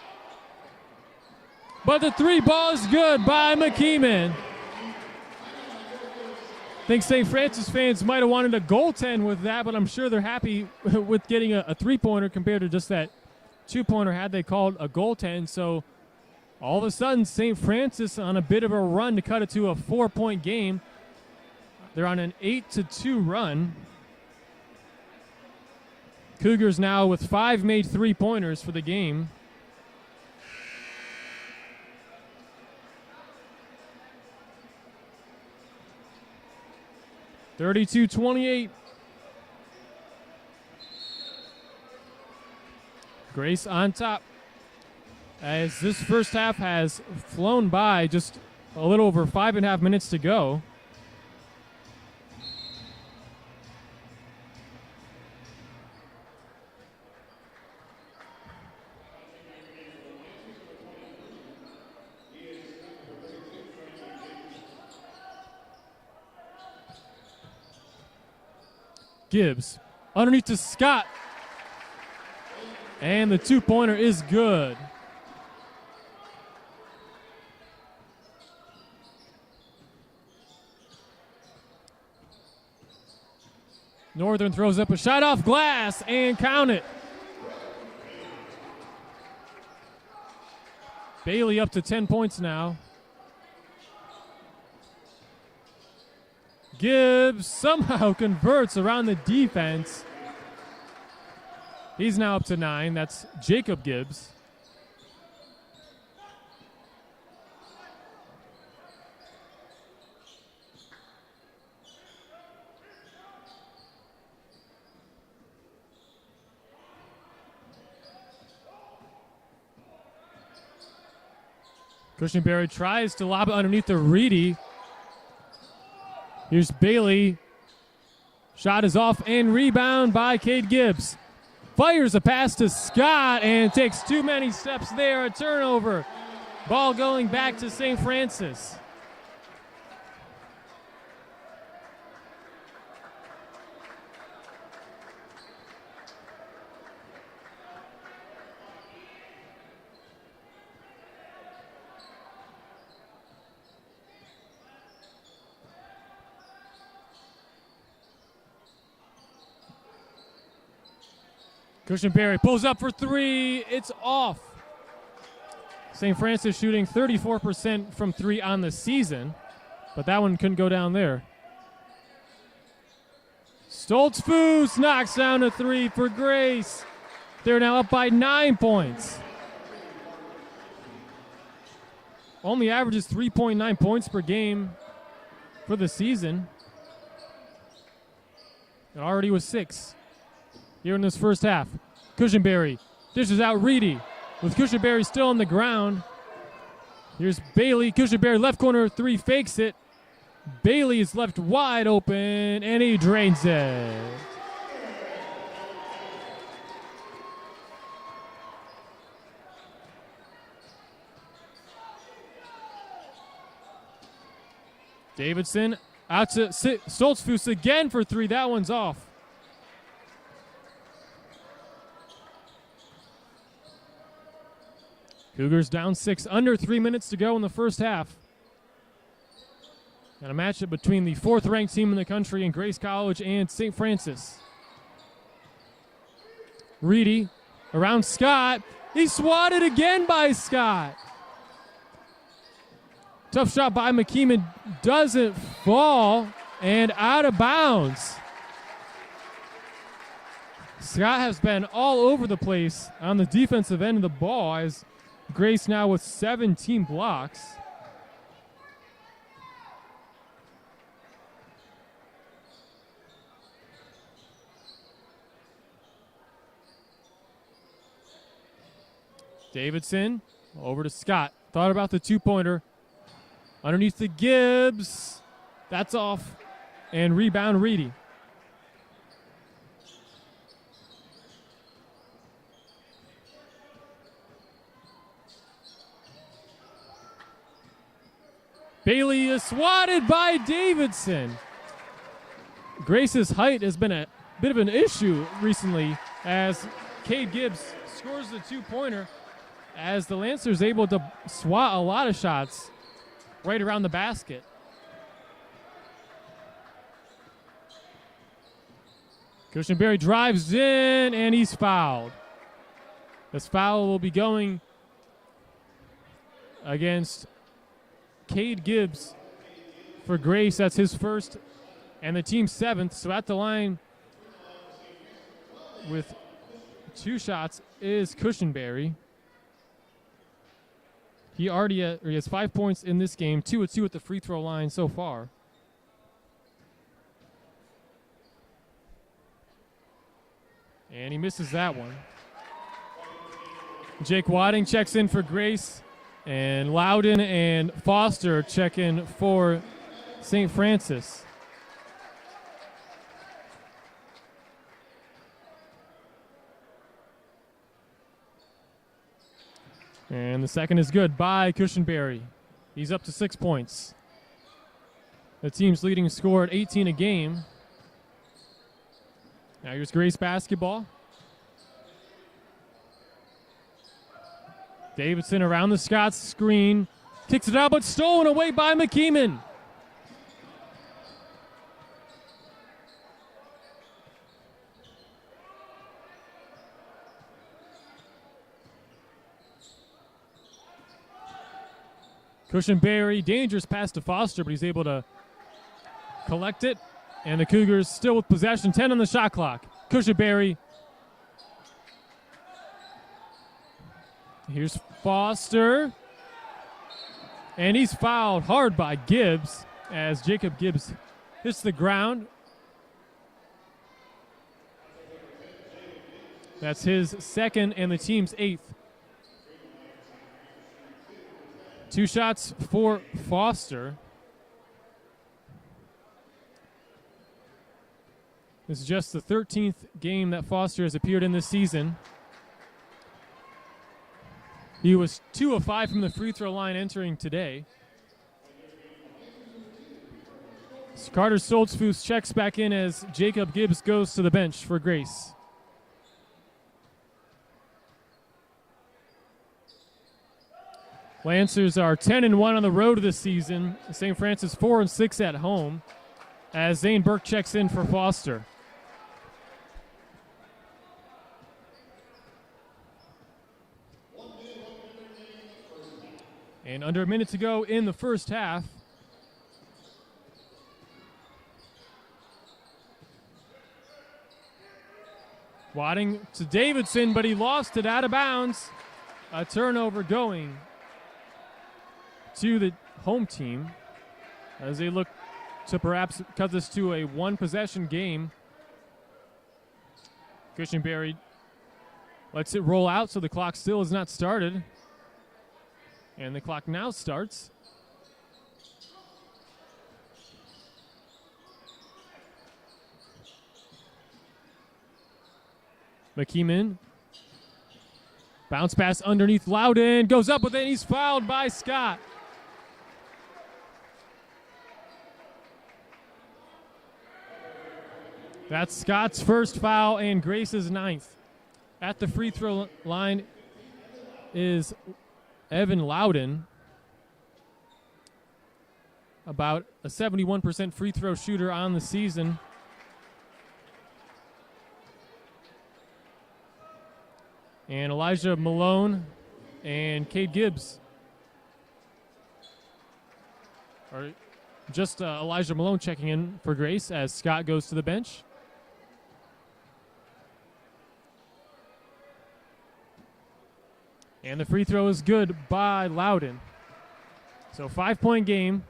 But the 3 ball is good by McKeeman. I think St. Francis fans might have wanted a goaltend with that, but I'm sure they're happy with getting a 3-pointer compared to just that 2-pointer had they called a goaltend. So all of a sudden, St. Francis on a bit of a run to cut it to a 4-point game. They're on an 8-2 run. Cougars now with 5 made 3-pointers for the game. (32-28). Grace on top. As this first half has flown by, just a little over 5.5 minutes to go. Gibbs underneath to Scott. And the 2-pointer is good. Northern throws up a shot off glass and count it. Bailey up to 10 points now. Gibbs somehow converts around the defense. He's now up to 9. That's Jacob Gibbs. Cushionberry tries to lob it underneath to Reedy. Here's Bailey. Shot is off and rebound by Cade Gibbs. Fires a pass to Scott and takes too many steps there. A turnover. Ball going back to St. Francis. Cushionberry pulls up for 3. It's off. St. Francis shooting 34% from 3 on the season, but that one couldn't go down there. Stoltzfus knocks down a 3 for Grace. They're now up by 9 points. Only averages 3.9 points per game for the season. It already was 6 here in this first half. Cushenberry dishes out Reedy with Cushenberry still on the ground. Here's Bailey. Cushenberry left corner 3 fakes it. Bailey is left wide open and he drains it. Davidson out to Stoltzfus again for 3. That one's off. Cougars down 6, under 3 minutes to go in the first half. And a matchup between the 4th-ranked team in the country in Grace College and Saint Francis. Reedy around Scott. He's swatted again by Scott. Tough shot by McKeeman. Doesn't fall and out of bounds. Scott has been all over the place on the defensive end of the ball as Grace now with 17 blocks. Davidson over to Scott. Thought about the 2-pointer. Underneath the Gibbs. That's off. And rebound Reedy. Bailey is swatted by Davidson. Grace's height has been a bit of an issue recently as Cade Gibbs scores the 2-pointer as the Lancers able to swat a lot of shots right around the basket. Cushenberry drives in and he's fouled. This foul will be going against Cade Gibbs for Grace. That's his first and the team's 7th. So at the line with 2 shots is Cushenberry. He has 5 points in this game, 2 of 2 at the free throw line so far. And he misses that one. Jake Wadding checks in for Grace. And Loudon and Foster check in for Saint Francis. And the second is good by Cushenberry. He's up to 6 points. The team's leading scorer at 18 a game. Now here's Grace basketball. Davidson around the Scott screen. Kicks it out, but stolen away by McKeeman. Cushenberry, dangerous pass to Foster, but he's able to collect it. And the Cougars still with possession, 10 on the shot clock. Cushenberry. Here's Foster. And he's fouled hard by Gibbs as Jacob Gibbs hits the ground. That's his 2nd and the team's 8th. 2 shots for Foster. This is just the 13th game that Foster has appeared in this season. He was 2 of 5 from the free throw line entering today. Carter Stoltzfus checks back in as Jacob Gibbs goes to the bench for Grace. Lancers are 10-1 on the road this season. St. Francis 4-6 at home as Zane Burke checks in for Foster. And under a minute to go in the first half. Wadding to Davidson, but he lost it out of bounds. A turnover going to the home team as they look to perhaps cut this to a 1-possession game Cushionberry lets it roll out, so the clock still is not started. And the clock now starts. McKeeman. Bounce pass underneath Loudon. Goes up with it. He's fouled by Scott. That's Scott's first foul and Grace's ninth. At the free throw line is Evan Loudon. About a 71% free throw shooter on the season. And Elijah Malone and Cade Gibbs. Or just Elijah Malone checking in for Grace as Scott goes to the bench. And the free throw is good by Loudon. So 5-point game.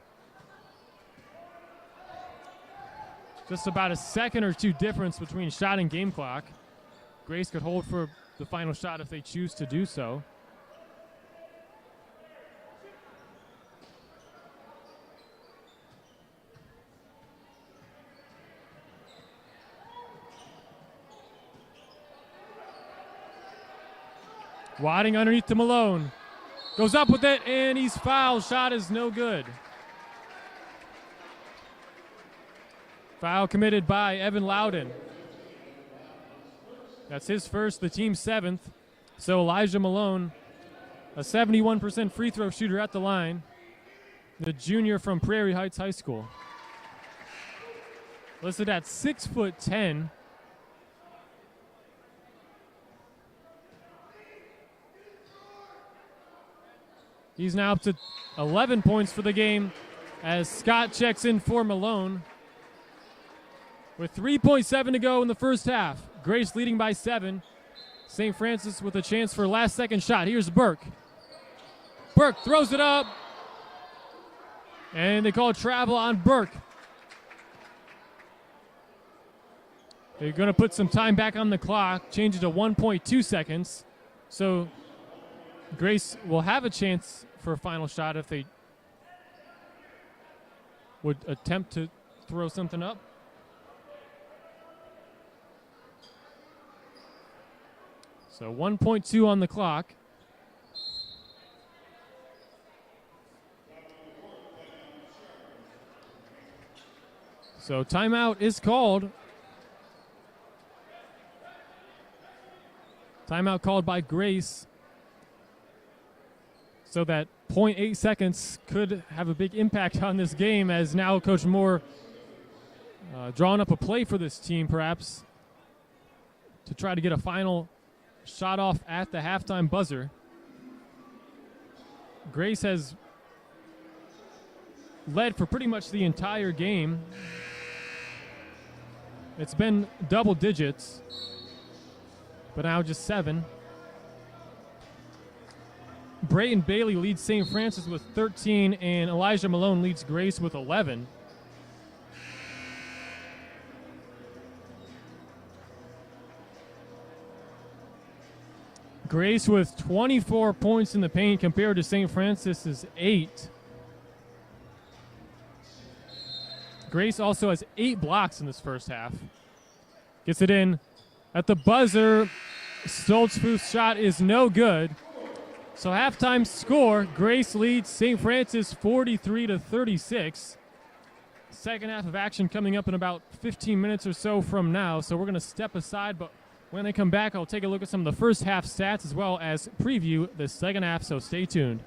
Just about a second or two difference between shot and game clock. Grace could hold for the final shot if they choose to do so. Wadding underneath to Malone. Goes up with it, and he's fouled. Shot is no good. Foul committed by Evan Loudon. That's his first, the team's seventh. So Elijah Malone, a 71% free throw shooter at the line, the junior from Prairie Heights High School. Listed at 6'10". He's now up to 11 points for the game as Scott checks in for Malone. With 3.7 to go in the first half. Grace leading by 7. St. Francis with a chance for a last-second shot. Here's Burke. Burke throws it up. And they call travel on Burke. They're going to put some time back on the clock, change it to 1.2 seconds. So Grace will have a chance for a final shot if they would attempt to throw something up. So 1.2 on the clock. So timeout is called. Timeout called by Grace. So that 0.8 seconds could have a big impact on this game, as now Coach Moore drawing up a play for this team perhaps to try to get a final shot off at the halftime buzzer. Grace has led for pretty much the entire game. It's been double digits, but now just 7. Brayton Bailey leads St. Francis with 13, and Elijah Malone leads Grace with 11. Grace with 24 points in the paint compared to St. Francis's 8. Grace also has 8 blocks in this first half. Gets it in at the buzzer. Stoltzfus' shot is no good. So halftime score, Grace leads St. Francis 43-36. Second half of action coming up in about 15 minutes or so from now. So we're going to step aside, but when they come back, I'll take a look at some of the first half stats as well as preview the second half, so stay tuned.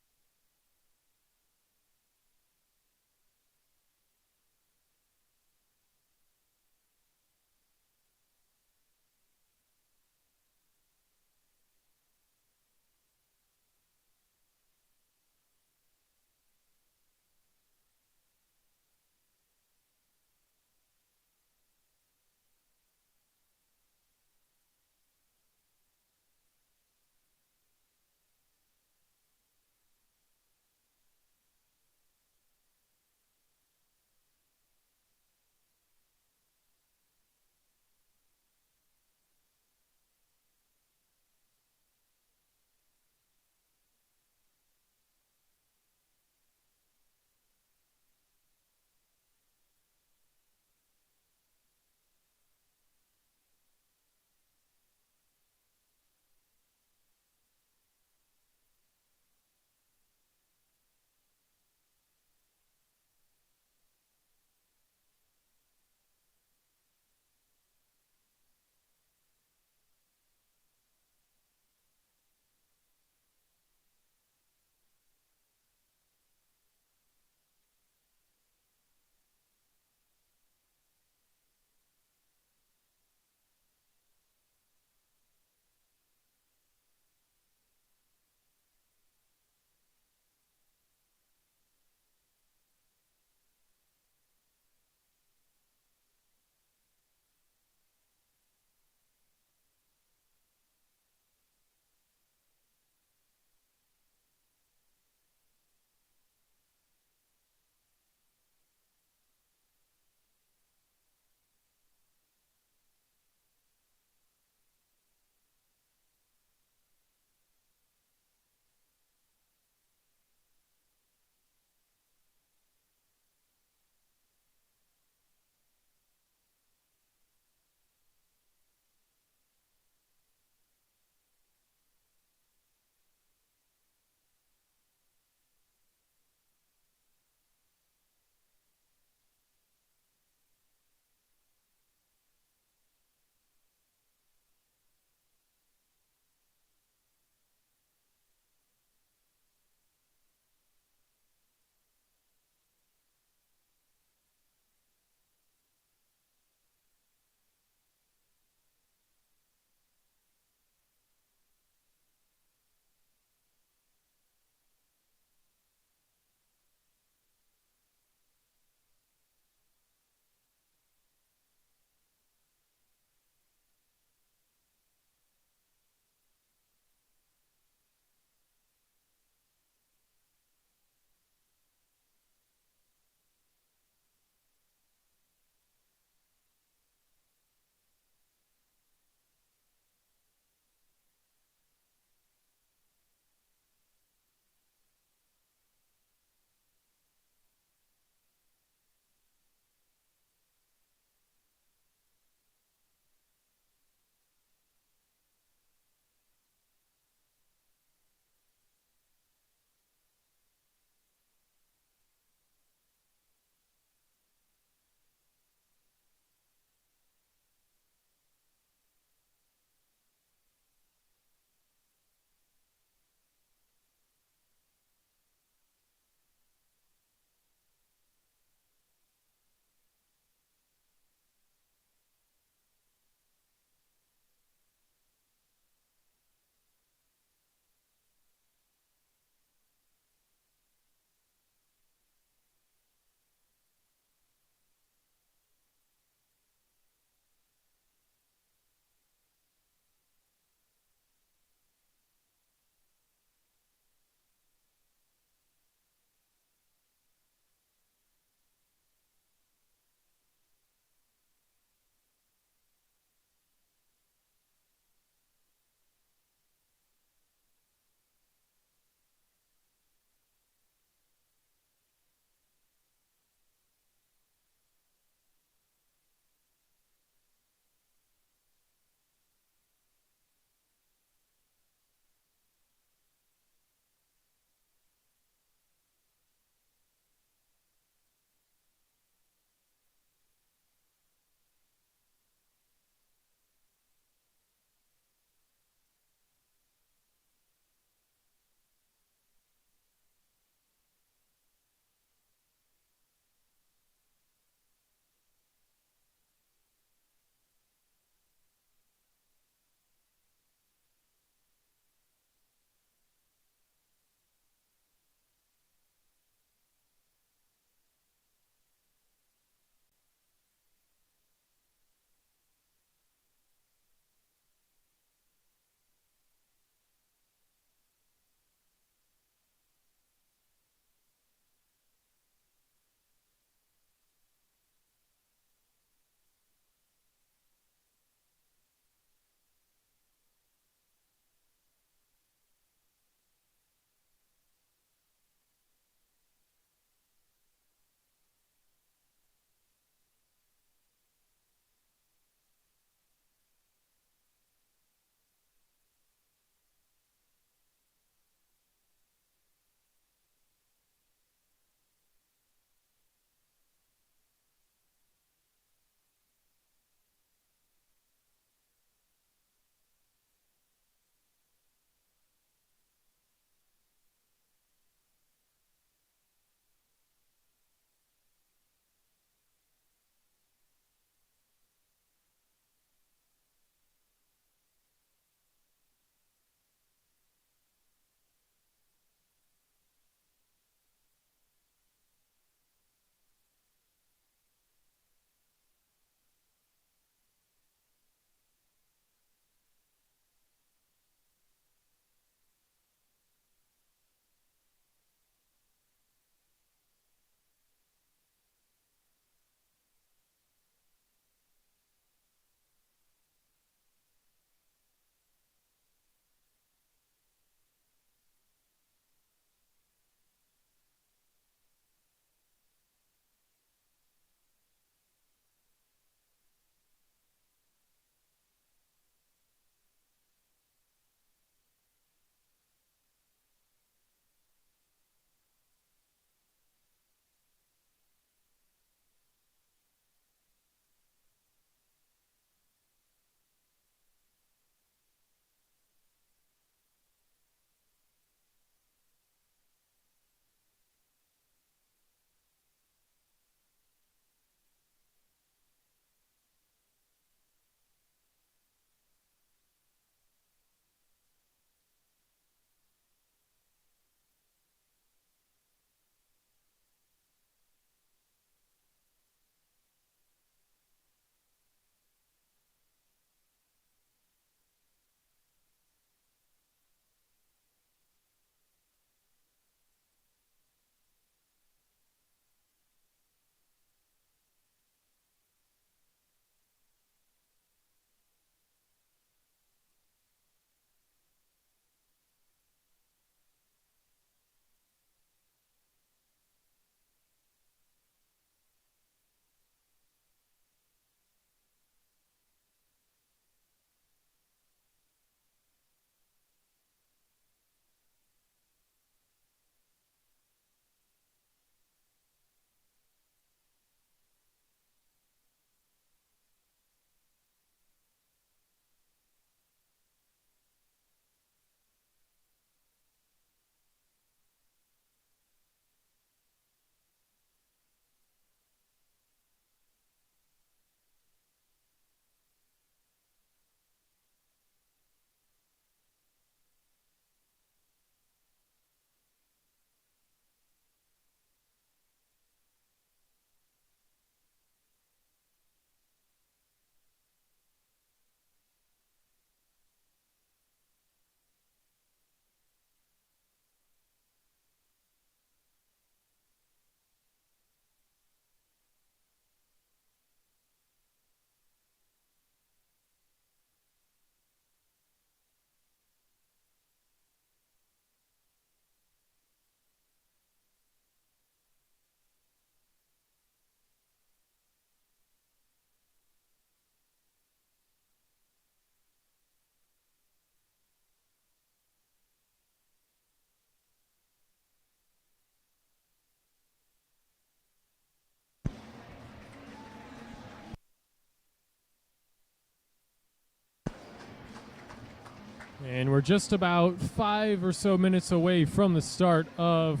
And we're just about 5 or so minutes away from the start of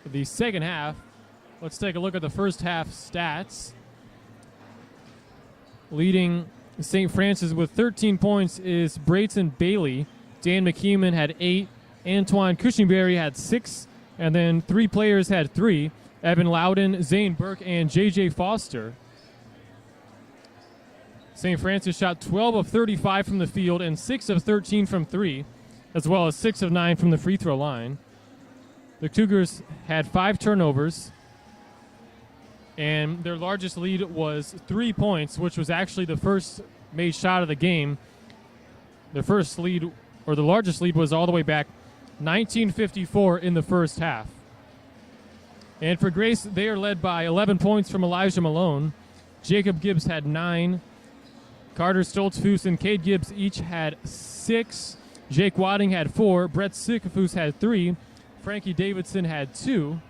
the second half. Let's take a look at the first half stats. Leading St. Francis with 13 points is Brayton Bailey. Dan McKeeman had 8. Antoine Cushingberry had 6. And then 3 players had 3. Evan Loudon, Zane Burke, and J.J. Foster. St. Francis shot 12 of 35 from the field and 6 of 13 from 3, as well as 6 of 9 from the free throw line. The Cougars had 5 turnovers, and their largest lead was 3 points, which was actually the first made shot of the game. The first lead, or the largest lead, was all the way back 1954 in the first half. And for Grace, they are led by 11 points from Elijah Malone. Jacob Gibbs had 9. Carter Stoltzfus and Cade Gibbs each had 6. Jake Wadding had 4. Brett Sikafus had 3. Frankie Davidson had 2.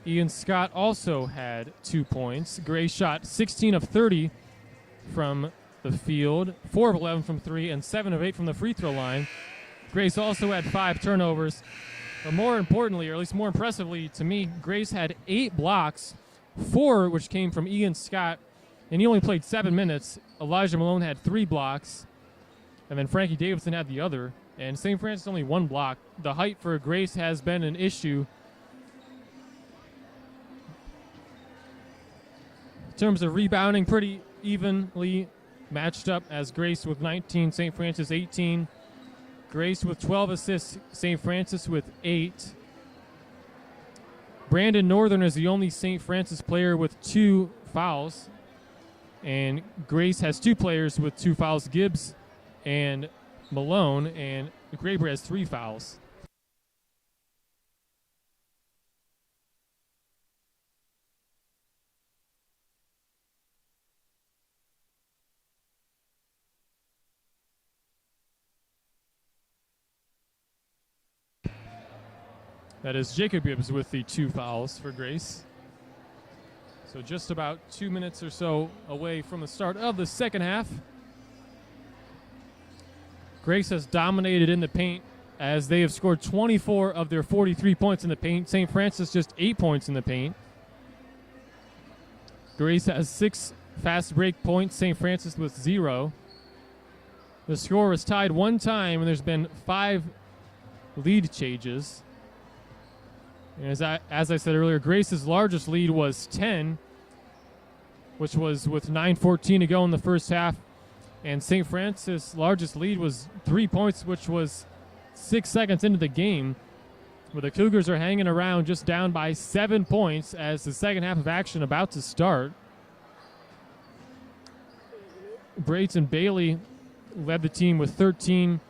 Ian Scott also had 2 points. Gray shot 16 of 30 from the field, 4 of 11 from 3, and 7 of 8 from the free throw line. Grace also had 5 turnovers. But more importantly, or at least more impressively to me, Grace had 8 blocks, 4 which came from Ian Scott, and he only played 7 minutes. Elijah Malone had 3 blocks, and then Frankie Davidson had the other, and St. Francis only 1 block. The height for Grace has been an issue. In terms of rebounding, pretty evenly matched up, as Grace with 19, St. Francis 18. Grace with 12 assists, St. Francis with 8. Brandon Northern is the only St. Francis player with 2 fouls. And Grace has 2 players with 2 fouls, Gibbs and Malone, and Graber has 3 fouls. That is Jacob Gibbs with the 2 fouls for Grace. So just about 2 minutes or so away from the start of the second half. Grace has dominated in the paint, as they have scored 24 of their 43 points in the paint. St. Francis just 8 points in the paint. Grace has 6 fast break points, St. Francis with 0. The score is tied 1 time, and there's been 5 lead changes. As I said earlier, Grace's largest lead was 10, which was with 9:14 to go in the first half. And St. Francis' largest lead was 3 points, which was 6 seconds into the game. But the Cougars are hanging around just down by 7 points as the second half of action about to start. Brayton Bailey led the team with 13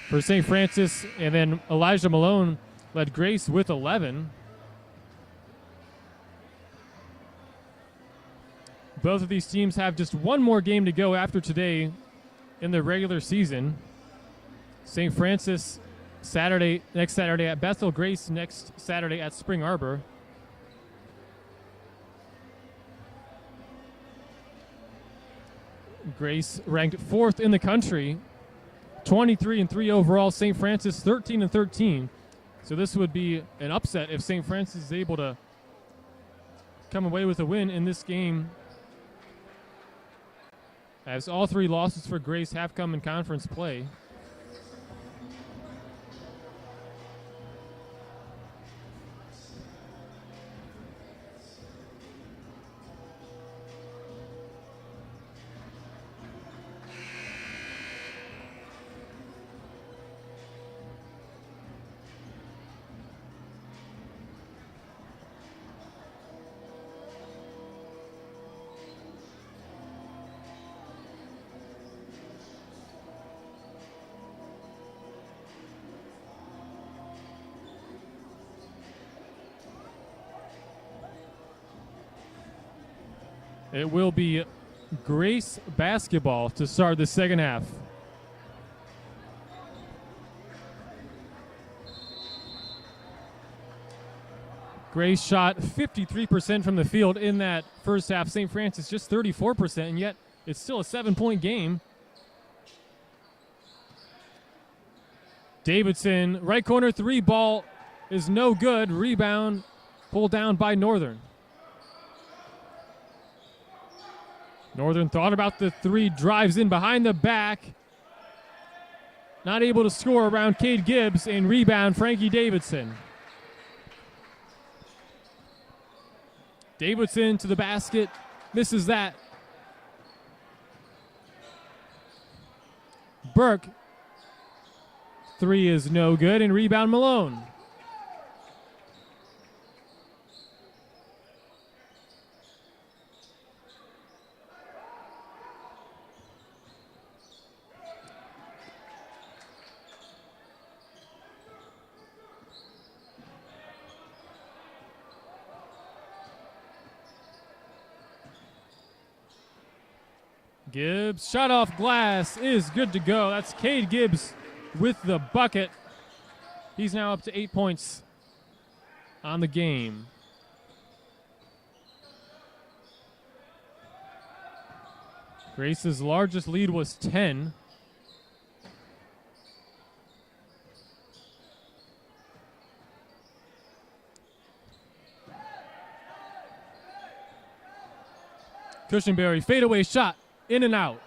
for St. Francis, and then Elijah Malone led Grace with 11. Both of these teams have just 1 more game to go after today in the regular season. St. Francis next Saturday at Bethel, Grace next Saturday at Spring Arbor. Grace ranked 4th in the country, 23-3 overall. St. Francis 13-13. So this would be an upset if St. Francis is able to come away with a win in this game, as all 3 losses for Grace have come in conference play. It will be Grace basketball to start the second half. Grace shot 53% from the field in that first half. St. Francis just 34%, and yet it's still a 7-point game. Davidson, right corner three ball is no good. Rebound pulled down by Northern. Northern thought about the three, drives in behind the back. Not able to score around Cade Gibbs, and rebound Frankie Davidson. Davidson to the basket, misses that. Burke, three is no good, and rebound Malone. Gibbs, shot off glass is good to go. That's Cade Gibbs with the bucket. He's now up to 8 points on the game. Grace's largest lead was 10. Cushenberry, fadeaway shot. In and out.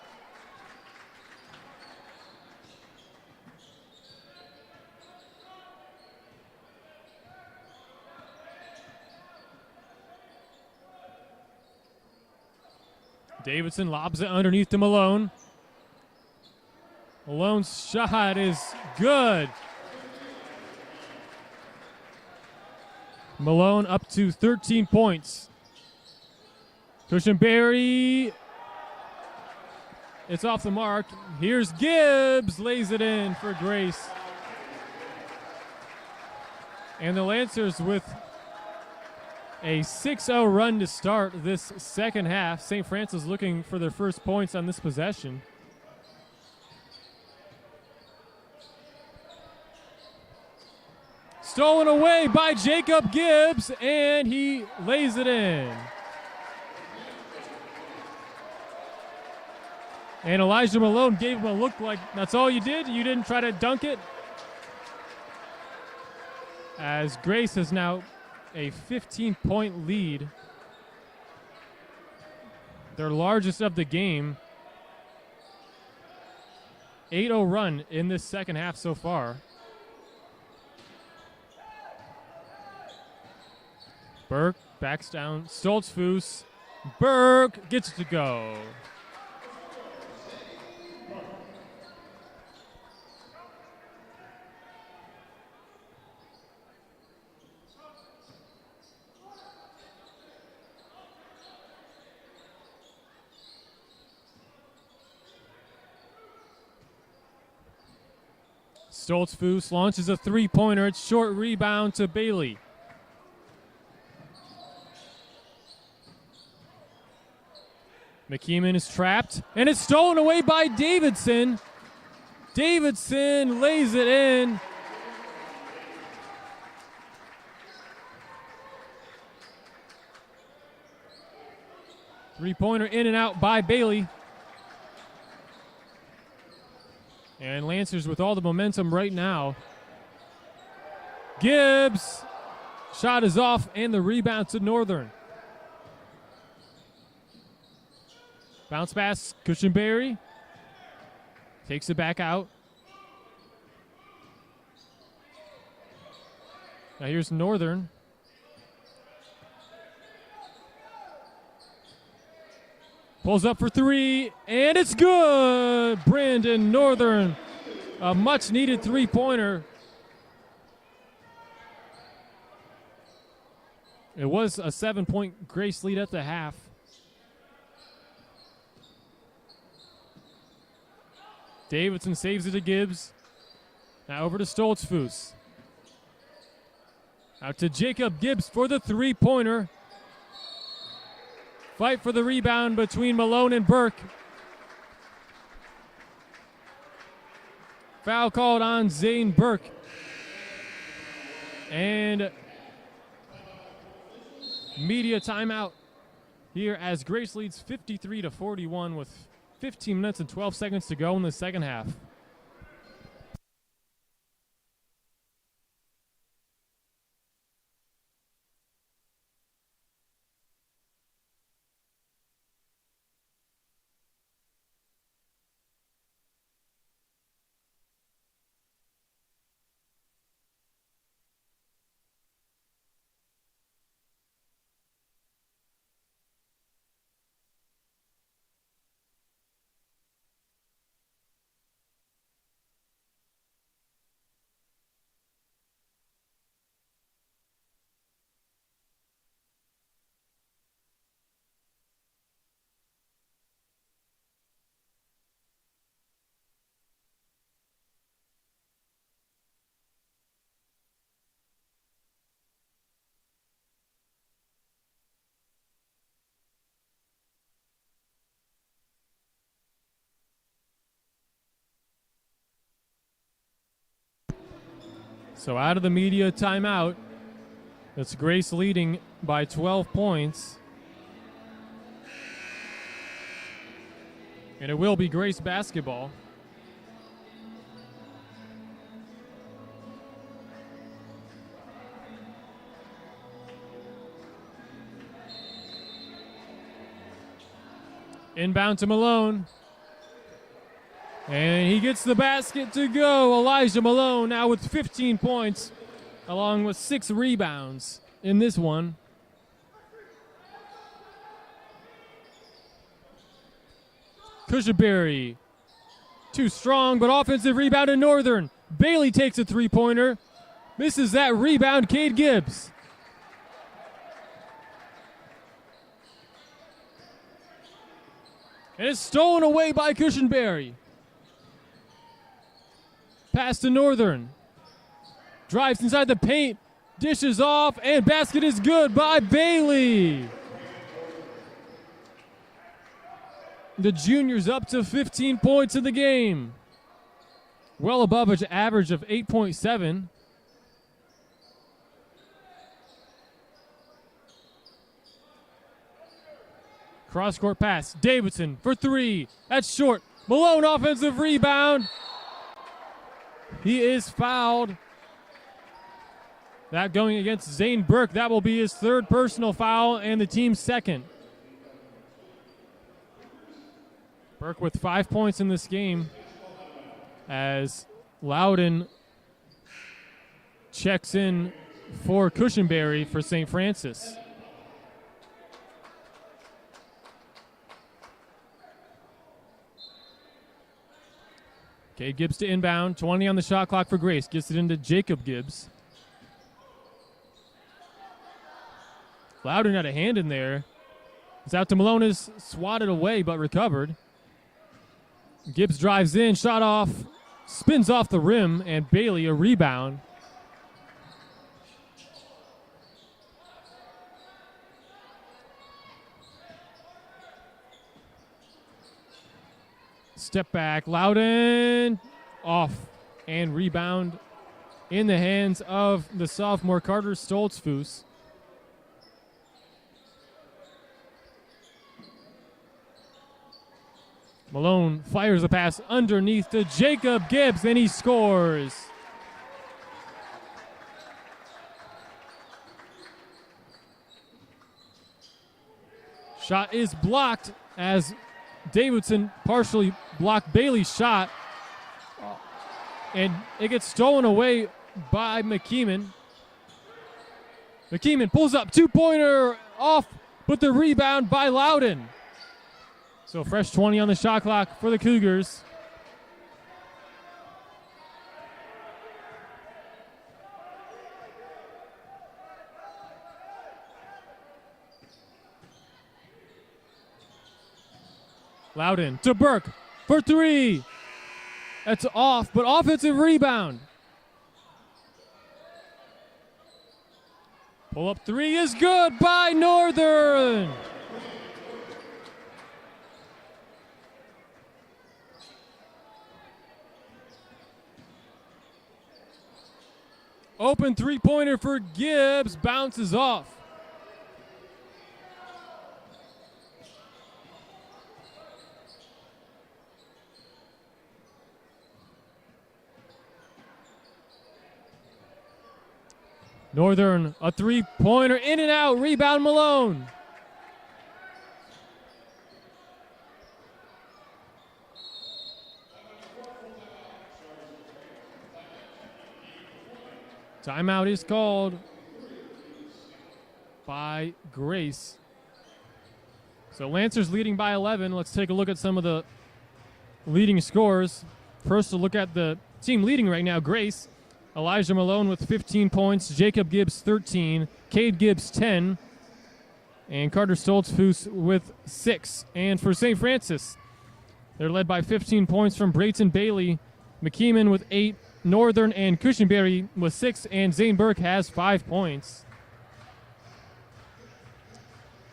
Davidson lobs it underneath to Malone. Malone's shot is good. Malone up to 13 points. Cushenberry. It's off the mark. Here's Gibbs, lays it in for Grace. And the Lancers with a 6-0 run to start this second half. St. Francis looking for their first points on this possession. Stolen away by Jacob Gibbs, and he lays it in. And Elijah Malone gave him a look like, that's all you did? You didn't try to dunk it? As Grace has now a 15-point lead. Their largest of the game. 8-0 run in this second half so far. Burke backs down. Stoltzfus. Burke gets it to go. Stoltzfus launches a three-pointer. It's short rebound to Bailey. McKeeman is trapped, and it's stolen away by Davidson. Davidson lays it in. Three-pointer in and out by Bailey. And Lancers with all the momentum right now. Gibbs, shot is off, and the rebound to Northern. Bounce pass, Cushenberry. Takes it back out. Now here's Northern. Pulls up for three, and it's good! Brandon Northern, a much-needed three-pointer. It was a 7-point Grace lead at the half. Davidson saves it to Gibbs. Now over to Stoltzfus. Out to Jacob Gibbs for the three-pointer. Fight for the rebound between Malone and Burke. Foul called on Zane Burke. And media timeout here as Grace leads 53-41 with 15 minutes and 12 seconds to go in the second half. So out of the media timeout, that's Grace leading by 12 points. And it will be Grace basketball. Inbound to Malone. And he gets the basket to go. Elijah Malone now with 15 points, along with 6 rebounds in this one. Cushenberry, too strong, but offensive rebound in Northern. Bailey takes a three-pointer. Misses that rebound, Cade Gibbs. And it's stolen away by Cushenberry. Pass to Northern. Drives inside the paint. Dishes off, and basket is good by Bailey. The junior's up to 15 points in the game. Well above an average of 8.7. Cross-court pass. Davidson for 3. That's short. Malone offensive rebound. He is fouled. That going against Zane Burke. That will be his 3rd personal foul and the team's 2nd. Burke with 5 points in this game as Loudon checks in for Cushenberry for St. Francis. Okay, Gibbs to inbound. 20 on the shot clock for Grace. Gets it into Jacob Gibbs. Loudon had a hand in there. It's out to Malone, is swatted away but recovered. Gibbs drives in, shot off, spins off the rim, and Bailey a rebound. Step back, Loudon off, and rebound in the hands of the sophomore Carter Stoltzfus. Malone fires a pass underneath to Jacob Gibbs, and he scores. Shot is blocked as Davidson partially blocked Bailey's shot. And it gets stolen away by McKeeman. McKeeman pulls up, 2-pointer off, but the rebound by Loudon. So fresh 20 on the shot clock for the Cougars. Loudon to Burke for 3. That's off, but offensive rebound. Pull-up 3 is good by Northern. Open three-pointer for Gibbs, bounces off. Northern, a three-pointer, in and out, rebound Malone. Timeout is called by Grace. So Lancers leading by 11. Let's take a look at some of the leading scores. First, a look at the team leading right now, Grace. Elijah Malone with 15 points, Jacob Gibbs 13, Cade Gibbs 10, and Carter Stoltzfus with 6. And for St. Francis, they're led by 15 points from Brayton Bailey, McKeeman with 8, Northern and Cushenberry with 6, and Zane Burke has 5 points.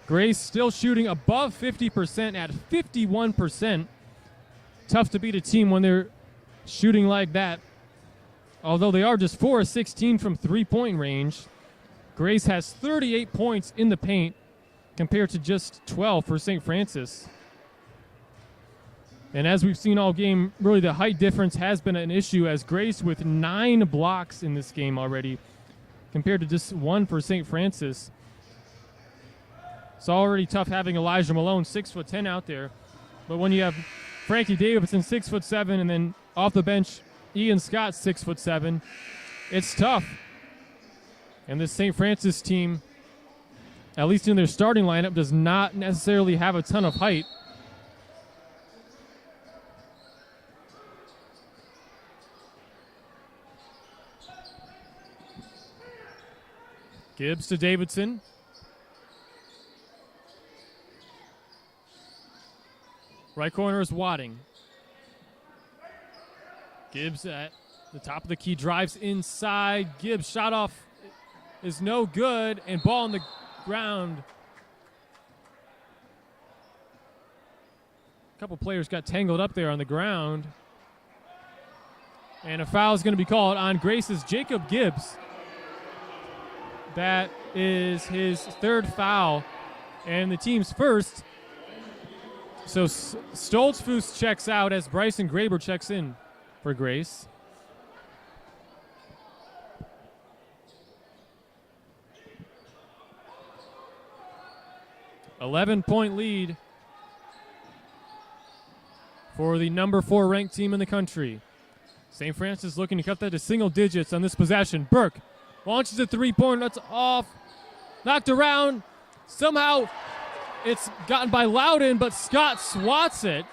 Grace still shooting above 50% at 51%. Tough to beat a team when they're shooting like that. although they are just 4 of 16 from three-point range, Grace has 38 points in the paint compared to just 12 for St. Francis. And as we've seen all game, really the height difference has been an issue, as Grace with 9 blocks in this game already compared to just 1 for St. Francis. It's already tough having Elijah Malone, 6'10", out there. But when you have Frankie Davidson, 6'7", and then off the bench, Ian Scott, 6'7", it's tough. And this St. Francis team, at least in their starting lineup, does not necessarily have a ton of height. Gibbs to Davidson. Right corner is Wadding. Gibbs at the top of the key, drives inside. Gibbs shot off is no good, and ball on the ground. A couple players got tangled up there on the ground. And a foul is going to be called on Grace's Jacob Gibbs. That is his 3rd foul and the team's first. So Stoltzfus checks out as Bryson Graber checks in for Grace. $11-point lead for the number 4 ranked team in the country. St. Francis looking to cut that to single digits on this possession. Burke launches a three-pointer, that's off, knocked around. Somehow it's gotten by Loudon, but Scott swats it.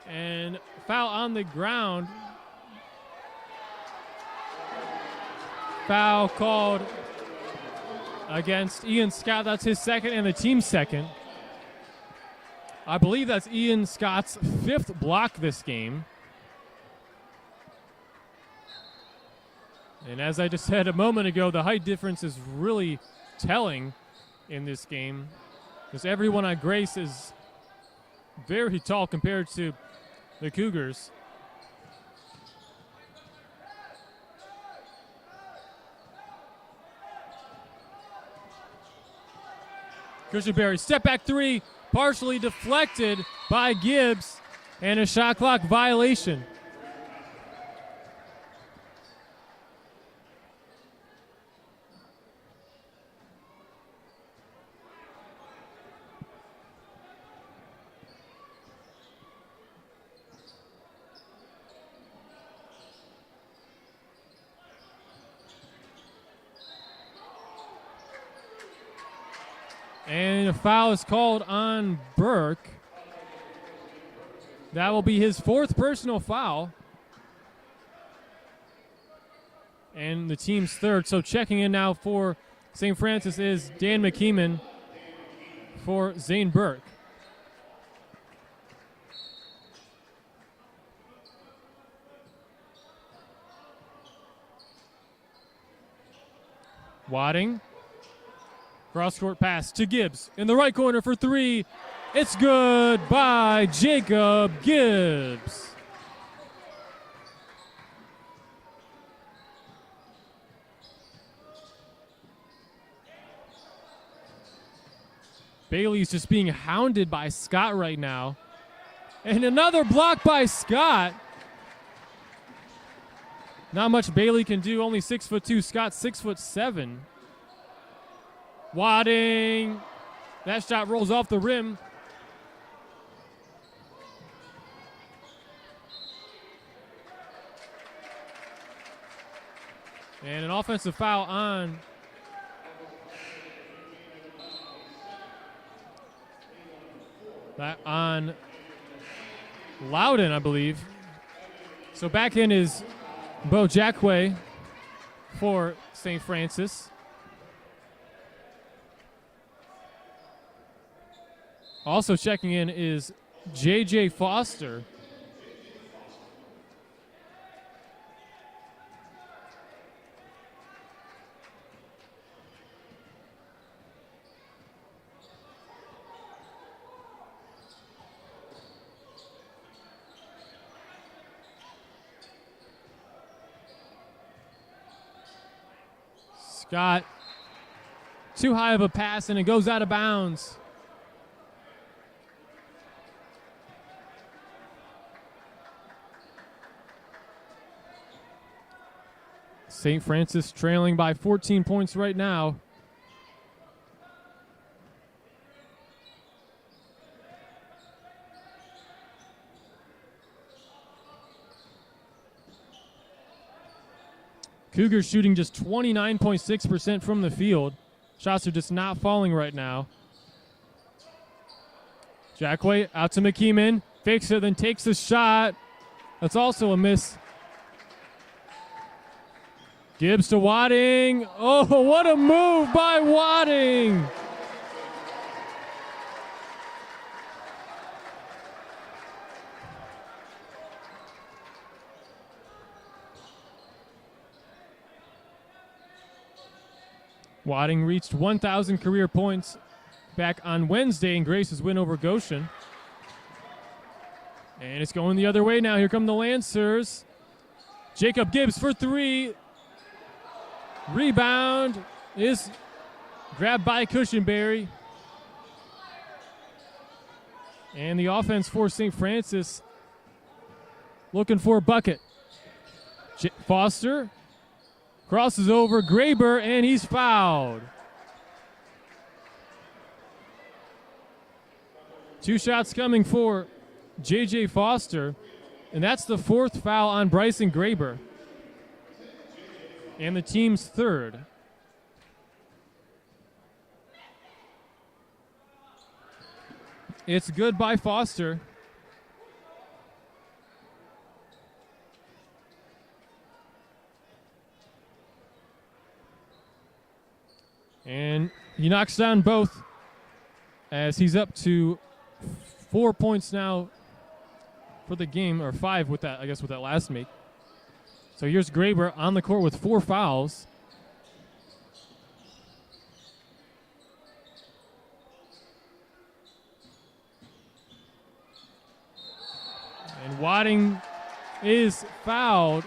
And foul on the ground. Foul called against Ian Scott. That's his 2nd and the team's 2nd. I believe that's Ian Scott's 5th block this game. And as I just said a moment ago, the height difference is really telling in this game, because everyone on Grace is very tall compared to the Cougars. Cushenberry, step back 3, partially deflected by Gibbs, and a shot clock violation. And a foul is called on Burke. That will be his 4th personal foul. And the team's 3rd. So checking in now for St. Francis is Dan McKeeman for Zane Burke. Wadding. Cross-court pass to Gibbs in the right corner for 3. It's good by Jacob Gibbs. Bailey's just being hounded by Scott right now. And another block by Scott. Not much Bailey can do, only 6'2". Scott 6'7". Wadding. That shot rolls off the rim. And an offensive foul on Loudon, I believe. So back in is Bo Jackway for St. Francis. Also checking in is J.J. Foster. got too high of a pass, and it goes out of bounds. Saint Francis trailing by 14 points right now. Cougars shooting just 29.6% from the field. Shots are just not falling right now. Jackway out to McKeeman. Fakes it, then takes a shot. That's also a miss. Gibbs to Wadding. Oh, what a move by Wadding. Wadding reached 1,000 career points back on Wednesday in Grace's win over Goshen. And it's going the other way now. Here come the Lancers. Jacob Gibbs for three. Rebound is grabbed by Cushenberry. And the offense for St. Francis looking for a bucket. Foster crosses over Graber, and he's fouled. 2 shots coming for J.J. Foster, and that's the 4th foul on Bryson Graber, and the team's 3rd. It's good by Foster. And he knocks down both as he's up to 4 points now for the game, or 5 with that, I guess, with that last make. So here's Graber on the court with 4 fouls. And Wadding is fouled.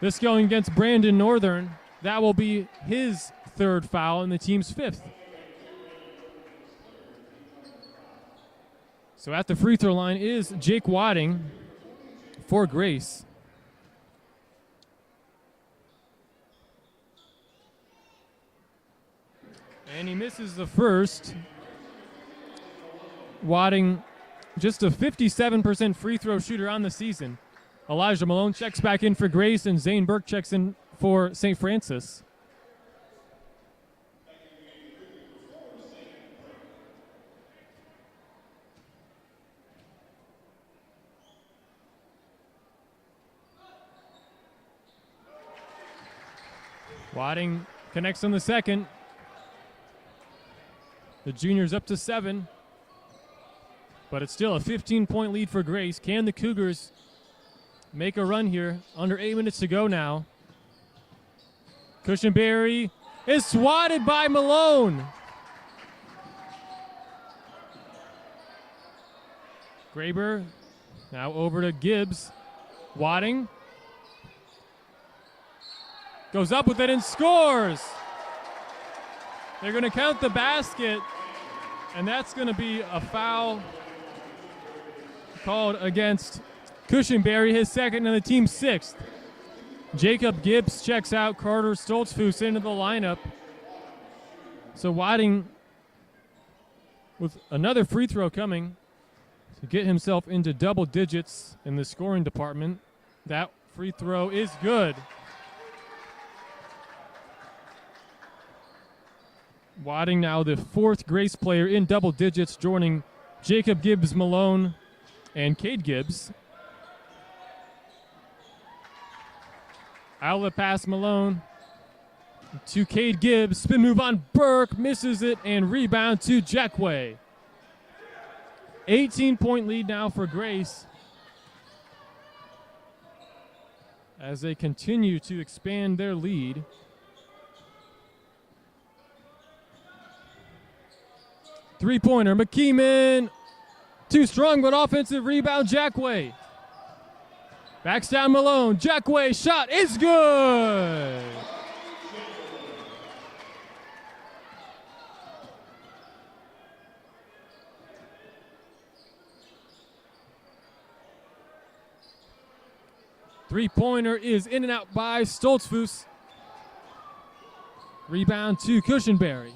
This going against Brandon Northern. That will be his 3rd foul and the team's 5th. So at the free throw line is Jake Wadding for Grace. And he misses the first. Wadding, just a 57% free throw shooter on the season. Elijah Malone checks back in for Grace, and Zane Burke checks in for St. Francis. Wadding connects on the second. The junior's up to 7. But it's still a 15-point lead for Grace. Can the Cougars make a run here? Under 8 minutes to go now. Cushenberry is swatted by Malone. Graber now over to Gibbs. Wadding goes up with it and scores. They're going to count the basket, and that's going to be a foul called against Cushenberry, his 2nd and the team's 6th. Jacob Gibbs checks out. Carter Stoltzfus into the lineup. So Wadding with another free throw coming to get himself into double digits in the scoring department. That free throw is good. Wadding now the 4th Grace player in double digits, joining Jacob Gibbs, Malone, and Cade Gibbs. Outlet pass Malone to Cade Gibbs. Spin move on Burke. Misses it, and rebound to Jackway. 18-point lead now for Grace as they continue to expand their lead. Three-pointer, McKeeman. Too strong, but offensive rebound, Jackway. Backs down Malone. Jackway shot is good. Three-pointer is in and out by Stoltzfus. Rebound to Cushenberry.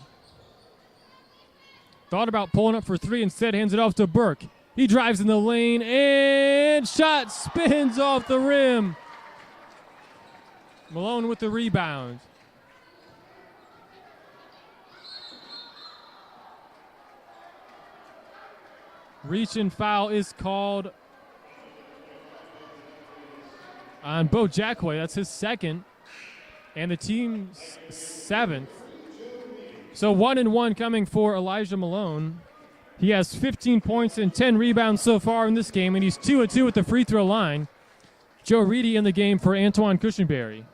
Thought about pulling up for three, instead hands it off to Burke. He drives in the lane and shot spins off the rim. Malone with the rebound. Reach and foul is called on Bo Jackway. That's his second and the team's seventh. So 1-1 coming for Elijah Malone. He has 15 points and 10 rebounds so far in this game, and he's 2-2 at the free throw line. Joe Reedy in the game for Antoine Cushenberry.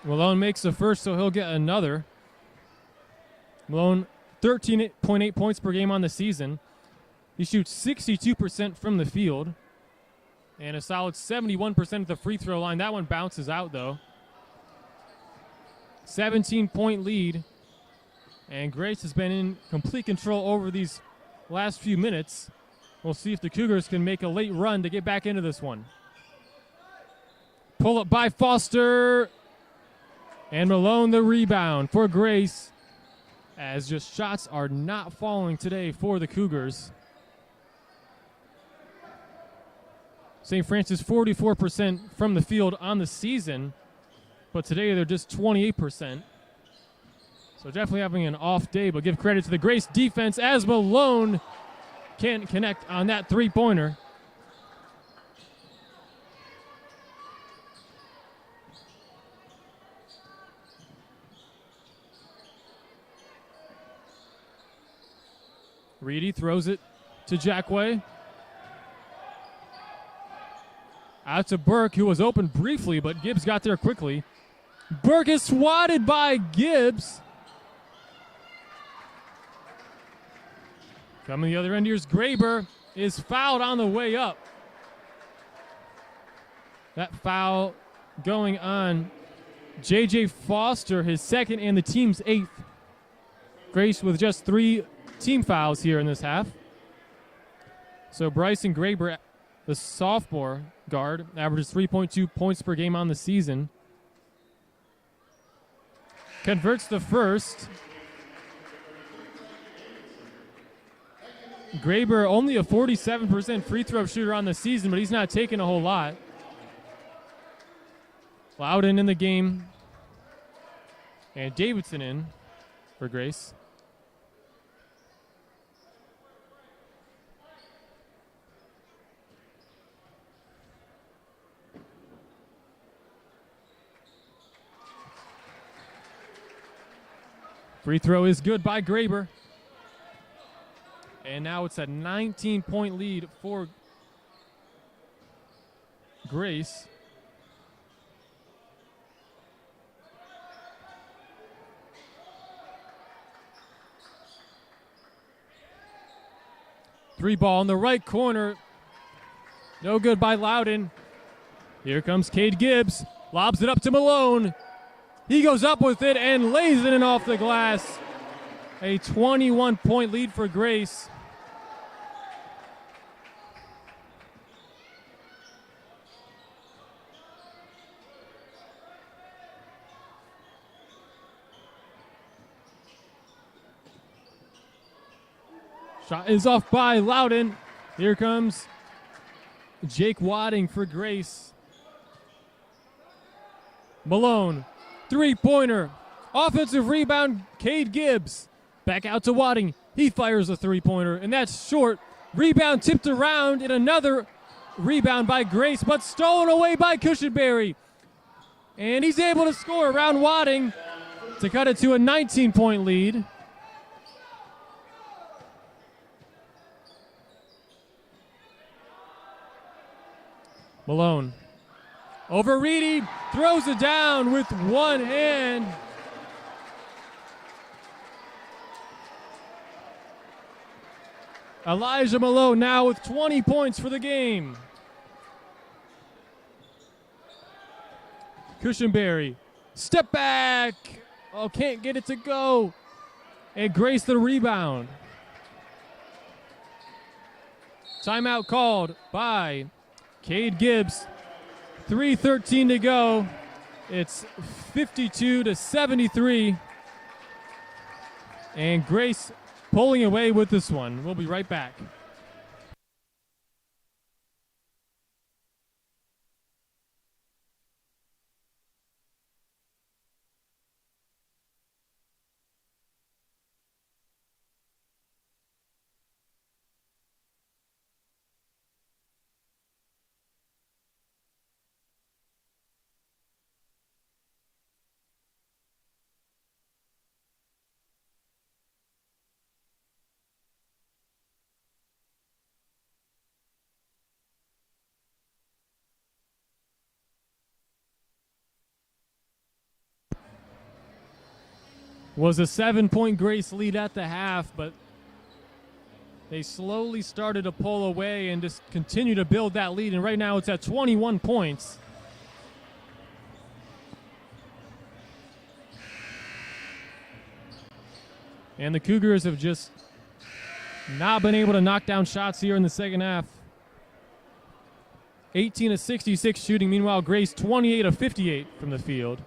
Malone makes the first, so he'll get another. Malone, 13.8 points per game on the season. He shoots 62% from the field and a solid 71% at the free throw line. That one bounces out, though. 17-point lead, and Grace has been in complete control over these last few minutes. We'll see if the Cougars can make a late run to get back into this one. Pull up by Foster, and Malone the rebound for Grace, as just shots are not falling today for the Cougars. St. Francis 44% from the field on the season, but today they're just 28%. So definitely having an off day, but give credit to the Grace defense as Malone can't connect on that three-pointer. Reedy throws it to Jackway. Out to Burke, who was open briefly, but Gibbs got there quickly. Burke is swatted by Gibbs. Coming the other end, here's Graber, is fouled on the way up. That foul going on J.J. Foster, his second and the team's eighth. Grace with just 3 team fouls here in this half. So Bryson Graber, the sophomore guard, averages 3.2 points per game on the season. Converts the first. Graber only a 47% free throw shooter on the season, but he's not taking a whole lot. Loudon in the game. And Davidson in for Grace. Free throw is good by Graber. And now it's a 19-point lead for Grace. Three ball in the right corner. No good by Loudon. Here comes Cade Gibbs. Lobs it up to Malone. He goes up with it and lays it in off the glass. A 21-point lead for Grace. Shot is off by Loudon. Here comes Jake Wadding for Grace. Malone. Three-pointer. Offensive rebound, Cade Gibbs. Back out to Wadding. He fires a three-pointer, and that's short. Rebound tipped around, and another rebound by Grace, but stolen away by Cushenberry. And he's able to score around Wadding to cut it to a 19-point lead. Malone. Over Reedy, throws it down with one hand. Elijah Malone now with 20 points for the game. Cushenberry Step back. Oh, can't get it to go. And Grace the rebound. Timeout called by Cade Gibbs. 3:13 to go. It's 52-73. And Grace pulling away with this one. We'll be right back. Was a 7-point Grace lead at the half, but they slowly started to pull away and just continue to build that lead. And right now it's at 21 points. And the Cougars have just not been able to knock down shots here in the second half. 18 of 66 shooting. Meanwhile, Grace 28 of 58 from the field.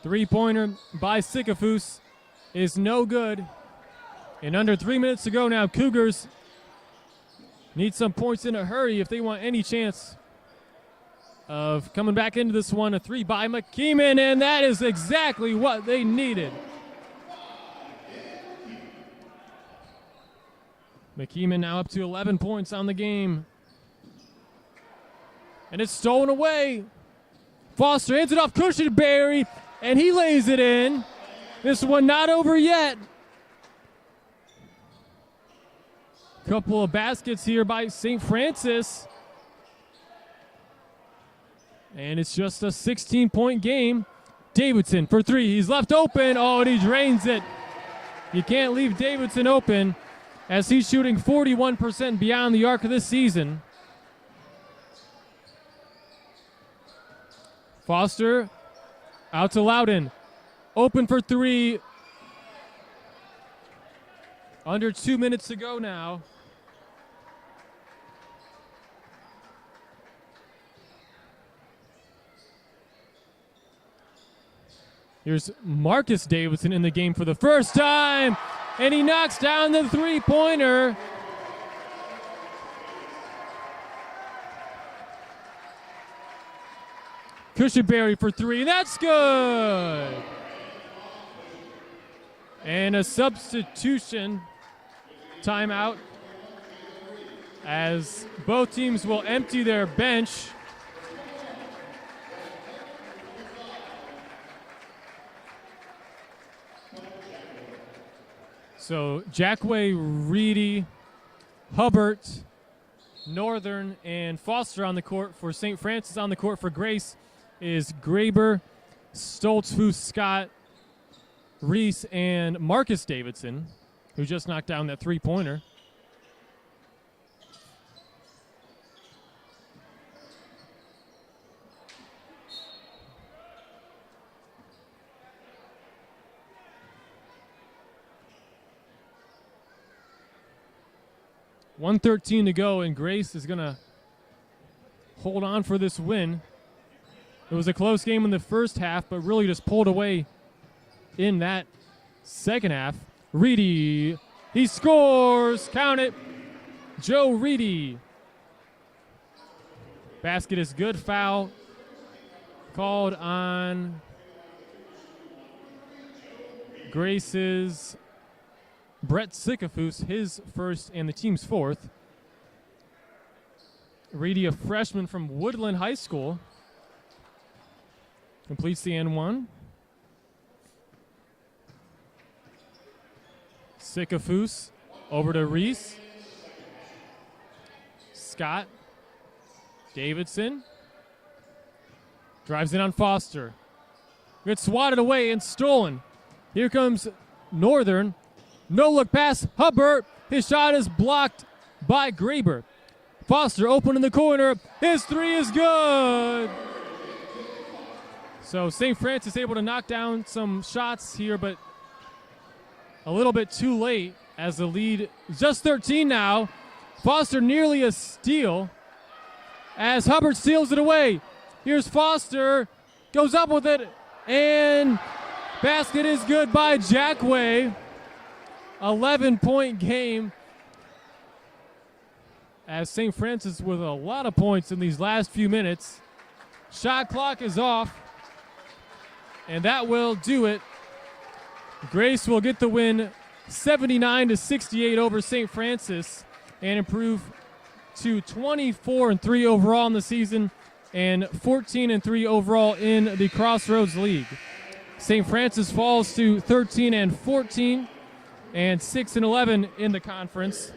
Three-pointer by Sikafus is no good. And under 3 minutes to go now, Cougars need some points in a hurry if they want any chance of coming back into this one. A three by McKeeman, and that is exactly what they needed. McKeeman now up to 11 points on the game. And it's stolen away. Foster hands it off Cushenberry, and he lays it in. This one not over yet. Couple of baskets here by Saint Francis. And it's just a 16-point game. Davidson for three. He's left open. Oh, and he drains it. You can't leave Davidson open as he's shooting 41% beyond the arc of this season. Foster out to Loudon. Open for three. Under 2 minutes to go now. Here's Marcus Davidson in the game for the first time, and he knocks down the three-pointer. Cushenberry for three, that's good. And a substitution timeout as both teams will empty their bench. So Jackway, Reedy, Hubbard, Northern, and Foster on the court for St. Francis. On the court for Grace is Graber, Stoltzfus, Scott, Reese, and Marcus Davidson, who just knocked down that three-pointer. .113 to go, and Grace is going to hold on for this win. It was a close game in the first half, but really just pulled away in that second half. Reedy, he scores, count it. Joe Reedy. Basket is good, foul called on Grace's Brett Sikafus, his first and the team's fourth. Reedy, a freshman from Woodland High School, completes the N1. Sikafus over to Reese. Scott. Davidson. Drives in on Foster. Gets swatted away and stolen. Here comes Northern. No look pass. Hubbard. His shot is blocked by Graber. Foster open in the corner. His three is good. So St. Francis able to knock down some shots here, but a little bit too late as the lead is just 13 now. Foster nearly a steal as Hubbard steals it away. Here's Foster. Goes up with it. And basket is good by Jackway. 11-point game. As St. Francis with a lot of points in these last few minutes. Shot clock is off. And that will do it. Grace will get the win 79-68 over St. Francis and improve to 24-3 overall in the season and 14-3 overall in the Crossroads League. St. Francis falls to 13-14 and 6-11 in the conference.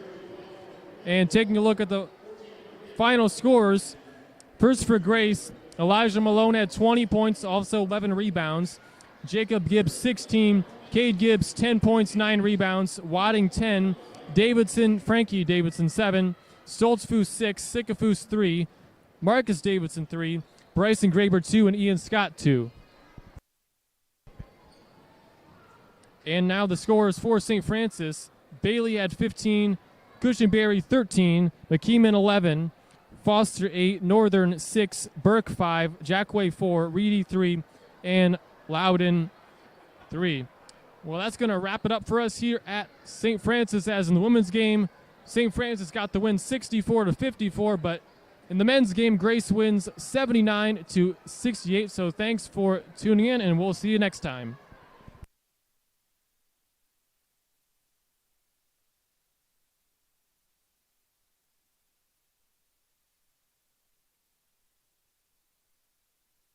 And taking a look at the final scores, first for Grace, Elijah Malone had 20 points, also 11 rebounds. Jacob Gibbs 16, Cade Gibbs 10 points, 9 rebounds. Wadding 10, Frankie Davidson 7, Stoltzfus 6, Sycophus 3, Marcus Davidson 3, Bryson Graber 2, and Ian Scott 2. And now the scores for St. Francis. Bailey had 15, Cushenberry 13, McKeeman 11, Foster 8, Northern 6, Burke 5, Jackway 4, Reedy 3, and Loudon 3. Well, that's going to wrap it up for us here at St. Francis. As in the women's game, St. Francis got the win 64-54, but in the men's game, Grace wins 79-68. So thanks for tuning in, and we'll see you next time.